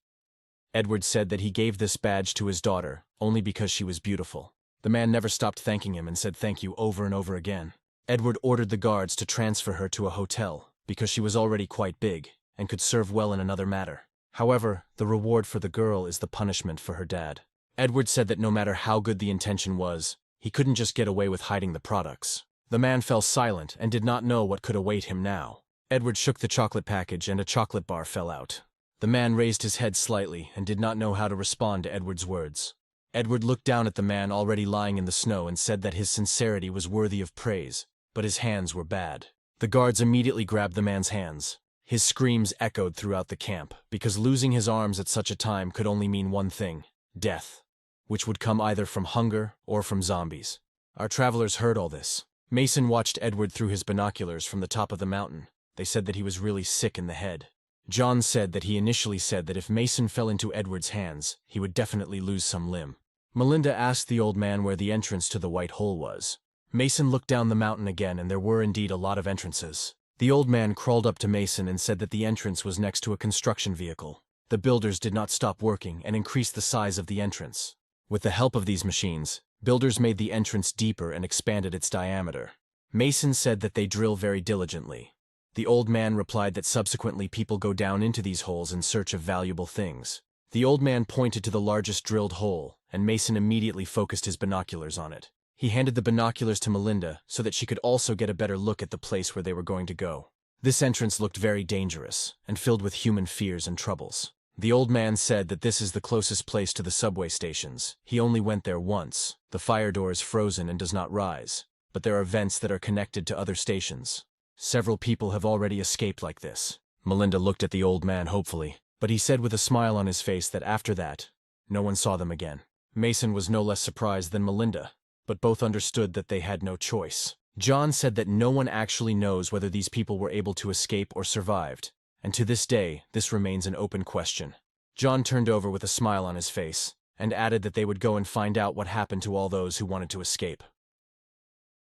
Edward said that he gave this badge to his daughter only because she was beautiful. The man never stopped thanking him and said thank you over and over again. Edward ordered the guards to transfer her to a hotel because she was already quite big and could serve well in another matter. However, the reward for the girl is the punishment for her dad. Edward said that no matter how good the intention was, he couldn't just get away with hiding the products. The man fell silent and did not know what could await him now. Edward shook the chocolate package and a chocolate bar fell out. The man raised his head slightly and did not know how to respond to Edward's words. Edward looked down at the man already lying in the snow and said that his sincerity was worthy of praise, but his hands were bad. The guards immediately grabbed the man's hands. His screams echoed throughout the camp, because losing his arms at such a time could only mean one thing: death, which would come either from hunger or from zombies. Our travelers heard all this. Mason watched Edward through his binoculars from the top of the mountain. They said that he was really sick in the head. John said that he initially said that if Mason fell into Edward's hands, he would definitely lose some limb. Melinda asked the old man where the entrance to the white hole was. Mason looked down the mountain again, and there were indeed a lot of entrances. The old man crawled up to Mason and said that the entrance was next to a construction vehicle. The builders did not stop working and increased the size of the entrance. With the help of these machines, builders made the entrance deeper and expanded its diameter. Mason said that they drill very diligently. The old man replied that subsequently people go down into these holes in search of valuable things. The old man pointed to the largest drilled hole, and Mason immediately focused his binoculars on it. He handed the binoculars to Melinda so that she could also get a better look at the place where they were going to go. This entrance looked very dangerous and filled with human fears and troubles. The old man said that this is the closest place to the subway stations. He only went there once. The fire door is frozen and does not rise, but there are vents that are connected to other stations. Several people have already escaped like this. Melinda looked at the old man hopefully, but he said with a smile on his face that after that, no one saw them again. Mason was no less surprised than Melinda, but both understood that they had no choice. John said that no one actually knows whether these people were able to escape or survived, and to this day, this remains an open question. John turned over with a smile on his face, and added that they would go and find out what happened to all those who wanted to escape.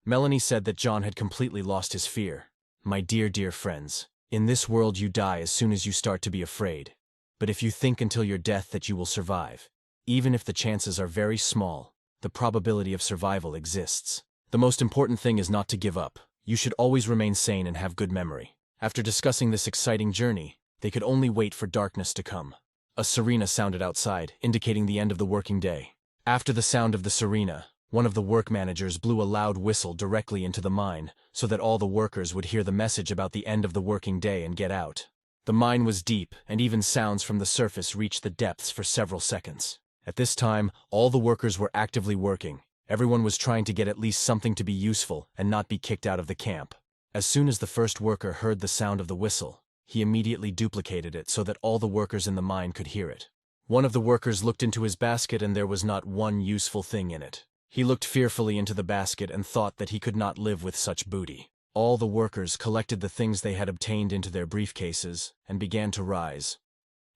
Melanie said that John had completely lost his fear. My dear, dear friends, in this world you die as soon as you start to be afraid. But if you think until your death that you will survive, even if the chances are very small, the probability of survival exists. The most important thing is not to give up. You should always remain sane and have good memory. After discussing this exciting journey, they could only wait for darkness to come. A sirena sounded outside, indicating the end of the working day. After the sound of the sirena, one of the work managers blew a loud whistle directly into the mine so that all the workers would hear the message about the end of the working day and get out. The mine was deep, and even sounds from the surface reached the depths for several seconds. At this time, all the workers were actively working. Everyone was trying to get at least something to be useful and not be kicked out of the camp. As soon as the first worker heard the sound of the whistle, he immediately duplicated it so that all the workers in the mine could hear it. One of the workers looked into his basket and there was not one useful thing in it. He looked fearfully into the basket and thought that he could not live with such booty. All the workers collected the things they had obtained into their briefcases and began to rise.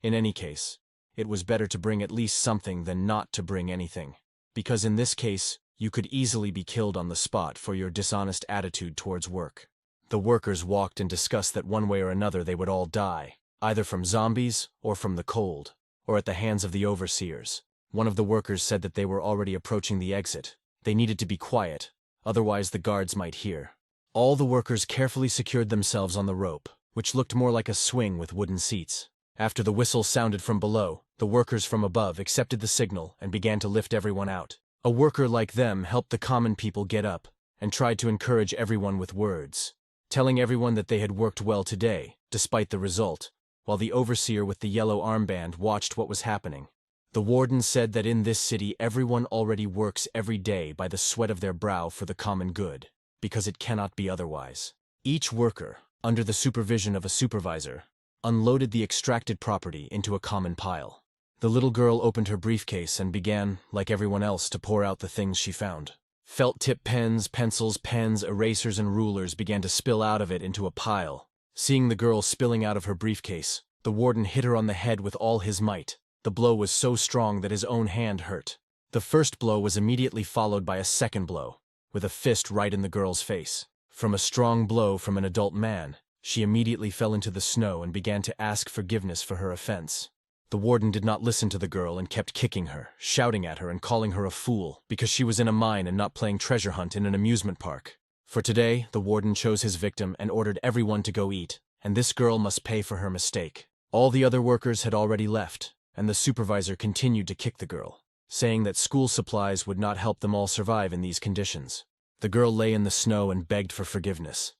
In any case, it was better to bring at least something than not to bring anything, because in this case, you could easily be killed on the spot for your dishonest attitude towards work. The workers walked and discussed that one way or another they would all die, either from zombies or from the cold, or at the hands of the overseers. One of the workers said that they were already approaching the exit. They needed to be quiet, otherwise the guards might hear. All the workers carefully secured themselves on the rope, which looked more like a swing with wooden seats. After the whistle sounded from below, the workers from above accepted the signal and began to lift everyone out. A worker like them helped the common people get up and tried to encourage everyone with words, telling everyone that they had worked well today, despite the result, while the overseer with the yellow armband watched what was happening. The warden said that in this city everyone already works every day by the sweat of their brow for the common good, because it cannot be otherwise. Each worker, under the supervision of a supervisor, unloaded the extracted property into a common pile. The little girl opened her briefcase and began, like everyone else, to pour out the things she found. Felt-tip pens, pencils, pens, erasers, and rulers began to spill out of it into a pile. Seeing the girl spilling out of her briefcase, the warden hit her on the head with all his might. The blow was so strong that his own hand hurt. The first blow was immediately followed by a second blow, with a fist right in the girl's face. From a strong blow from an adult man, she immediately fell into the snow and began to ask forgiveness for her offense. The warden did not listen to the girl and kept kicking her, shouting at her and calling her a fool because she was in a mine and not playing treasure hunt in an amusement park. For today, the warden chose his victim and ordered everyone to go eat, and this girl must pay for her mistake. All the other workers had already left, and the supervisor continued to kick the girl, saying that school supplies would not help them all survive in these conditions. The girl lay in the snow and begged for forgiveness.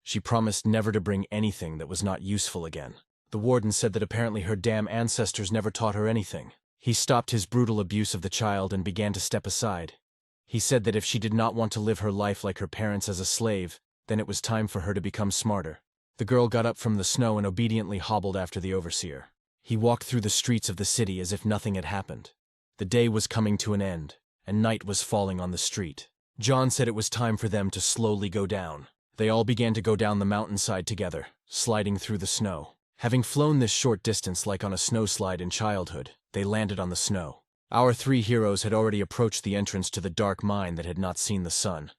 She promised never to bring anything that was not useful again. The warden said that apparently her damn ancestors never taught her anything. He stopped his brutal abuse of the child and began to step aside. He said that if she did not want to live her life like her parents as a slave, then it was time for her to become smarter. The girl got up from the snow and obediently hobbled after the overseer. He walked through the streets of the city as if nothing had happened. The day was coming to an end, and night was falling on the street. John said it was time for them to slowly go down. They all began to go down the mountainside together, sliding through the snow. Having flown this short distance like on a snowslide in childhood, they landed on the snow. Our three heroes had already approached the entrance to the dark mine that had not seen the sun,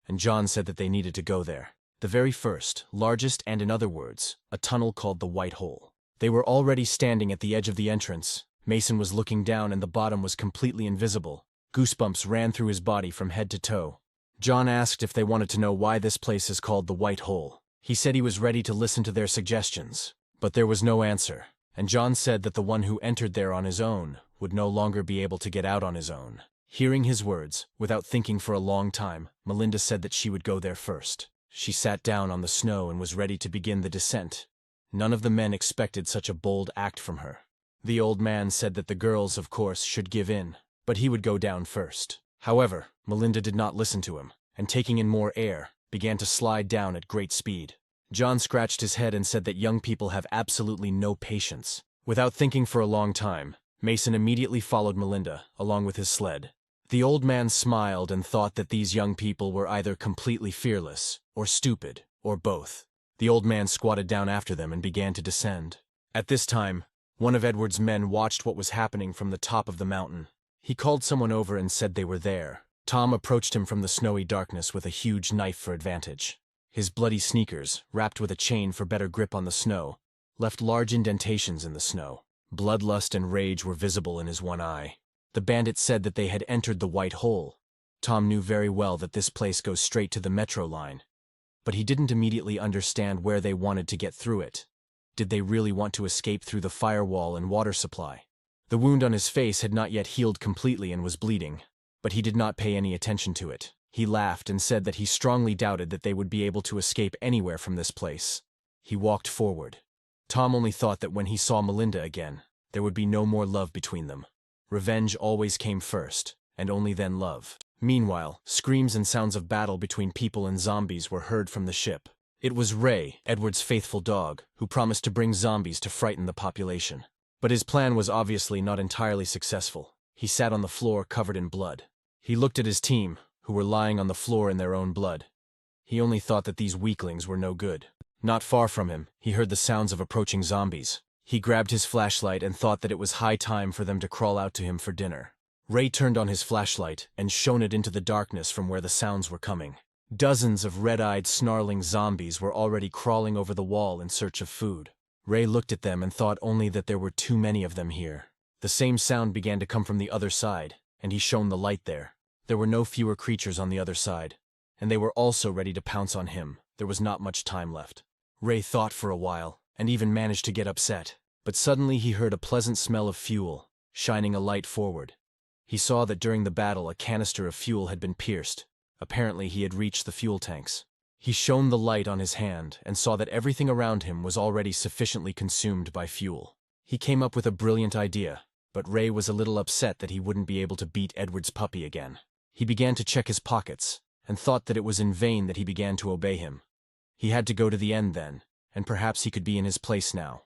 and John said that they needed to go there. The very first, largest, and in other words, a tunnel called the White Hole. They were already standing at the edge of the entrance. Mason was looking down and the bottom was completely invisible. Goosebumps ran through his body from head to toe. John asked if they wanted to know why this place is called the White Hole. He said he was ready to listen to their suggestions. But there was no answer, and John said that the one who entered there on his own would no longer be able to get out on his own. Hearing his words, without thinking for a long time, Melinda said that she would go there first. She sat down on the snow and was ready to begin the descent. None of the men expected such a bold act from her. The old man said that the girls, of course, should give in, but he would go down first. However, Melinda did not listen to him, and taking in more air, began to slide down at great speed. John scratched his head and said that young people have absolutely no patience. Without thinking for a long time, Mason immediately followed Melinda, along with his sled. The old man smiled and thought that these young people were either completely fearless, or stupid, or both. The old man squatted down after them and began to descend. At this time, one of Edward's men watched what was happening from the top of the mountain. He called someone over and said they were there. Tom approached him from the snowy darkness with a huge knife for advantage. His bloody sneakers, wrapped with a chain for better grip on the snow, left large indentations in the snow. Bloodlust and rage were visible in his one eye. The bandit said that they had entered the White Hole. Tom knew very well that this place goes straight to the metro line, but he didn't immediately understand where they wanted to get through it. Did they really want to escape through the firewall and water supply? The wound on his face had not yet healed completely and was bleeding, but he did not pay any attention to it. He laughed and said that he strongly doubted that they would be able to escape anywhere from this place. He walked forward. Tom only thought that when he saw Melinda again, there would be no more love between them. Revenge always came first, and only then love. Meanwhile, screams and sounds of battle between people and zombies were heard from the ship. It was Ray, Edward's faithful dog, who promised to bring zombies to frighten the population. But his plan was obviously not entirely successful. He sat on the floor covered in blood. He looked at his team, who were lying on the floor in their own blood. He only thought that these weaklings were no good. Not far from him, he heard the sounds of approaching zombies. He grabbed his flashlight and thought that it was high time for them to crawl out to him for dinner. Ray turned on his flashlight and shone it into the darkness from where the sounds were coming. Dozens of red-eyed, snarling zombies were already crawling over the wall in search of food. Ray looked at them and thought only that there were too many of them here. The same sound began to come from the other side, and he shone the light there. There were no fewer creatures on the other side, and they were also ready to pounce on him. There was not much time left. Ray thought for a while, and even managed to get upset. But suddenly he heard a pleasant smell of fuel, shining a light forward. He saw that during the battle a canister of fuel had been pierced. Apparently he had reached the fuel tanks. He shone the light on his hand and saw that everything around him was already sufficiently consumed by fuel. He came up with a brilliant idea, but Ray was a little upset that he wouldn't be able to beat Edward's puppy again. He began to check his pockets, and thought that it was in vain that he began to obey him. He had to go to the end then, and perhaps he could be in his place now.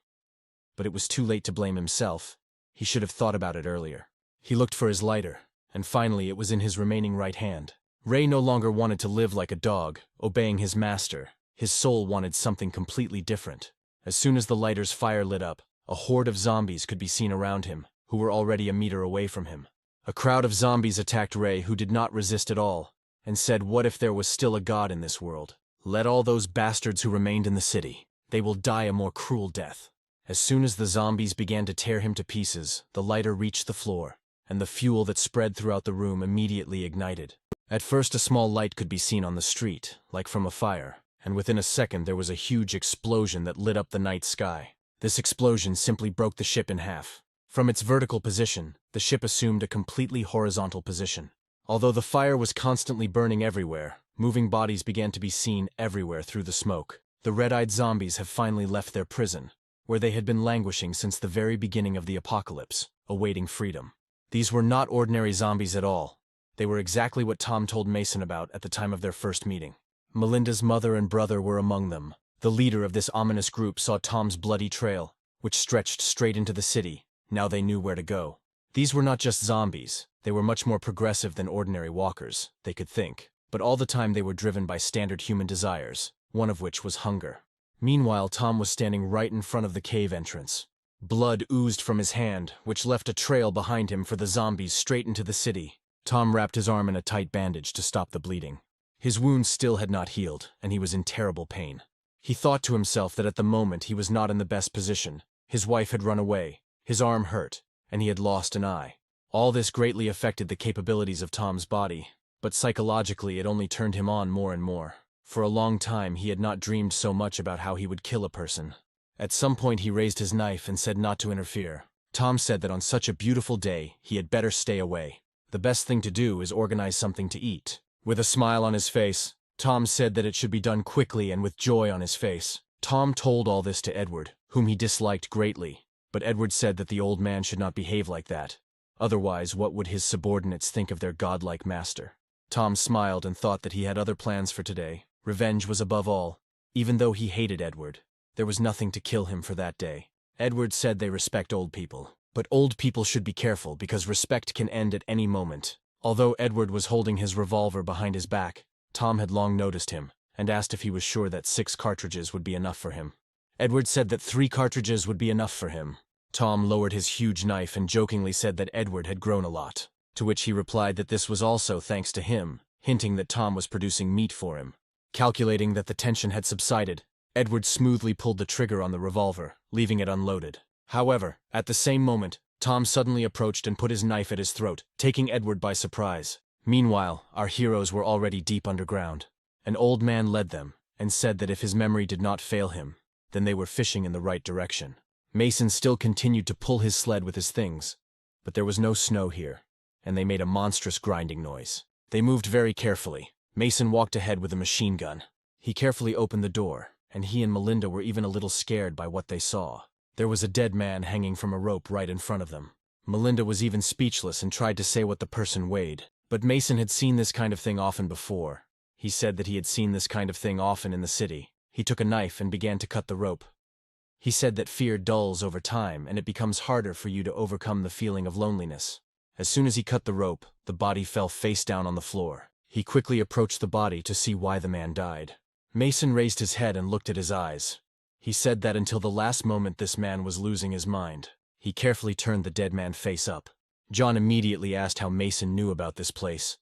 But it was too late to blame himself. He should have thought about it earlier. He looked for his lighter, and finally it was in his remaining right hand. Ray no longer wanted to live like a dog, obeying his master. His soul wanted something completely different. As soon as the lighter's fire lit up, a horde of zombies could be seen around him, who were already a meter away from him. A crowd of zombies attacked Ray, who did not resist at all, and said, "What if there was still a god in this world? Let all those bastards who remained in the city. They will die a more cruel death." As soon as the zombies began to tear him to pieces, the lighter reached the floor, and the fuel that spread throughout the room immediately ignited. At first a small light could be seen on the street, like from a fire, and within a second there was a huge explosion that lit up the night sky. This explosion simply broke the ship in half. From its vertical position, the ship assumed a completely horizontal position. Although the fire was constantly burning everywhere, moving bodies began to be seen everywhere through the smoke. The red-eyed zombies have finally left their prison, where they had been languishing since the very beginning of the apocalypse, awaiting freedom. These were not ordinary zombies at all. They were exactly what Tom told Mason about at the time of their first meeting. Melinda's mother and brother were among them. The leader of this ominous group saw Tom's bloody trail, which stretched straight into the city. Now they knew where to go. These were not just zombies. They were much more progressive than ordinary walkers, they could think. But all the time they were driven by standard human desires, one of which was hunger. Meanwhile, Tom was standing right in front of the cave entrance. Blood oozed from his hand, which left a trail behind him for the zombies straight into the city. Tom wrapped his arm in a tight bandage to stop the bleeding. His wounds still had not healed, and he was in terrible pain. He thought to himself that at the moment he was not in the best position. His wife had run away, his arm hurt, and he had lost an eye. All this greatly affected the capabilities of Tom's body, but psychologically it only turned him on more and more. For a long time he had not dreamed so much about how he would kill a person. At some point he raised his knife and said not to interfere. Tom said that on such a beautiful day he had better stay away. The best thing to do is organize something to eat. With a smile on his face, Tom said that it should be done quickly and with joy on his face. Tom told all this to Edward, whom he disliked greatly, but Edward said that the old man should not behave like that. Otherwise, what would his subordinates think of their godlike master? Tom smiled and thought that he had other plans for today. Revenge was above all. Even though he hated Edward, there was nothing to kill him for that day. Edward said they respect old people, but old people should be careful because respect can end at any moment. Although Edward was holding his revolver behind his back, Tom had long noticed him and asked if he was sure that 6 cartridges would be enough for him. Edward said that 3 cartridges would be enough for him. Tom lowered his huge knife and jokingly said that Edward had grown a lot, to which he replied that this was also thanks to him, hinting that Tom was producing meat for him. Calculating that the tension had subsided, Edward smoothly pulled the trigger on the revolver, leaving it unloaded. However, at the same moment, Tom suddenly approached and put his knife at his throat, taking Edward by surprise. Meanwhile, our heroes were already deep underground. An old man led them, and said that if his memory did not fail him, then they were fishing in the right direction. Mason still continued to pull his sled with his things, but there was no snow here, and they made a monstrous grinding noise. They moved very carefully. Mason walked ahead with a machine gun. He carefully opened the door, and he and Melinda were even a little scared by what they saw. There was a dead man hanging from a rope right in front of them. Melinda was even speechless and tried to say what the person weighed. But Mason had seen this kind of thing often before. He said that he had seen this kind of thing often in the city. He took a knife and began to cut the rope. He said that fear dulls over time and it becomes harder for you to overcome the feeling of loneliness. As soon as he cut the rope, the body fell face down on the floor. He quickly approached the body to see why the man died. Mason raised his head and looked at his eyes. He said that until the last moment this man was losing his mind. He carefully turned the dead man face up. John immediately asked how Mason knew about this place.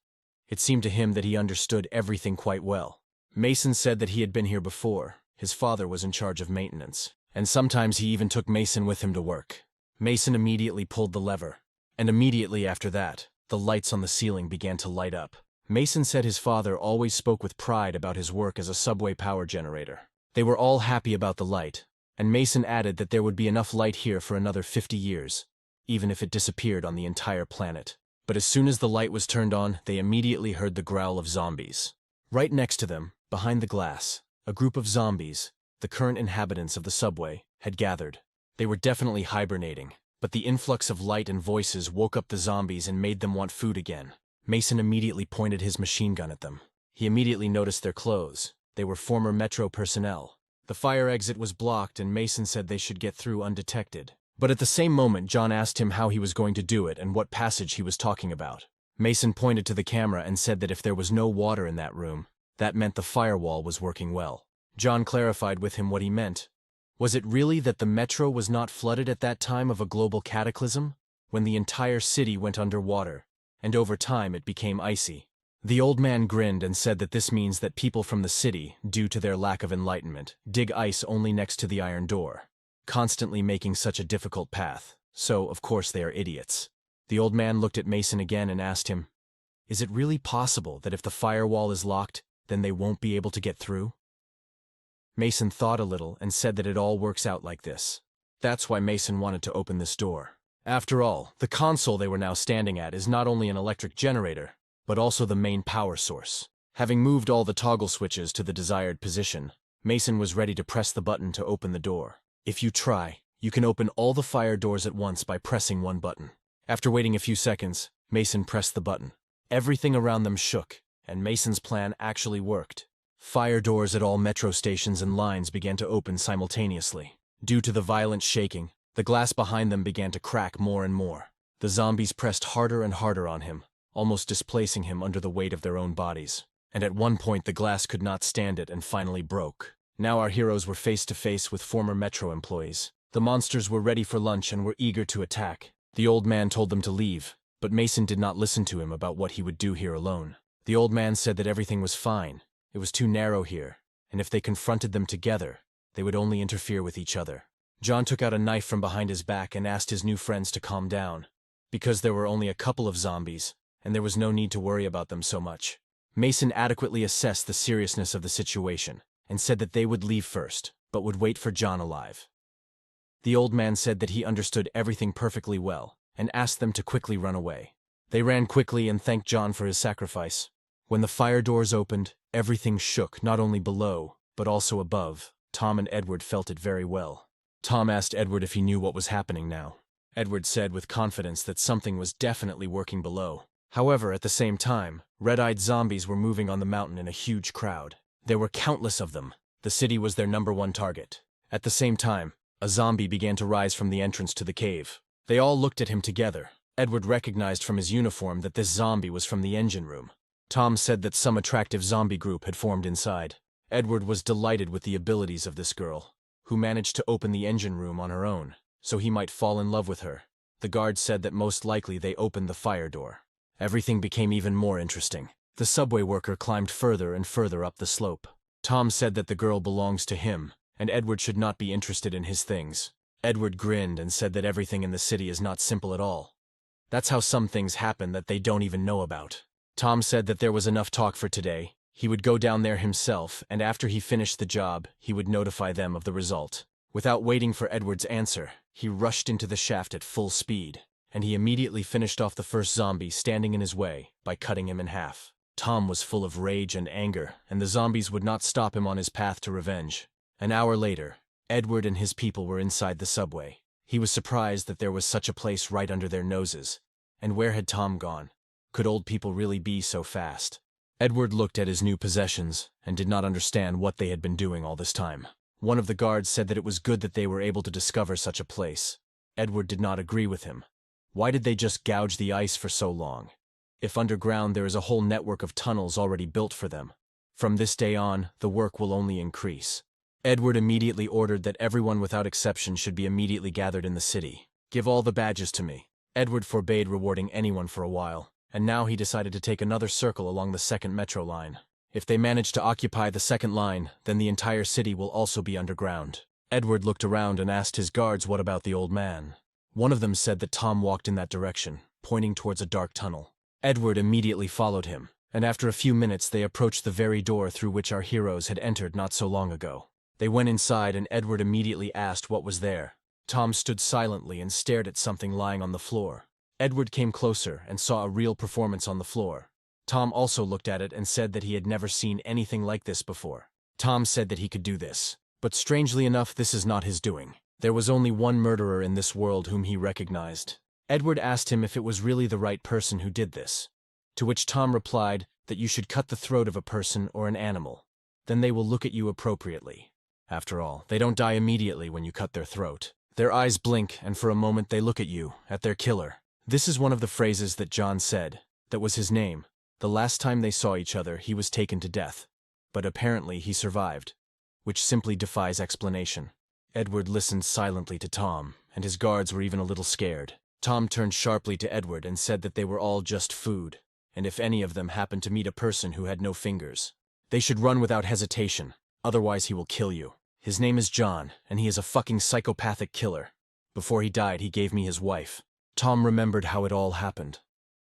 It seemed to him that he understood everything quite well. Mason said that he had been here before. His father was in charge of maintenance, and sometimes he even took Mason with him to work. Mason immediately pulled the lever, and immediately after that, the lights on the ceiling began to light up. Mason said his father always spoke with pride about his work as a subway power generator. They were all happy about the light, and Mason added that there would be enough light here for another 50 years, even if it disappeared on the entire planet. But as soon as the light was turned on, they immediately heard the growl of zombies. Right next to them, Behind the glass, a group of zombies, the current inhabitants of the subway, had gathered. They were definitely hibernating, but the influx of light and voices woke up the zombies and made them want food again. Mason immediately pointed his machine gun at them. He immediately noticed their clothes. They were former Metro personnel. The fire exit was blocked and Mason said they should get through undetected. But at the same moment, John asked him how he was going to do it and what passage he was talking about. Mason pointed to the camera and said that if there was no water in that room, that meant the firewall was working well. John clarified with him what he meant. Was it really that the Metro was not flooded at that time of a global cataclysm, when the entire city went underwater, and over time it became icy? The old man grinned and said that this means that people from the city, due to their lack of enlightenment, dig ice only next to the iron door, constantly making such a difficult path, so of course they are idiots. The old man looked at Mason again and asked him, "Is it really possible that if the firewall is locked, then they won't be able to get through?" Mason thought a little and said that it all works out like this. That's why Mason wanted to open this door. After all, the console they were now standing at is not only an electric generator, but also the main power source. Having moved all the toggle switches to the desired position, Mason was ready to press the button to open the door. If you try, you can open all the fire doors at once by pressing one button. After waiting a few seconds, Mason pressed the button. Everything around them shook, and Mason's plan actually worked. Fire doors at all metro stations and lines began to open simultaneously. Due to the violent shaking, the glass behind them began to crack more and more. The zombies pressed harder and harder on him, almost displacing him under the weight of their own bodies. And at one point the glass could not stand it and finally broke. Now our heroes were face to face with former Metro employees. The monsters were ready for lunch and were eager to attack. The old man told them to leave, but Mason did not listen to him about what he would do here alone. The old man said that everything was fine. It was too narrow here, and if they confronted them together, they would only interfere with each other. John took out a knife from behind his back and asked his new friends to calm down, because there were only a couple of zombies, and there was no need to worry about them so much. Mason adequately assessed the seriousness of the situation, and said that they would leave first, but would wait for John alive. The old man said that he understood everything perfectly well, and asked them to quickly run away. They ran quickly and thanked John for his sacrifice. When the fire doors opened, everything shook, not only below, but also above. Tom and Edward felt it very well. Tom asked Edward if he knew what was happening now. Edward said with confidence that something was definitely working below. However, at the same time, red-eyed zombies were moving on the mountain in a huge crowd. There were countless of them. The city was their #1 target. At the same time, a zombie began to rise from the entrance to the cave. They all looked at him together. Edward recognized from his uniform that this zombie was from the engine room. Tom said that some attractive zombie group had formed inside. Edward was delighted with the abilities of this girl, who managed to open the engine room on her own, so he might fall in love with her. The guard said that most likely they opened the fire door. Everything became even more interesting. The subway worker climbed further and further up the slope. Tom said that the girl belongs to him, and Edward should not be interested in his things. Edward grinned and said that everything in the city is not simple at all. That's how some things happen that they don't even know about. Tom said that there was enough talk for today. He would go down there himself, and after he finished the job, he would notify them of the result. Without waiting for Edward's answer, he rushed into the shaft at full speed, and he immediately finished off the first zombie standing in his way by cutting him in half. Tom was full of rage and anger, and the zombies would not stop him on his path to revenge. An hour later, Edward and his people were inside the subway. He was surprised that there was such a place right under their noses. And where had Tom gone? Could old people really be so fast? Edward looked at his new possessions and did not understand what they had been doing all this time. One of the guards said that it was good that they were able to discover such a place. Edward did not agree with him. Why did they just gouge the ice for so long? If underground there is a whole network of tunnels already built for them. From this day on, the work will only increase. Edward immediately ordered that everyone without exception should be immediately gathered in the city. Give all the badges to me. Edward forbade rewarding anyone for a while, and now he decided to take another circle along the second metro line. If they manage to occupy the second line, then the entire city will also be underground. Edward looked around and asked his guards what about the old man. One of them said that Tom walked in that direction, pointing towards a dark tunnel. Edward immediately followed him, and after a few minutes they approached the very door through which our heroes had entered not so long ago. They went inside and Edward immediately asked what was there. Tom stood silently and stared at something lying on the floor. Edward came closer and saw a real performance on the floor. Tom also looked at it and said that he had never seen anything like this before. Tom said that he could do this, but strangely enough, this is not his doing. There was only one murderer in this world whom he recognized. Edward asked him if it was really the right person who did this, to which Tom replied that you should cut the throat of a person or an animal. Then they will look at you appropriately. After all, they don't die immediately when you cut their throat. Their eyes blink, and for a moment they look at you, at their killer. This is one of the phrases that John said. That was his name. The last time they saw each other, he was taken to death. But apparently he survived, which simply defies explanation. Edward listened silently to Tom, and his guards were even a little scared. Tom turned sharply to Edward and said that they were all just food, and if any of them happened to meet a person who had no fingers, they should run without hesitation, otherwise he will kill you. His name is John, and he is a fucking psychopathic killer. Before he died, he gave me his wife. Tom remembered how it all happened.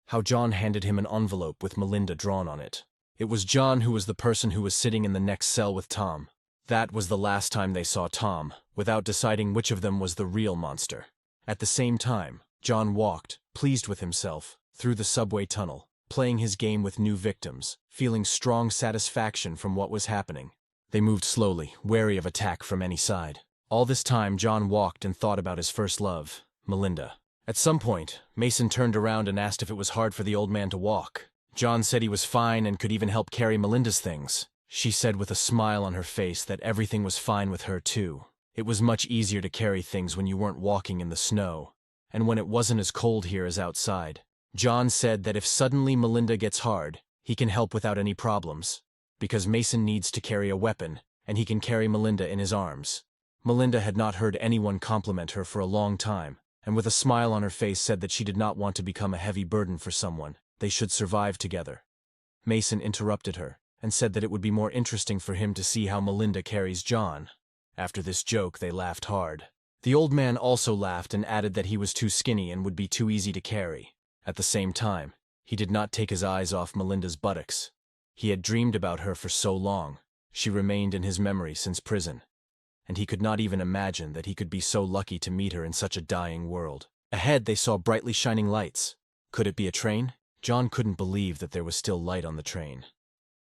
How John handed him an envelope with Melinda drawn on it. It was John who was the person who was sitting in the next cell with Tom. That was the last time they saw Tom, without deciding which of them was the real monster. At the same time, John walked, pleased with himself, through the subway tunnel, playing his game with new victims, feeling strong satisfaction from what was happening. They moved slowly, wary of attack from any side. All this time, John walked and thought about his first love, Melinda. At some point, Mason turned around and asked if it was hard for the old man to walk. John said he was fine and could even help carry Melinda's things. She said with a smile on her face that everything was fine with her too. It was much easier to carry things when you weren't walking in the snow, and when it wasn't as cold here as outside. John said that if suddenly Melinda gets hard, he can help without any problems, because Mason needs to carry a weapon, and he can carry Melinda in his arms. Melinda had not heard anyone compliment her for a long time, and with a smile on her face said that she did not want to become a heavy burden for someone. They should survive together. Mason interrupted her, and said that it would be more interesting for him to see how Melinda carries John. After this joke, they laughed hard. The old man also laughed and added that he was too skinny and would be too easy to carry. At the same time, he did not take his eyes off Melinda's buttocks. He had dreamed about her for so long. She remained in his memory since prison, and he could not even imagine that he could be so lucky to meet her in such a dying world. Ahead, they saw brightly shining lights. Could it be a train? John couldn't believe that there was still light on the train.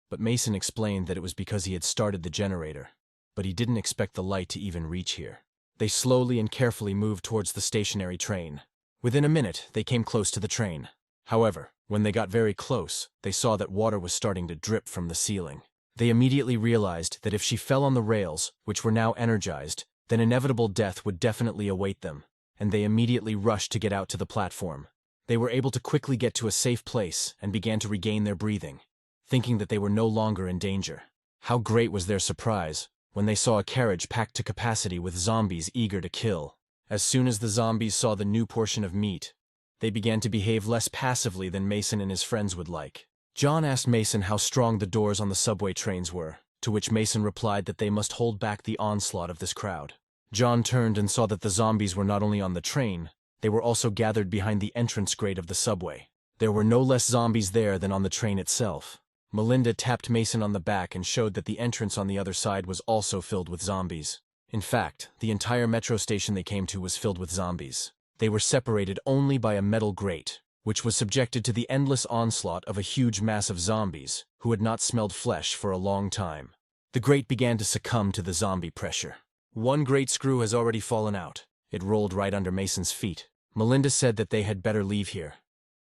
But Mason explained that it was because he had started the generator, but he didn't expect the light to even reach here. They slowly and carefully moved towards the stationary train. Within a minute, they came close to the train. However, when they got very close, they saw that water was starting to drip from the ceiling. They immediately realized that if she fell on the rails, which were now energized, then inevitable death would definitely await them, and they immediately rushed to get out to the platform. They were able to quickly get to a safe place and began to regain their breathing, thinking that they were no longer in danger. How great was their surprise when they saw a carriage packed to capacity with zombies eager to kill. As soon as the zombies saw the new portion of meat, they began to behave less passively than Mason and his friends would like. John asked Mason how strong the doors on the subway trains were, to which Mason replied that they must hold back the onslaught of this crowd. John turned and saw that the zombies were not only on the train, they were also gathered behind the entrance grate of the subway. There were no less zombies there than on the train itself. Melinda tapped Mason on the back and showed that the entrance on the other side was also filled with zombies. In fact, the entire metro station they came to was filled with zombies. They were separated only by a metal grate, which was subjected to the endless onslaught of a huge mass of zombies who had not smelled flesh for a long time. The grate began to succumb to the zombie pressure. One grate screw has already fallen out. It rolled right under Mason's feet. Melinda said that they had better leave here,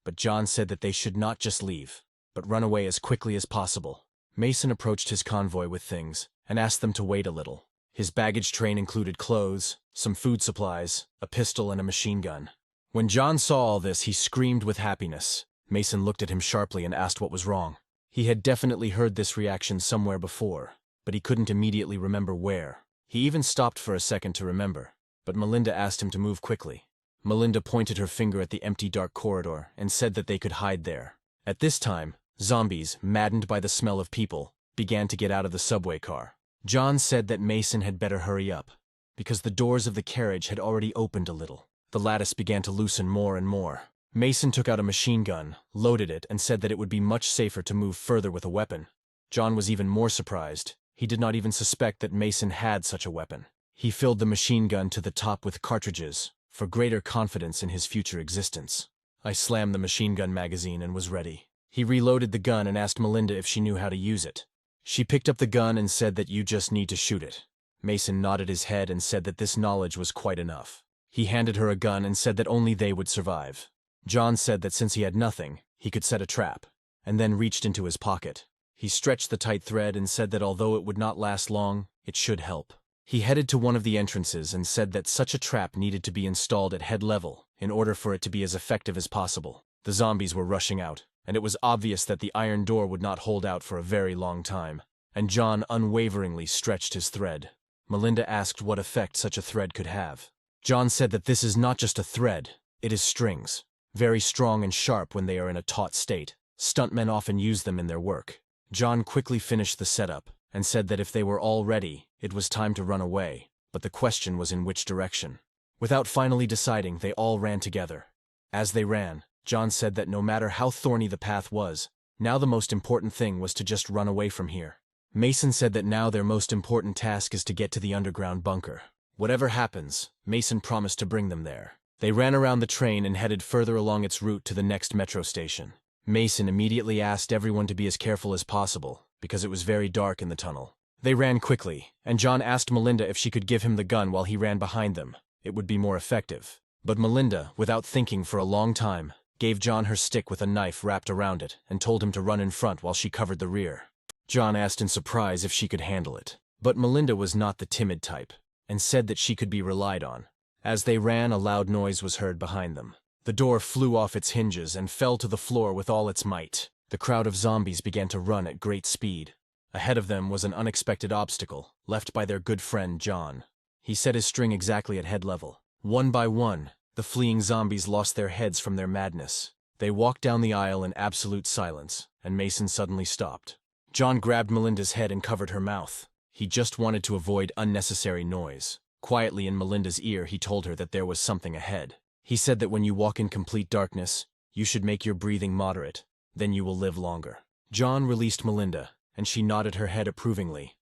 but John said that they should not just leave, but run away as quickly as possible. Mason approached his convoy with things and asked them to wait a little. His baggage train included clothes, some food supplies, a pistol, and a machine gun. When John saw all this, he screamed with happiness. Mason looked at him sharply and asked what was wrong. He had definitely heard this reaction somewhere before, but he couldn't immediately remember where. He even stopped for a second to remember, but Melinda asked him to move quickly. Melinda pointed her finger at the empty dark corridor and said that they could hide there. At this time, zombies, maddened by the smell of people, began to get out of the subway car. John said that Mason had better hurry up, because the doors of the carriage had already opened a little. The lattice began to loosen more and more. Mason took out a machine gun, loaded it, and said that it would be much safer to move further with a weapon. John was even more surprised. He did not even suspect that Mason had such a weapon. He filled the machine gun to the top with cartridges, for greater confidence in his future existence. I slammed the machine gun magazine and was ready. He reloaded the gun and asked Melinda if she knew how to use it. She picked up the gun and said that you just need to shoot it. Mason nodded his head and said that this knowledge was quite enough. He handed her a gun and said that only they would survive. John said that since he had nothing, he could set a trap, and then reached into his pocket. He stretched the tight thread and said that although it would not last long, it should help. He headed to one of the entrances and said that such a trap needed to be installed at head level in order for it to be as effective as possible. The zombies were rushing out, and it was obvious that the iron door would not hold out for a very long time, and John unwaveringly stretched his thread. Melinda asked what effect such a thread could have. John said that this is not just a thread, it is strings, very strong and sharp when they are in a taut state. Stuntmen often use them in their work. John quickly finished the setup and said that if they were all ready, it was time to run away, but the question was in which direction. Without finally deciding, they all ran together. As they ran, John said that no matter how thorny the path was, now the most important thing was to just run away from here. Mason said that now their most important task is to get to the underground bunker. Whatever happens, Mason promised to bring them there. They ran around the train and headed further along its route to the next metro station. Mason immediately asked everyone to be as careful as possible, because it was very dark in the tunnel. They ran quickly, and John asked Melinda if she could give him the gun while he ran behind them. It would be more effective. But Melinda, without thinking for a long time, gave John her stick with a knife wrapped around it and told him to run in front while she covered the rear. John asked in surprise if she could handle it. But Melinda was not the timid type, and said that she could be relied on. As they ran, a loud noise was heard behind them. The door flew off its hinges and fell to the floor with all its might. The crowd of zombies began to run at great speed. Ahead of them was an unexpected obstacle, left by their good friend John. He set his string exactly at head level. One by one, the fleeing zombies lost their heads from their madness. They walked down the aisle in absolute silence, and Mason suddenly stopped. John grabbed Melinda's head and covered her mouth. He just wanted to avoid unnecessary noise. Quietly in Melinda's ear, he told her that there was something ahead. He said that when you walk in complete darkness, you should make your breathing moderate. Then you will live longer. John released Melinda, and she nodded her head approvingly.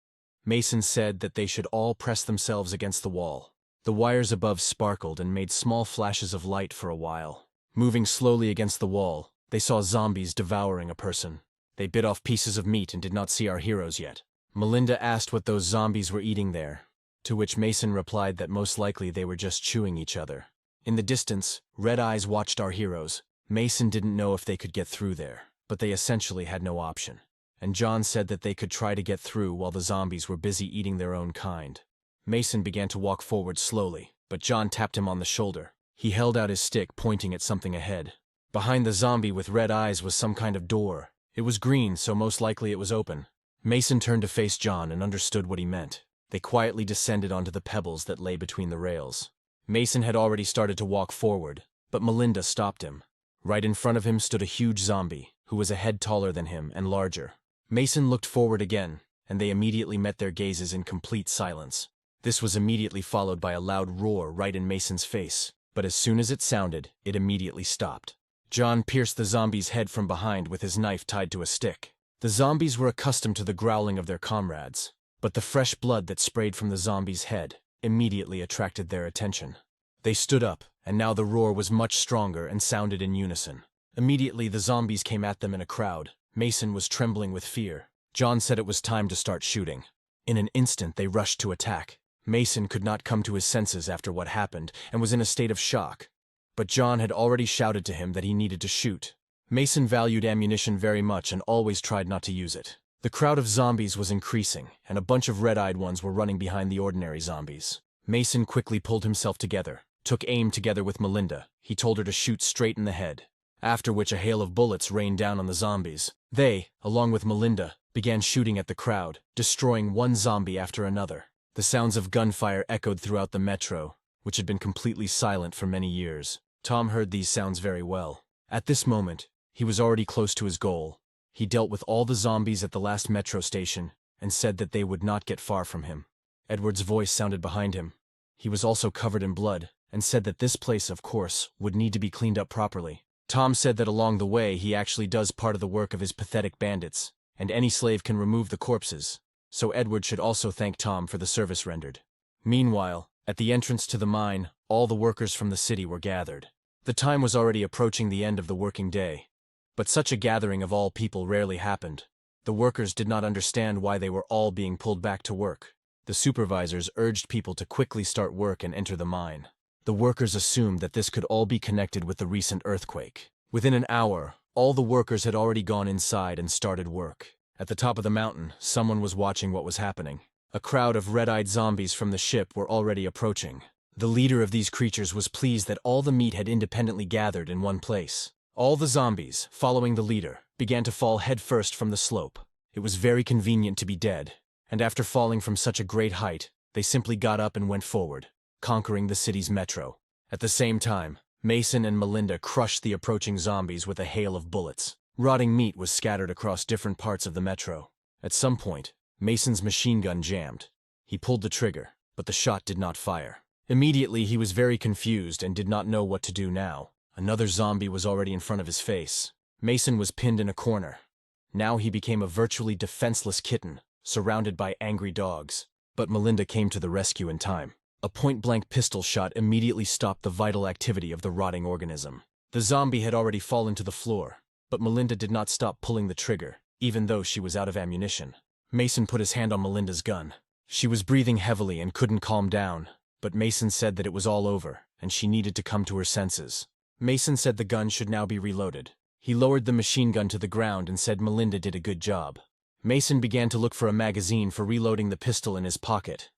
Mason said that they should all press themselves against the wall. The wires above sparkled and made small flashes of light for a while. Moving slowly against the wall, they saw zombies devouring a person. They bit off pieces of meat and did not see our heroes yet. Melinda asked what those zombies were eating there, to which Mason replied that most likely they were just chewing each other. In the distance, red eyes watched our heroes. Mason didn't know if they could get through there, but they essentially had no option. And John said that they could try to get through while the zombies were busy eating their own kind. Mason began to walk forward slowly, but John tapped him on the shoulder. He held out his stick, pointing at something ahead. Behind the zombie with red eyes was some kind of door. It was green, so most likely it was open. Mason turned to face John and understood what he meant. They quietly descended onto the pebbles that lay between the rails. Mason had already started to walk forward, but Melinda stopped him. Right in front of him stood a huge zombie, who was a head taller than him and larger. Mason looked forward again, and they immediately met their gazes in complete silence. This was immediately followed by a loud roar right in Mason's face, but as soon as it sounded, it immediately stopped. John pierced the zombie's head from behind with his knife tied to a stick. The zombies were accustomed to the growling of their comrades, but the fresh blood that sprayed from the zombie's head immediately attracted their attention. They stood up, and now the roar was much stronger and sounded in unison. Immediately the zombies came at them in a crowd. Mason was trembling with fear. John said it was time to start shooting. In an instant they rushed to attack. Mason could not come to his senses after what happened and was in a state of shock. But John had already shouted to him that he needed to shoot. Mason valued ammunition very much and always tried not to use it. The crowd of zombies was increasing, and a bunch of red-eyed ones were running behind the ordinary zombies. Mason quickly pulled himself together, took aim together with Melinda. He told her to shoot straight in the head, after which a hail of bullets rained down on the zombies. They, along with Melinda, began shooting at the crowd, destroying one zombie after another. The sounds of gunfire echoed throughout the metro, which had been completely silent for many years. Tom heard these sounds very well. At this moment, he was already close to his goal. He dealt with all the zombies at the last metro station and said that they would not get far from him. Edward's voice sounded behind him. He was also covered in blood and said that this place, of course, would need to be cleaned up properly. Tom said that along the way he actually does part of the work of his pathetic bandits, and any slave can remove the corpses, so Edward should also thank Tom for the service rendered. Meanwhile, at the entrance to the mine, all the workers from the city were gathered. The time was already approaching the end of the working day. But such a gathering of all people rarely happened. The workers did not understand why they were all being pulled back to work. The supervisors urged people to quickly start work and enter the mine. The workers assumed that this could all be connected with the recent earthquake. Within an hour, all the workers had already gone inside and started work. At the top of the mountain, someone was watching what was happening. A crowd of red-eyed zombies from the ship were already approaching. The leader of these creatures was pleased that all the meat had independently gathered in one place. All the zombies, following the leader, began to fall headfirst from the slope. It was very convenient to be dead, and after falling from such a great height, they simply got up and went forward, conquering the city's metro. At the same time, Mason and Melinda crushed the approaching zombies with a hail of bullets. Rotting meat was scattered across different parts of the metro. At some point, Mason's machine gun jammed. He pulled the trigger, but the shot did not fire. Immediately, he was very confused and did not know what to do now. Another zombie was already in front of his face. Mason was pinned in a corner. Now he became a virtually defenseless kitten, surrounded by angry dogs. But Melinda came to the rescue in time. A point-blank pistol shot immediately stopped the vital activity of the rotting organism. The zombie had already fallen to the floor, but Melinda did not stop pulling the trigger, even though she was out of ammunition. Mason put his hand on Melinda's gun. She was breathing heavily and couldn't calm down, but Mason said that it was all over, and she needed to come to her senses. Mason said the gun should now be reloaded. He lowered the machine gun to the ground and said Melinda did a good job. Mason began to look for a magazine for reloading the pistol in his pocket,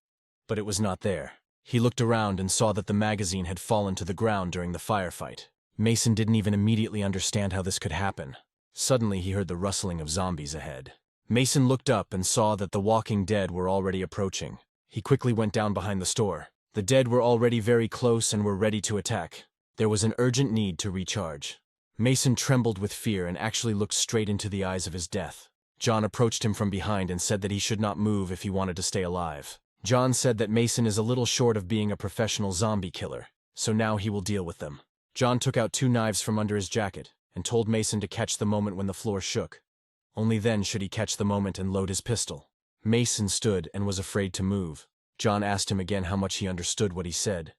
but it was not there. He looked around and saw that the magazine had fallen to the ground during the firefight. Mason didn't even immediately understand how this could happen. Suddenly he heard the rustling of zombies ahead. Mason looked up and saw that the walking dead were already approaching. He quickly went down behind the store. The dead were already very close and were ready to attack. There was an urgent need to recharge. Mason trembled with fear and actually looked straight into the eyes of his death. John approached him from behind and said that he should not move if he wanted to stay alive. John said that Mason is a little short of being a professional zombie killer, so now he will deal with them. John took out 2 knives from under his jacket and told Mason to catch the moment when the floor shook. Only then should he catch the moment and load his pistol. Mason stood and was afraid to move. John asked him again how much he understood what he said.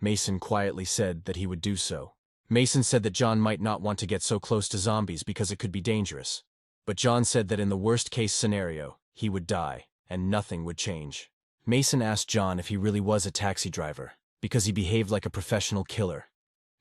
Mason quietly said that he would do so. Mason said that John might not want to get so close to zombies because it could be dangerous. But John said that in the worst-case scenario, he would die, and nothing would change. Mason asked John if he really was a taxi driver, because he behaved like a professional killer.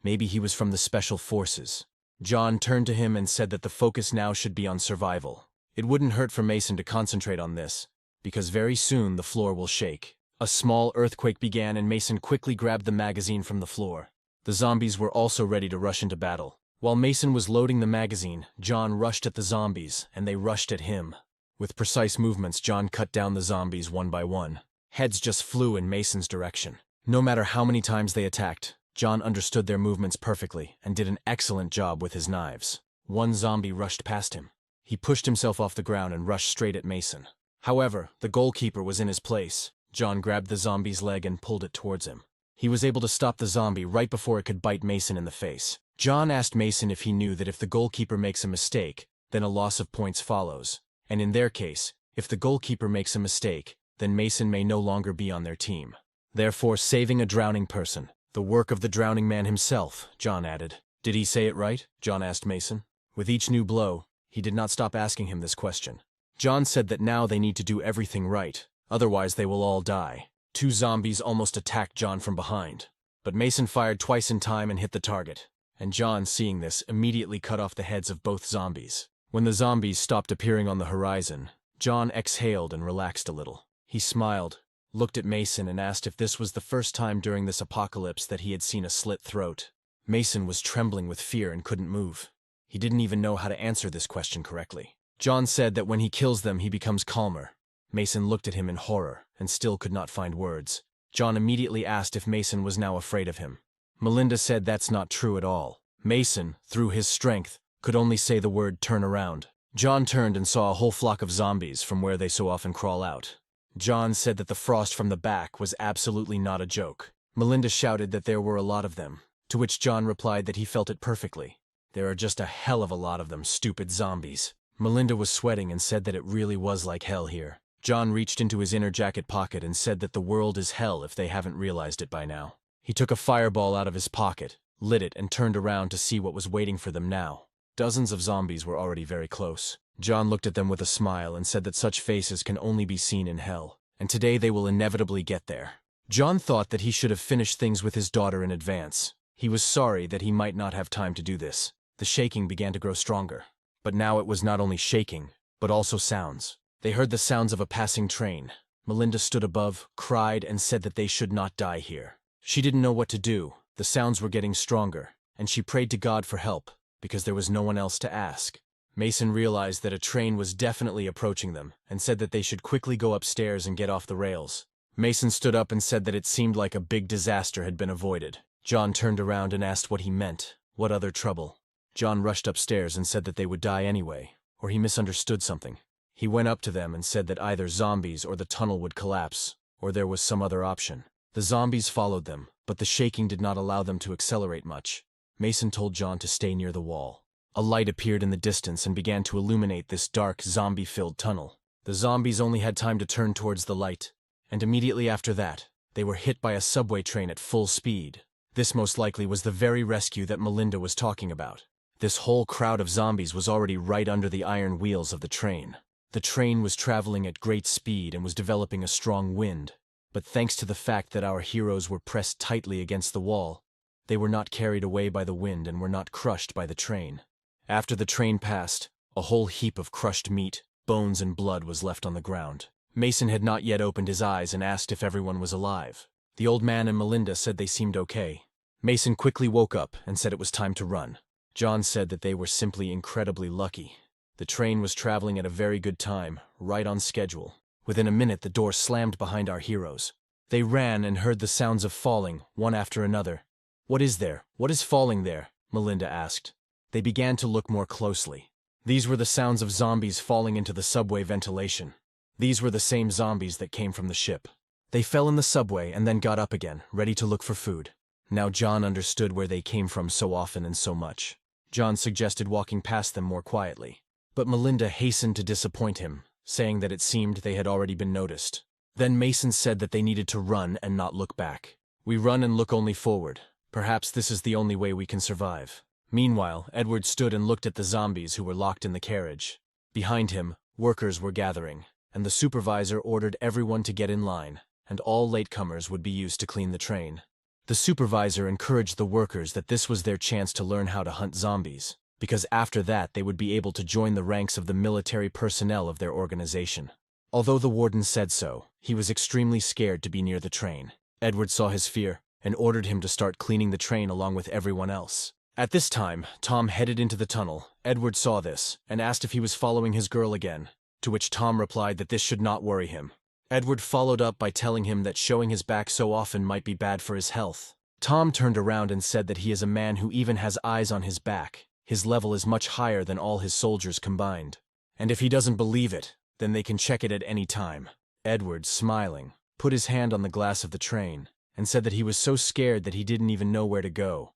Maybe he was from the Special Forces. John turned to him and said that the focus now should be on survival. It wouldn't hurt for Mason to concentrate on this, because very soon the floor will shake. A small earthquake began and Mason quickly grabbed the magazine from the floor. The zombies were also ready to rush into battle. While Mason was loading the magazine, John rushed at the zombies, and they rushed at him. With precise movements, John cut down the zombies one by one. Heads just flew in Mason's direction. No matter how many times they attacked, John understood their movements perfectly and did an excellent job with his knives. One zombie rushed past him. He pushed himself off the ground and rushed straight at Mason. However, the goalkeeper was in his place. John grabbed the zombie's leg and pulled it towards him. He was able to stop the zombie right before it could bite Mason in the face. John asked Mason if he knew that if the goalkeeper makes a mistake, then a loss of points follows. And in their case, if the goalkeeper makes a mistake, then Mason may no longer be on their team. Therefore, saving a drowning person, the work of the drowning man himself, John added. Did he say it right? John asked Mason. With each new blow, he did not stop asking him this question. John said that now they need to do everything right, otherwise they will all die. 2 zombies almost attacked John from behind, but Mason fired twice in time and hit the target. And John, seeing this, immediately cut off the heads of both zombies. When the zombies stopped appearing on the horizon, John exhaled and relaxed a little. He smiled, looked at Mason and asked if this was the first time during this apocalypse that he had seen a slit throat. Mason was trembling with fear and couldn't move. He didn't even know how to answer this question correctly. John said that when he kills them he becomes calmer. Mason looked at him in horror and still could not find words. John immediately asked if Mason was now afraid of him. Melinda said that's not true at all. Mason, through his strength, could only say the word turn around. John turned and saw a whole flock of zombies from where they so often crawl out. John said that the frost from the back was absolutely not a joke. Melinda shouted that there were a lot of them, to which John replied that he felt it perfectly. There are just a hell of a lot of them, stupid zombies. Melinda was sweating and said that it really was like hell here. John reached into his inner jacket pocket and said that the world is hell if they haven't realized it by now. He took a fireball out of his pocket, lit it, and turned around to see what was waiting for them now. Dozens of zombies were already very close. John looked at them with a smile and said that such faces can only be seen in hell, and today they will inevitably get there. John thought that he should have finished things with his daughter in advance. He was sorry that he might not have time to do this. The shaking began to grow stronger. But now it was not only shaking, but also sounds. They heard the sounds of a passing train. Melinda stood above, cried, and said that they should not die here. She didn't know what to do. The sounds were getting stronger, and she prayed to God for help, because there was no one else to ask. Mason realized that a train was definitely approaching them, and said that they should quickly go upstairs and get off the rails. Mason stood up and said that it seemed like a big disaster had been avoided. John turned around and asked what he meant. What other trouble? John rushed upstairs and said that they would die anyway, or he misunderstood something. He went up to them and said that either zombies or the tunnel would collapse, or there was some other option. The zombies followed them, but the shaking did not allow them to accelerate much. Mason told John to stay near the wall. A light appeared in the distance and began to illuminate this dark, zombie-filled tunnel. The zombies only had time to turn towards the light, and immediately after that, they were hit by a subway train at full speed. This most likely was the very rescue that Melinda was talking about. This whole crowd of zombies was already right under the iron wheels of the train. The train was traveling at great speed and was developing a strong wind, but thanks to the fact that our heroes were pressed tightly against the wall, they were not carried away by the wind and were not crushed by the train. After the train passed, a whole heap of crushed meat, bones and blood was left on the ground. Mason had not yet opened his eyes and asked if everyone was alive. The old man and Melinda said they seemed okay. Mason quickly woke up and said it was time to run. John said that they were simply incredibly lucky. The train was traveling at a very good time, right on schedule. Within a minute, the door slammed behind our heroes. They ran and heard the sounds of falling, one after another. "What is there? What is falling there?" Melinda asked. They began to look more closely. These were the sounds of zombies falling into the subway ventilation. These were the same zombies that came from the ship. They fell in the subway and then got up again, ready to look for food. Now John understood where they came from so often and so much. John suggested walking past them more quietly. But Melinda hastened to disappoint him, saying that it seemed they had already been noticed. Then Mason said that they needed to run and not look back. "We run and look only forward. Perhaps this is the only way we can survive." Meanwhile, Edward stood and looked at the zombies who were locked in the carriage. Behind him, workers were gathering, and the supervisor ordered everyone to get in line, and all latecomers would be used to clean the train. The supervisor encouraged the workers that this was their chance to learn how to hunt zombies, because after that they would be able to join the ranks of the military personnel of their organization. Although the warden said so, he was extremely scared to be near the train. Edward saw his fear and ordered him to start cleaning the train along with everyone else. At this time, Tom headed into the tunnel. Edward saw this and asked if he was following his girl again, to which Tom replied that this should not worry him. Edward followed up by telling him that showing his back so often might be bad for his health. Tom turned around and said that he is a man who even has eyes on his back. His level is much higher than all his soldiers combined. And if he doesn't believe it, then they can check it at any time. Edward, smiling, put his hand on the glass of the train and said that he was so scared that he didn't even know where to go.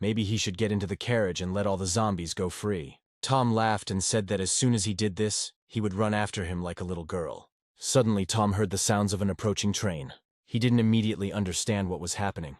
Maybe he should get into the carriage and let all the zombies go free. Tom laughed and said that as soon as he did this, he would run after him like a little girl. Suddenly, Tom heard the sounds of an approaching train. He didn't immediately understand what was happening.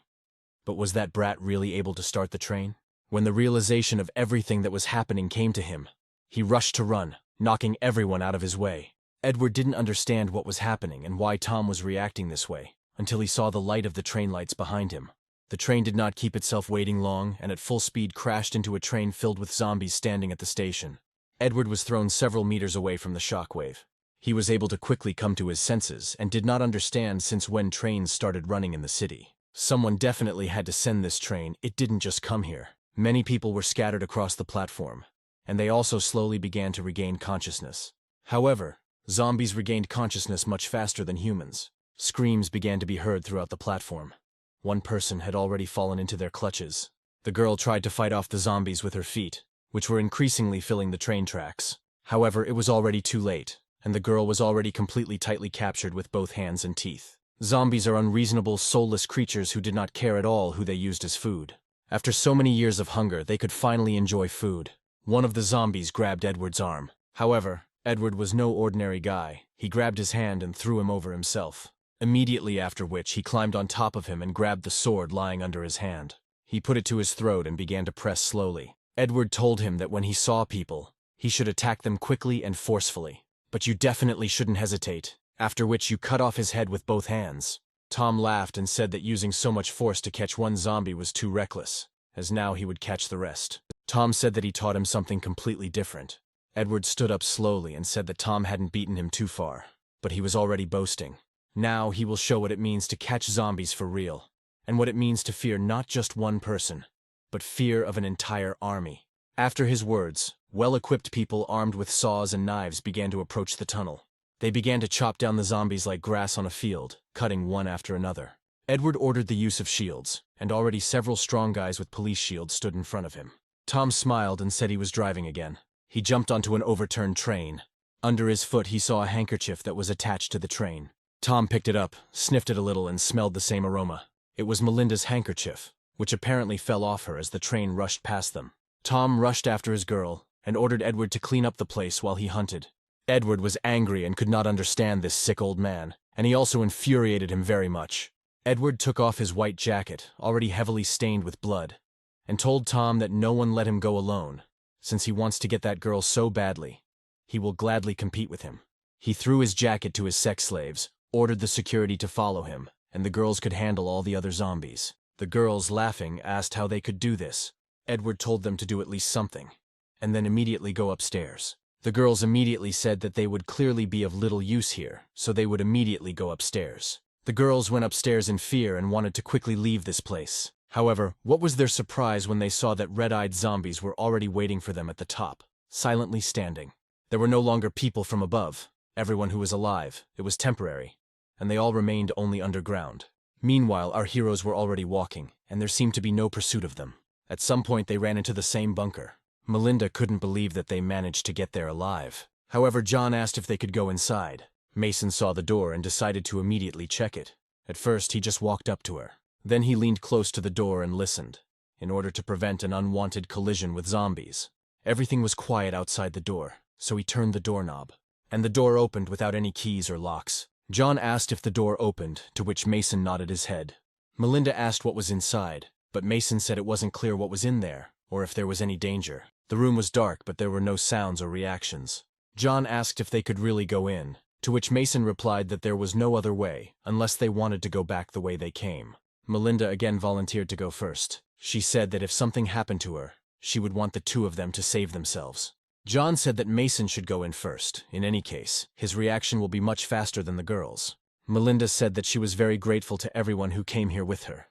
But was that brat really able to start the train? When the realization of everything that was happening came to him, he rushed to run, knocking everyone out of his way. Edward didn't understand what was happening and why Tom was reacting this way, until he saw the light of the train lights behind him. The train did not keep itself waiting long, and at full speed crashed into a train filled with zombies standing at the station. Edward was thrown several meters away from the shockwave. He was able to quickly come to his senses and did not understand since when trains started running in the city. Someone definitely had to send this train. It didn't just come here. Many people were scattered across the platform, and they also slowly began to regain consciousness. However, zombies regained consciousness much faster than humans. Screams began to be heard throughout the platform. One person had already fallen into their clutches. The girl tried to fight off the zombies with her feet, which were increasingly filling the train tracks. However, it was already too late, and the girl was already completely tightly captured with both hands and teeth. Zombies are unreasonable, soulless creatures who did not care at all who they used as food. After so many years of hunger, they could finally enjoy food. One of the zombies grabbed Edward's arm. However, Edward was no ordinary guy. He grabbed his hand and threw him over himself. Immediately after which, he climbed on top of him and grabbed the sword lying under his hand. He put it to his throat and began to press slowly. Edward told him that when he saw people, he should attack them quickly and forcefully. But you definitely shouldn't hesitate, after which you cut off his head with both hands. Tom laughed and said that using so much force to catch one zombie was too reckless, as now he would catch the rest. Tom said that he taught him something completely different. Edward stood up slowly and said that Tom hadn't beaten him too far, but he was already boasting. Now he will show what it means to catch zombies for real, and what it means to fear not just one person, but fear of an entire army. After his words, well-equipped people armed with saws and knives began to approach the tunnel. They began to chop down the zombies like grass on a field, cutting one after another. Edward ordered the use of shields, and already several strong guys with police shields stood in front of him. Tom smiled and said he was driving again. He jumped onto an overturned train. Under his foot he saw a handkerchief that was attached to the train. Tom picked it up, sniffed it a little, and smelled the same aroma. It was Melinda's handkerchief, which apparently fell off her as the train rushed past them. Tom rushed after his girl, and ordered Edward to clean up the place while he hunted. Edward was angry and could not understand this sick old man, and he also infuriated him very much. Edward took off his white jacket, already heavily stained with blood, and told Tom that no one let him go alone, since he wants to get that girl so badly. He will gladly compete with him. He threw his jacket to his sex slaves, ordered the security to follow him, and the girls could handle all the other zombies. The girls, laughing, asked how they could do this. Edward told them to do at least something, and then immediately go upstairs. The girls immediately said that they would clearly be of little use here, so they would immediately go upstairs. The girls went upstairs in fear and wanted to quickly leave this place. However, what was their surprise when they saw that red-eyed zombies were already waiting for them at the top, silently standing. There were no longer people from above. Everyone who was alive, it was temporary, and they all remained only underground. Meanwhile, our heroes were already walking, and there seemed to be no pursuit of them. At some point they ran into the same bunker. Melinda couldn't believe that they managed to get there alive. However, John asked if they could go inside. Mason saw the door and decided to immediately check it. At first, he just walked up to her. Then he leaned close to the door and listened, in order to prevent an unwanted collision with zombies. Everything was quiet outside the door, so he turned the doorknob, and the door opened without any keys or locks. John asked if the door opened, to which Mason nodded his head. Melinda asked what was inside, but Mason said it wasn't clear what was in there, or if there was any danger. The room was dark, but there were no sounds or reactions. John asked if they could really go in, to which Mason replied that there was no other way, unless they wanted to go back the way they came. Melinda again volunteered to go first. She said that if something happened to her, she would want the two of them to save themselves. John said that Mason should go in first. In any case, his reaction will be much faster than the girls. Melinda said that she was very grateful to everyone who came here with her,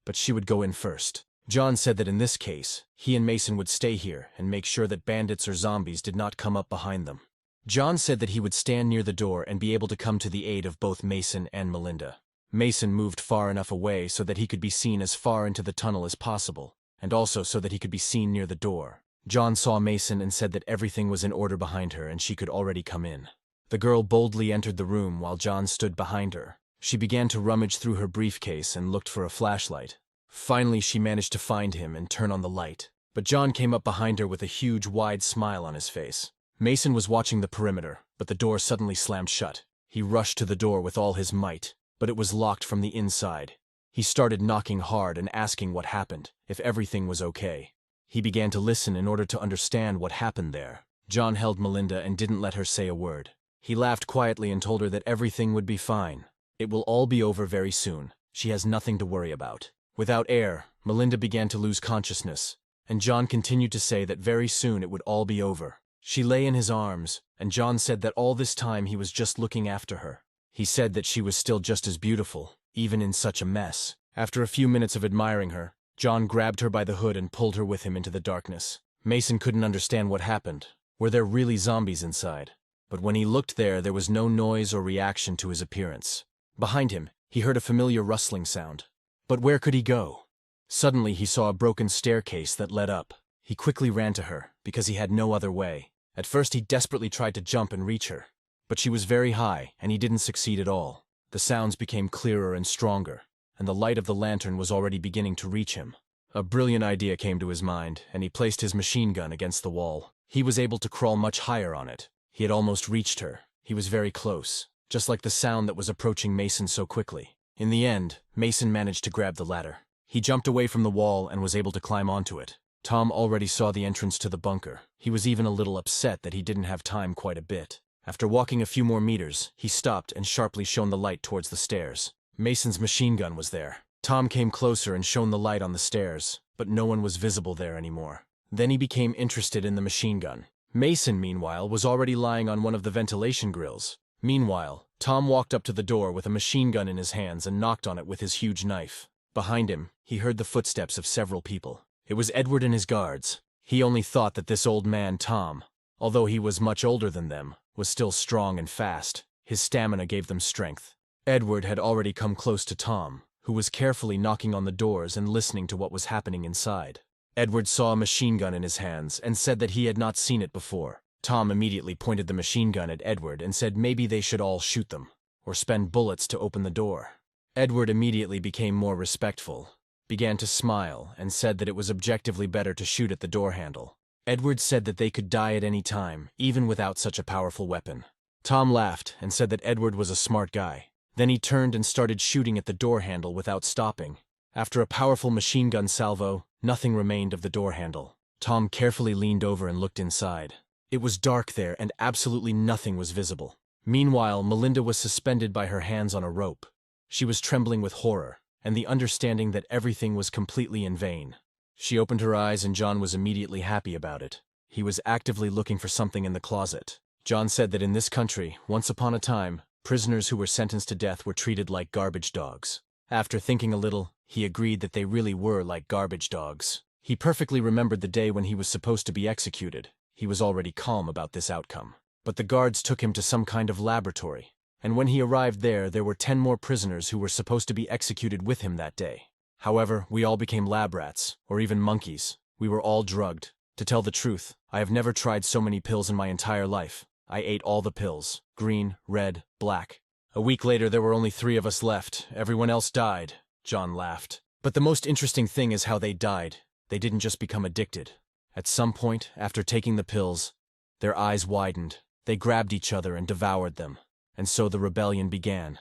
but she would go in first. John said that in this case, he and Mason would stay here and make sure that bandits or zombies did not come up behind them. John said that he would stand near the door and be able to come to the aid of both Mason and Melinda. Mason moved far enough away so that he could be seen as far into the tunnel as possible, and also so that he could be seen near the door. John saw Mason and said that everything was in order behind her and she could already come in. The girl boldly entered the room while John stood behind her. She began to rummage through her briefcase and looked for a flashlight. Finally, she managed to find him and turn on the light. But John came up behind her with a huge, wide smile on his face. Mason was watching the perimeter, but the door suddenly slammed shut. He rushed to the door with all his might, but it was locked from the inside. He started knocking hard and asking what happened, if everything was okay. He began to listen in order to understand what happened there. John held Melinda and didn't let her say a word. He laughed quietly and told her that everything would be fine. It will all be over very soon. She has nothing to worry about. Without air, Melinda began to lose consciousness, and John continued to say that very soon it would all be over. She lay in his arms, and John said that all this time he was just looking after her. He said that she was still just as beautiful, even in such a mess. After a few minutes of admiring her, John grabbed her by the hood and pulled her with him into the darkness. Mason couldn't understand what happened. Were there really zombies inside? But when he looked there was no noise or reaction to his appearance. Behind him, he heard a familiar rustling sound. But where could he go? Suddenly he saw a broken staircase that led up. He quickly ran to her, because he had no other way. At first he desperately tried to jump and reach her, but she was very high, and he didn't succeed at all. The sounds became clearer and stronger, and the light of the lantern was already beginning to reach him. A brilliant idea came to his mind, and he placed his machine gun against the wall. He was able to crawl much higher on it. He had almost reached her. He was very close, just like the sound that was approaching Mason so quickly. In the end, Mason managed to grab the ladder. He jumped away from the wall and was able to climb onto it. Tom already saw the entrance to the bunker. He was even a little upset that he didn't have time quite a bit. After walking a few more meters, he stopped and sharply shone the light towards the stairs. Mason's machine gun was there. Tom came closer and shone the light on the stairs, but no one was visible there anymore. Then he became interested in the machine gun. Mason, meanwhile, was already lying on one of the ventilation grills. Meanwhile, Tom walked up to the door with a machine gun in his hands and knocked on it with his huge knife. Behind him, he heard the footsteps of several people. It was Edward and his guards. He only thought that this old man, Tom, although he was much older than them, was still strong and fast. His stamina gave them strength. Edward had already come close to Tom, who was carefully knocking on the doors and listening to what was happening inside. Edward saw a machine gun in his hands and said that he had not seen it before. Tom immediately pointed the machine gun at Edward and said maybe they should all shoot them, or spend bullets to open the door. Edward immediately became more respectful, began to smile, and said that it was objectively better to shoot at the door handle. Edward said that they could die at any time, even without such a powerful weapon. Tom laughed and said that Edward was a smart guy. Then he turned and started shooting at the door handle without stopping. After a powerful machine gun salvo, nothing remained of the door handle. Tom carefully leaned over and looked inside. It was dark there and absolutely nothing was visible. Meanwhile, Melinda was suspended by her hands on a rope. She was trembling with horror and the understanding that everything was completely in vain. She opened her eyes and John was immediately happy about it. He was actively looking for something in the closet. John said that in this country, once upon a time, prisoners who were sentenced to death were treated like garbage dogs. After thinking a little, he agreed that they really were like garbage dogs. He perfectly remembered the day when he was supposed to be executed. He was already calm about this outcome. But the guards took him to some kind of laboratory, and when he arrived there were 10 more prisoners who were supposed to be executed with him that day. However, we all became lab rats, or even monkeys. We were all drugged. To tell the truth, I have never tried so many pills in my entire life. I ate all the pills, green, red, black. A week later there were only 3 of us left. Everyone else died. John laughed. But the most interesting thing is how they died. They didn't just become addicted. At some point, after taking the pills, their eyes widened. They grabbed each other and devoured them. And so the rebellion began.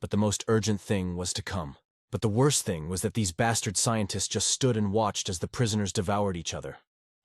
But the most urgent thing was to come. But the worst thing was that these bastard scientists just stood and watched as the prisoners devoured each other.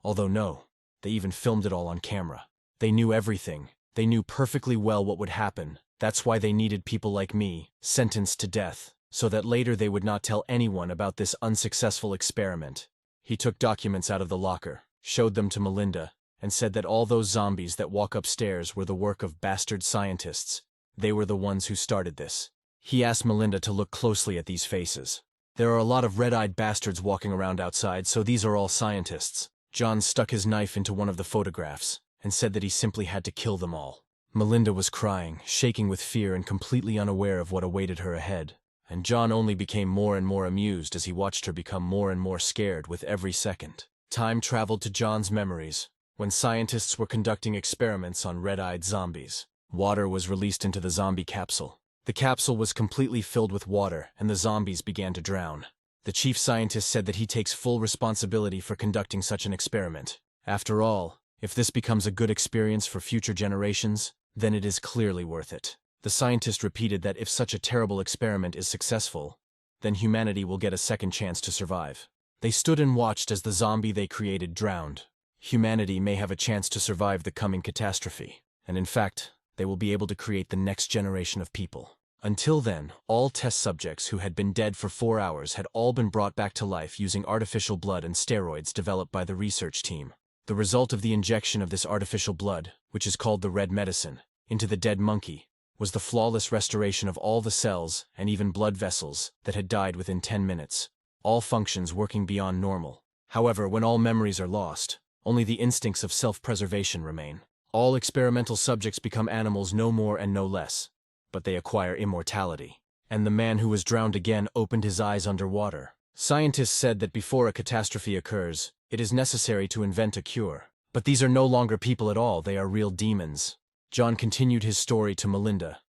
Although no, they even filmed it all on camera. They knew everything. They knew perfectly well what would happen. That's why they needed people like me, sentenced to death, so that later they would not tell anyone about this unsuccessful experiment. He took documents out of the locker, showed them to Melinda, and said that all those zombies that walk upstairs were the work of bastard scientists. They were the ones who started this. He asked Melinda to look closely at these faces. There are a lot of red-eyed bastards walking around outside, so these are all scientists. John stuck his knife into one of the photographs and said that he simply had to kill them all. Melinda was crying, shaking with fear and completely unaware of what awaited her ahead. And John only became more and more amused as he watched her become more and more scared with every second. Time traveled to John's memories, when scientists were conducting experiments on red-eyed zombies. Water was released into the zombie capsule. The capsule was completely filled with water, and the zombies began to drown. The chief scientist said that he takes full responsibility for conducting such an experiment. After all, if this becomes a good experience for future generations, then it is clearly worth it. The scientist repeated that if such a terrible experiment is successful, then humanity will get a second chance to survive. They stood and watched as the zombie they created drowned. Humanity may have a chance to survive the coming catastrophe, and in fact, they will be able to create the next generation of people. Until then, all test subjects who had been dead for 4 hours had all been brought back to life using artificial blood and steroids developed by the research team. The result of the injection of this artificial blood, which is called the red medicine, into the dead monkey, was the flawless restoration of all the cells and even blood vessels that had died within 10 minutes, all functions working beyond normal. However, when all memories are lost, only the instincts of self-preservation remain. All experimental subjects become animals no more and no less, but they acquire immortality. And the man who was drowned again opened his eyes underwater. Scientists said that before a catastrophe occurs, it is necessary to invent a cure. But these are no longer people at all, they are real demons. John continued his story to Melinda.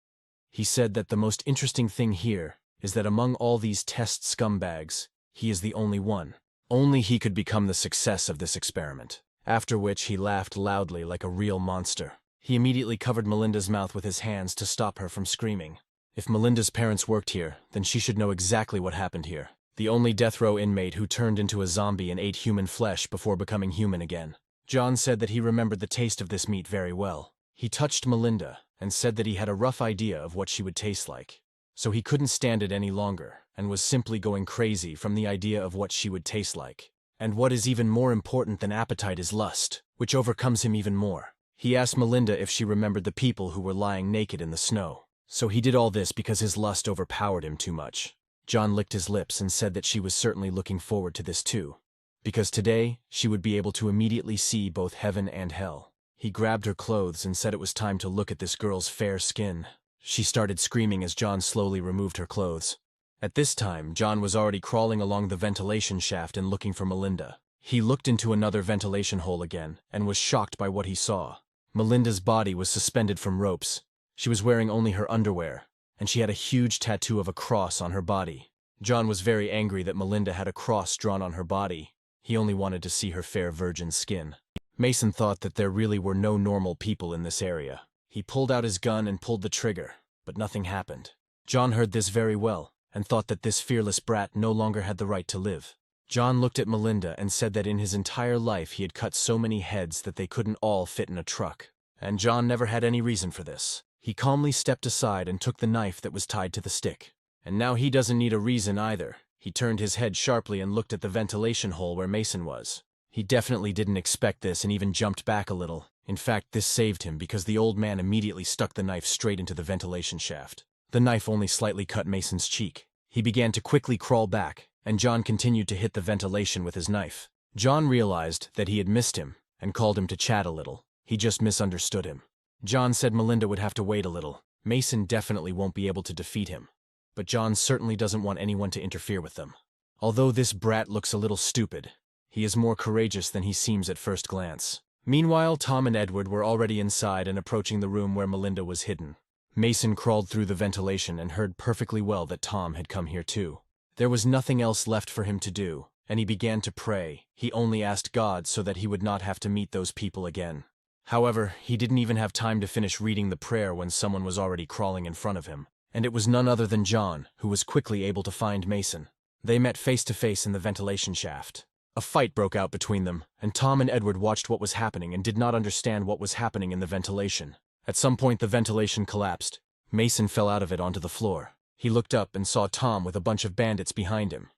He said that the most interesting thing here is that among all these test scumbags, he is the only one. Only he could become the success of this experiment. After which he laughed loudly like a real monster. He immediately covered Melinda's mouth with his hands to stop her from screaming. If Melinda's parents worked here, then she should know exactly what happened here. the only death row inmate who turned into a zombie and ate human flesh before becoming human again. John said that he remembered the taste of this meat very well. He touched Melinda and said that he had a rough idea of what she would taste like. So he couldn't stand it any longer and was simply going crazy from the idea of what she would taste like. And what is even more important than appetite is lust, which overcomes him even more. He asked Melinda if she remembered the people who were lying naked in the snow. So he did all this because his lust overpowered him too much. John licked his lips and said that she was certainly looking forward to this too, because today she would be able to immediately see both heaven and hell. He grabbed her clothes and said it was time to look at this girl's fair skin. She started screaming as John slowly removed her clothes. At this time, John was already crawling along the ventilation shaft and looking for Melinda. He looked into another ventilation hole again and was shocked by what he saw. Melinda's body was suspended from ropes. She was wearing only her underwear, and she had a huge tattoo of a cross on her body. John was very angry that Melinda had a cross drawn on her body. He only wanted to see her fair virgin skin. Mason thought that there really were no normal people in this area. He pulled out his gun and pulled the trigger, but nothing happened. John heard this very well and thought that this fearless brat no longer had the right to live. John looked at Melinda and said that in his entire life he had cut so many heads that they couldn't all fit in a truck. And John never had any reason for this. He calmly stepped aside and took the knife that was tied to the stick. And now he doesn't need a reason either. He turned his head sharply and looked at the ventilation hole where Mason was. He definitely didn't expect this and even jumped back a little. In fact, this saved him because the old man immediately stuck the knife straight into the ventilation shaft. The knife only slightly cut Mason's cheek. He began to quickly crawl back, and John continued to hit the ventilation with his knife. John realized that he had missed him and called him to chat a little. He just misunderstood him. John said Melinda would have to wait a little. Mason definitely won't be able to defeat him. But John certainly doesn't want anyone to interfere with them. Although this brat looks a little stupid, he is more courageous than he seems at first glance. Meanwhile, Tom and Edward were already inside and approaching the room where Melinda was hidden. Mason crawled through the ventilation and heard perfectly well that Tom had come here too. There was nothing else left for him to do, and he began to pray. He only asked God so that he would not have to meet those people again. However, he didn't even have time to finish reading the prayer when someone was already crawling in front of him. And it was none other than John, who was quickly able to find Mason. They met face to face in the ventilation shaft. A fight broke out between them, and Tom and Edward watched what was happening and did not understand what was happening in the ventilation. At some point the ventilation collapsed. Mason fell out of it onto the floor. He looked up and saw Tom with a bunch of bandits behind him.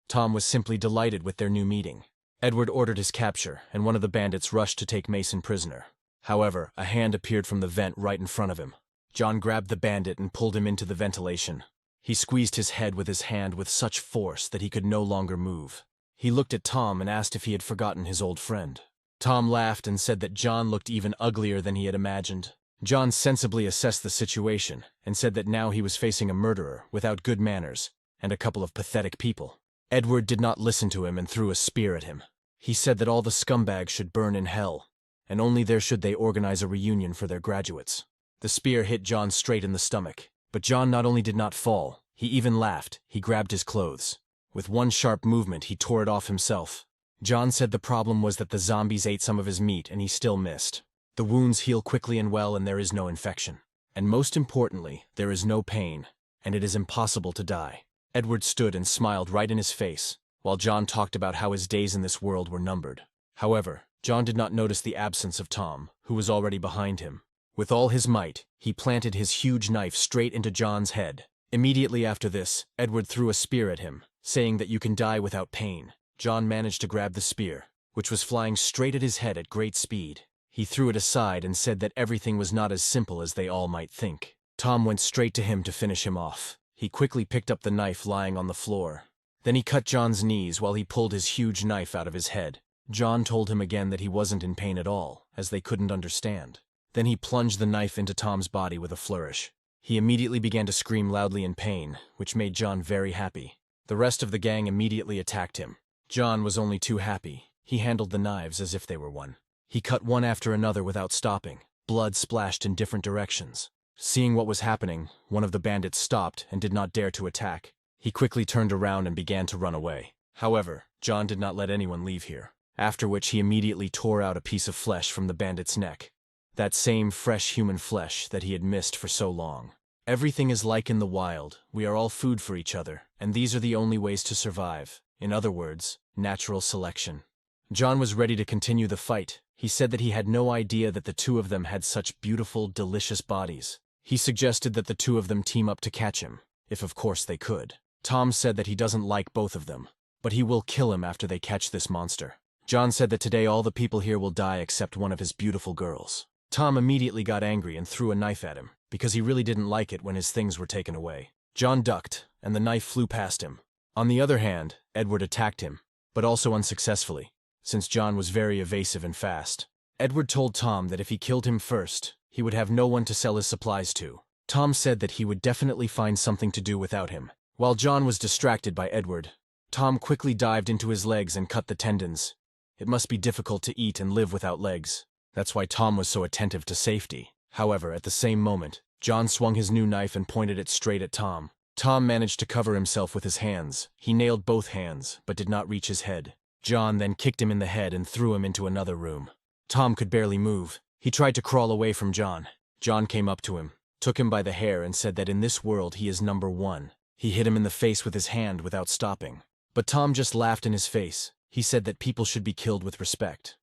Tom was simply delighted with their new meeting. Edward ordered his capture, and one of the bandits rushed to take Mason prisoner. However, a hand appeared from the vent right in front of him. John grabbed the bandit and pulled him into the ventilation. He squeezed his head with his hand with such force that he could no longer move. He looked at Tom and asked if he had forgotten his old friend. Tom laughed and said that John looked even uglier than he had imagined. John sensibly assessed the situation and said that now he was facing a murderer without good manners and a couple of pathetic people. Edward did not listen to him and threw a spear at him. He said that all the scumbags should burn in hell, and only there should they organize a reunion for their graduates. The spear hit John straight in the stomach, but John not only did not fall, he even laughed. He grabbed his clothes. With one sharp movement, he tore it off himself. John said the problem was that the zombies ate some of his meat and he still missed. The wounds heal quickly and well and there is no infection. And most importantly, there is no pain, and it is impossible to die. Edward stood and smiled right in his face, while John talked about how his days in this world were numbered. However, John did not notice the absence of Tom, who was already behind him. With all his might, he planted his huge knife straight into John's head. Immediately after this, Edward threw a spear at him, saying that you can die without pain. John managed to grab the spear, which was flying straight at his head at great speed. He threw it aside and said that everything was not as simple as they all might think. Tom went straight to him to finish him off. He quickly picked up the knife lying on the floor. Then he cut John's knees while he pulled his huge knife out of his head. John told him again that he wasn't in pain at all, as they couldn't understand. Then he plunged the knife into Tom's body with a flourish. He immediately began to scream loudly in pain, which made John very happy. The rest of the gang immediately attacked him. John was only too happy. He handled the knives as if they were one. He cut one after another without stopping. Blood splashed in different directions. Seeing what was happening, one of the bandits stopped and did not dare to attack. He quickly turned around and began to run away. However, John did not let anyone leave here, after which he immediately tore out a piece of flesh from the bandit's neck. That same fresh human flesh that he had missed for so long. Everything is like in the wild. We are all food for each other, and these are the only ways to survive. In other words, natural selection. John was ready to continue the fight. He said that he had no idea that the two of them had such beautiful, delicious bodies. He suggested that the two of them team up to catch him, if of course they could. Tom said that he doesn't like both of them, but he will kill him after they catch this monster. John said that today all the people here will die except one of his beautiful girls. Tom immediately got angry and threw a knife at him, because he really didn't like it when his things were taken away. John ducked, and the knife flew past him. On the other hand, Edward attacked him, but also unsuccessfully, since John was very evasive and fast. Edward told Tom that if he killed him first, he would have no one to sell his supplies to. Tom said that he would definitely find something to do without him. While John was distracted by Edward, Tom quickly dived into his legs and cut the tendons. It must be difficult to eat and live without legs. That's why Tom was so attentive to safety. However, at the same moment, John swung his new knife and pointed it straight at Tom. Tom managed to cover himself with his hands. He nailed both hands, but did not reach his head. John then kicked him in the head and threw him into another room. Tom could barely move. He tried to crawl away from John. John came up to him, took him by the hair and said that in this world he is number one. He hit him in the face with his hand without stopping. But Tom just laughed in his face. He said that people should be killed with respect.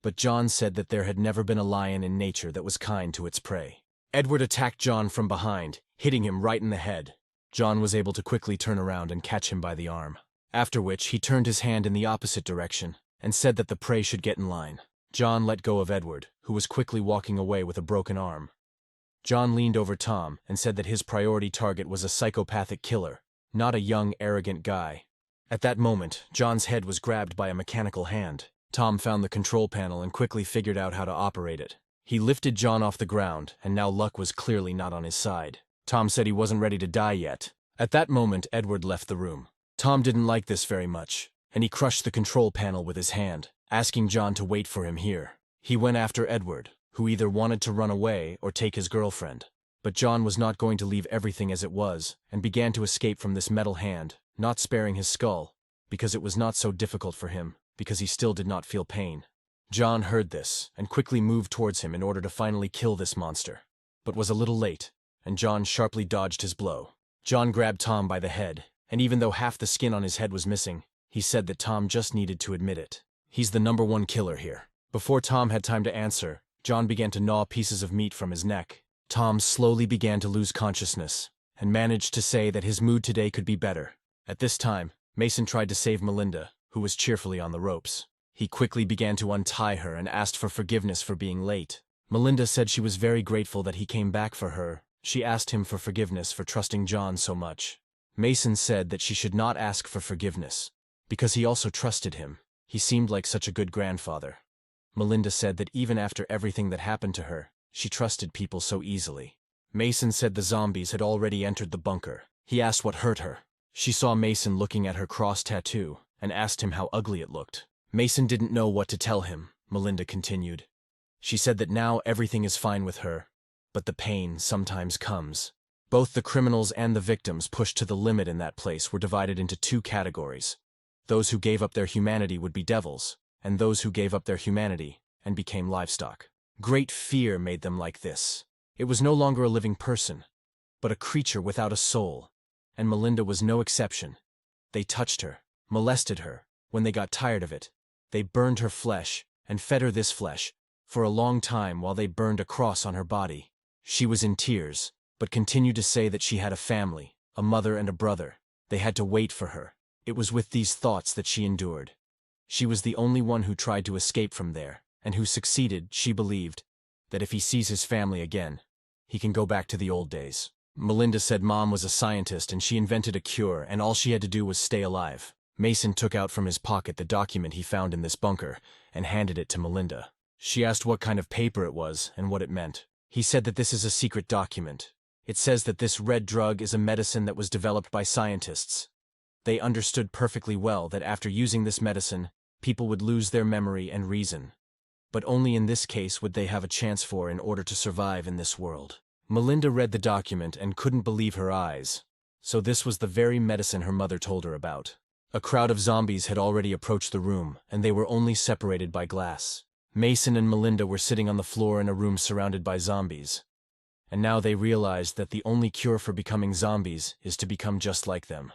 But John said that there had never been a lion in nature that was kind to its prey. Edward attacked John from behind, hitting him right in the head. John was able to quickly turn around and catch him by the arm. After which, he turned his hand in the opposite direction and said that the prey should get in line. John let go of Edward, who was quickly walking away with a broken arm. John leaned over Tom and said that his priority target was a psychopathic killer, not a young, arrogant guy. At that moment, John's head was grabbed by a mechanical hand. Tom found the control panel and quickly figured out how to operate it. He lifted John off the ground, and now luck was clearly not on his side. Tom said he wasn't ready to die yet. At that moment, Edward left the room. Tom didn't like this very much, and he crushed the control panel with his hand, asking John to wait for him here. He went after Edward, who either wanted to run away or take his girlfriend. But John was not going to leave everything as it was, and began to escape from this metal hand, not sparing his skull, because it was not so difficult for him, because he still did not feel pain. John heard this, and quickly moved towards him in order to finally kill this monster, but was a little late, and John sharply dodged his blow. John grabbed Tom by the head, and even though half the skin on his head was missing, he said that Tom just needed to admit it. He's the number one killer here. Before Tom had time to answer, John began to gnaw pieces of meat from his neck. Tom slowly began to lose consciousness, and managed to say that his mood today could be better. At this time, Mason tried to save Melinda, who was cheerfully on the ropes. He quickly began to untie her and asked for forgiveness for being late. Melinda said she was very grateful that he came back for her. She asked him for forgiveness for trusting John so much. Mason said that she should not ask for forgiveness, because he also trusted him. He seemed like such a good grandfather. Melinda said that even after everything that happened to her, she trusted people so easily. Mason said the zombies had already entered the bunker. He asked what hurt her. She saw Mason looking at her cross tattoo and asked him how ugly it looked. Mason didn't know what to tell him, Melinda continued. She said that now everything is fine with her, but the pain sometimes comes. Both the criminals and the victims pushed to the limit in that place were divided into two categories. Those who gave up their humanity would be devils, and those who gave up their humanity and became livestock. Great fear made them like this. It was no longer a living person, but a creature without a soul, and Melinda was no exception. They touched her, molested her. When they got tired of it, they burned her flesh and fed her this flesh for a long time while they burned a cross on her body. She was in tears, but continued to say that she had a family, a mother and a brother. They had to wait for her. It was with these thoughts that she endured. She was the only one who tried to escape from there, and who succeeded. She believed that if he sees his family again, he can go back to the old days. Melinda said Mom was a scientist and she invented a cure, and all she had to do was stay alive. Mason took out from his pocket the document he found in this bunker and handed it to Melinda. She asked what kind of paper it was and what it meant. He said that this is a secret document. It says that this red drug is a medicine that was developed by scientists. They understood perfectly well that after using this medicine, people would lose their memory and reason. But only in this case would they have a chance for in order to survive in this world. Melinda read the document and couldn't believe her eyes. So this was the very medicine her mother told her about. A crowd of zombies had already approached the room, and they were only separated by glass. Mason and Melinda were sitting on the floor in a room surrounded by zombies. And now they realized that the only cure for becoming zombies is to become just like them.